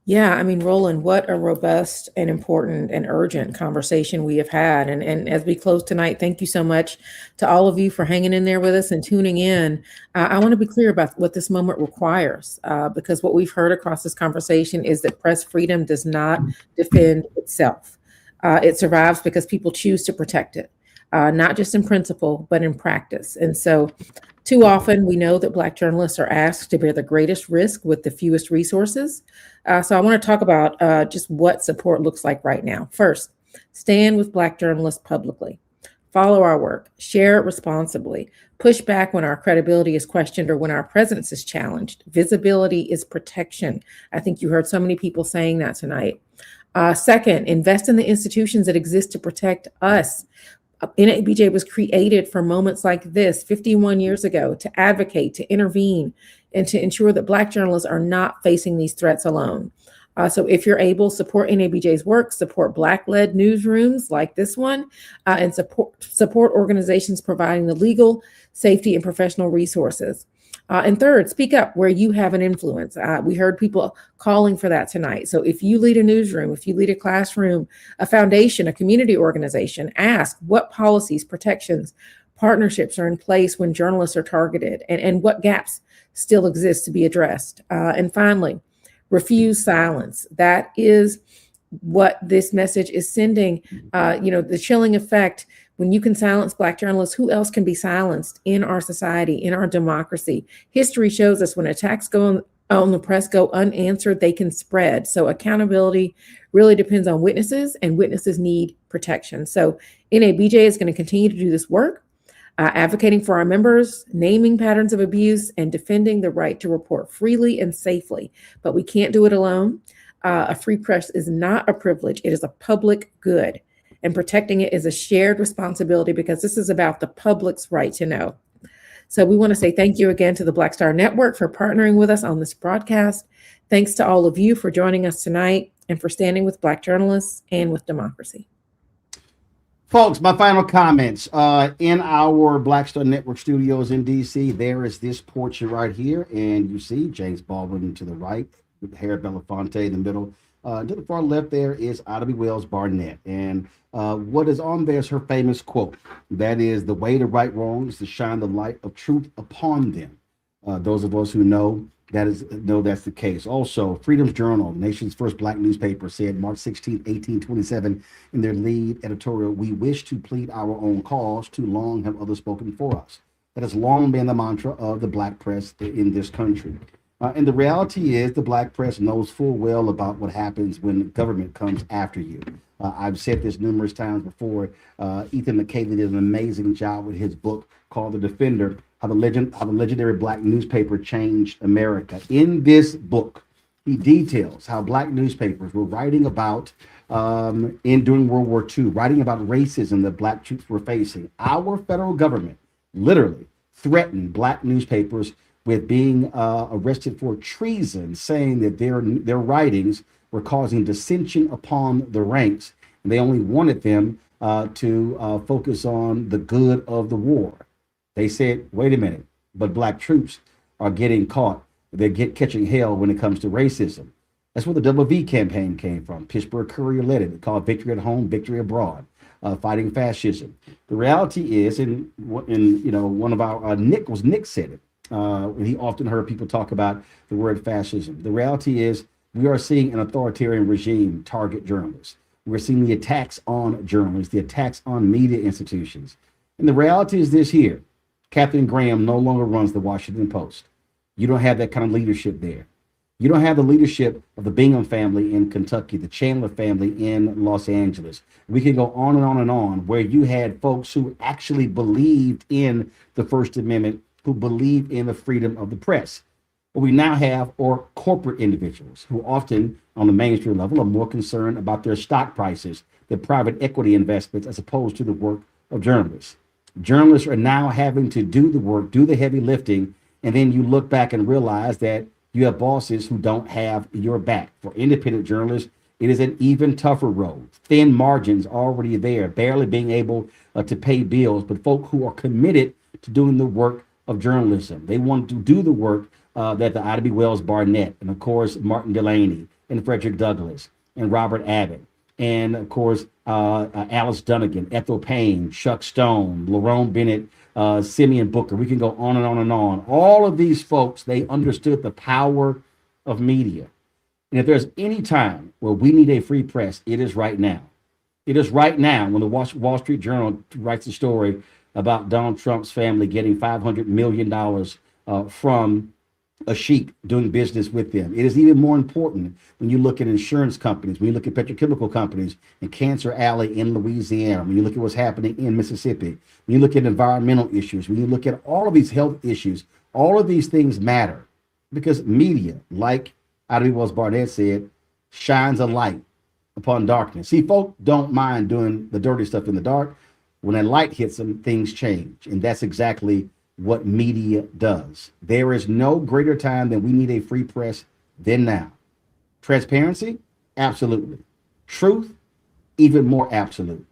Yeah, I mean, Roland, what a robust and important and urgent conversation we have had. And as we close tonight, thank you so much to all of you for hanging in there with us and tuning in. I want to be clear about what this moment requires, because what we've heard across this conversation is that press freedom does not defend itself. It survives because people choose to protect it, not just in principle, but in practice. And so too often we know that Black journalists are asked to bear the greatest risk with the fewest resources. So I want to talk about just what support looks like right now. First, stand with Black journalists publicly. Follow our work, share it responsibly, push back when our credibility is questioned or when our presence is challenged. Visibility is protection. I think you heard so many people saying that tonight. Second, invest in the institutions that exist to protect us. NABJ was created for moments like this 51 years ago to advocate, to intervene, and to ensure that Black journalists are not facing these threats alone. So if you're able, support NABJ's work, support Black-led newsrooms like this one, and support organizations providing the legal, safety, and professional resources. And third, speak up where you have an influence. We heard people calling for that tonight. So if you lead a newsroom, if you lead a classroom, a foundation, a community organization, ask what policies, protections, partnerships are in place when journalists are targeted, and what gaps still exist to be addressed. And finally, refuse silence. That is what this message is sending. The chilling effect. When you can silence Black journalists, who else can be silenced in our society, in our democracy? History shows us when attacks on the press go unanswered, they can spread. So accountability really depends on witnesses, and witnesses need protection. So NABJ is going to continue to do this work, advocating for our members, naming patterns of abuse, and defending the right to report freely and safely. But we can't do it alone. A free press is not a privilege. It is a public good. And protecting it is a shared responsibility because this is about the public's right to know. So we want to say thank you again to the Black Star Network for partnering with us on this broadcast. Thanks to all of you for joining us tonight and for standing with Black journalists and with democracy. Folks, my final comments. In our Black Star Network studios in DC, there is this portrait right here. And you see James Baldwin to the right, with Harry Belafonte in the middle. To the far left there is Ida B. Wells Barnett. And what is on there is her famous quote. That is, the way to right wrongs is to shine the light of truth upon them. Those of us who know that's the case. Also, Freedom's Journal, the nation's first Black newspaper, said March 16, 1827, in their lead editorial, "We wish to plead our own cause. Too long have others spoken for us." That has long been the mantra of the Black press in this country. And the reality is the Black press knows full well about what happens when government comes after you. I've said this numerous times before. Ethan McKay did an amazing job with his book called The Defender, how the legendary Black newspaper changed America. In this book, he details how Black newspapers were writing about, during World War II, writing about racism that Black troops were facing. Our federal government literally threatened Black newspapers with being arrested for treason, saying that their writings were causing dissension upon the ranks, and they only wanted them to focus on the good of the war. They said, wait a minute, but Black troops are getting caught. They're catching hell when it comes to racism. That's where the Double V campaign came from. Pittsburgh Courier led it. They called Victory at Home, Victory Abroad, fighting fascism. The reality is, one of our, Nick said it. He often heard people talk about the word fascism. The reality is we are seeing an authoritarian regime target journalists. We're seeing the attacks on journalists, the attacks on media institutions. And the reality is this here. Katharine Graham no longer runs the Washington Post. You don't have that kind of leadership there. You don't have the leadership of the Bingham family in Kentucky, the Chandler family in Los Angeles. We can go on and on and on, where you had folks who actually believed in the First Amendment, who believe in the freedom of the press. What we now have are corporate individuals who often on the mainstream level are more concerned about their stock prices, their private equity investments, as opposed to the work of journalists. Journalists are now having to do the work, do the heavy lifting, And then you look back and realize that you have bosses who don't have your back. For independent journalists, it is an even tougher road. Thin margins already there, barely being able to pay bills, but folk who are committed to doing the work of journalism. They want to do the work that the Ida B. Wells Barnett, and of course, Martin Delaney, and Frederick Douglass, and Robert Abbott, and of course, Alice Dunnigan, Ethel Payne, Chuck Stone, Lerone Bennett, Simeon Booker. We can go on and on and on. All of these folks, they understood the power of media. And if there's any time where we need a free press, it is right now. It is right now when the Wall Street Journal writes a story about Donald Trump's family getting $500 million from a sheik doing business with them. It is even more important when you look at insurance companies, when you look at petrochemical companies and Cancer Alley in Louisiana, when you look at what's happening in Mississippi, when you look at environmental issues, when you look at all of these health issues, all of these things matter because media, like Ida B. Wells Barnett said, shines a light upon darkness. See, folk don't mind doing the dirty stuff in the dark. When a light hits them, things change. And that's exactly what media does. There is no greater time than we need a free press than now. Transparency? Absolutely. Truth? Even more absolute.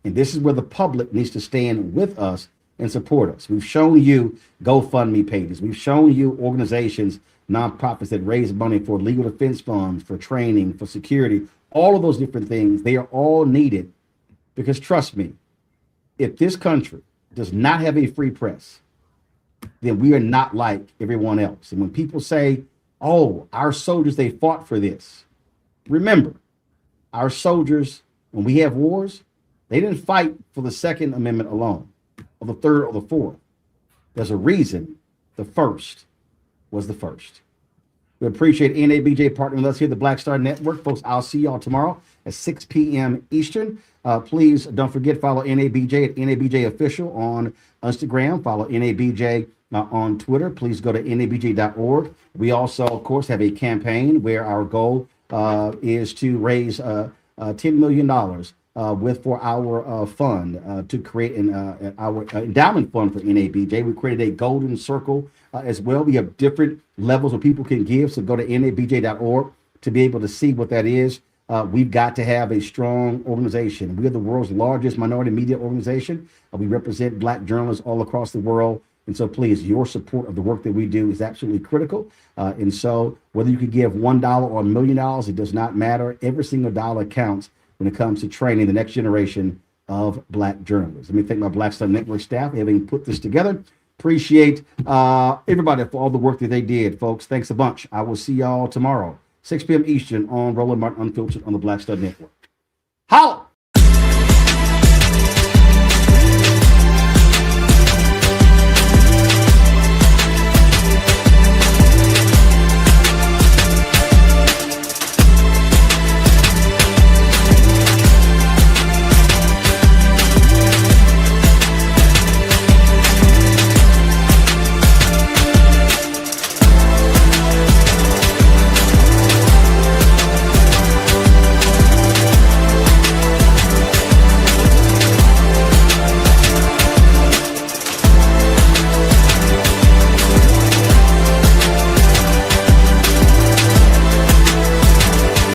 And this is where the public needs to stand with us and support us. We've shown you GoFundMe pages. We've shown you organizations, nonprofits that raise money for legal defense funds, for training, for security, all of those different things. They are all needed because trust me, if this country does not have a free press, then we are not like everyone else. And when people say, oh, our soldiers, they fought for this. Remember, our soldiers, when we have wars, they didn't fight for the Second Amendment alone, or the third or the fourth. There's a reason the first was the first. We appreciate NABJ partnering with us here at the Black Star Network. Folks, I'll see y'all tomorrow at 6 p.m. Eastern. Please don't forget, follow NABJ at NABJ Official on Instagram. Follow NABJ on Twitter. Please go to nabj.org. We also, of course, have a campaign where our goal is to raise $10 million for our fund to create our endowment fund for NABJ. We created a golden circle as well. We have different levels where people can give. So go to nabj.org to be able to see what that is. We've got to have a strong organization. We are the world's largest minority media organization. We represent Black journalists all across the world. And so please, your support of the work that we do is absolutely critical. And so whether you could give $1 or $1 million, it does not matter. Every single dollar counts when it comes to training the next generation of Black journalists. Let me thank my Black Star Network staff for having put this together. Appreciate everybody for all the work that they did, folks. Thanks a bunch. I will see y'all tomorrow, 6 p.m. Eastern on Roland Martin Unfiltered on the Black Star Network. Holla!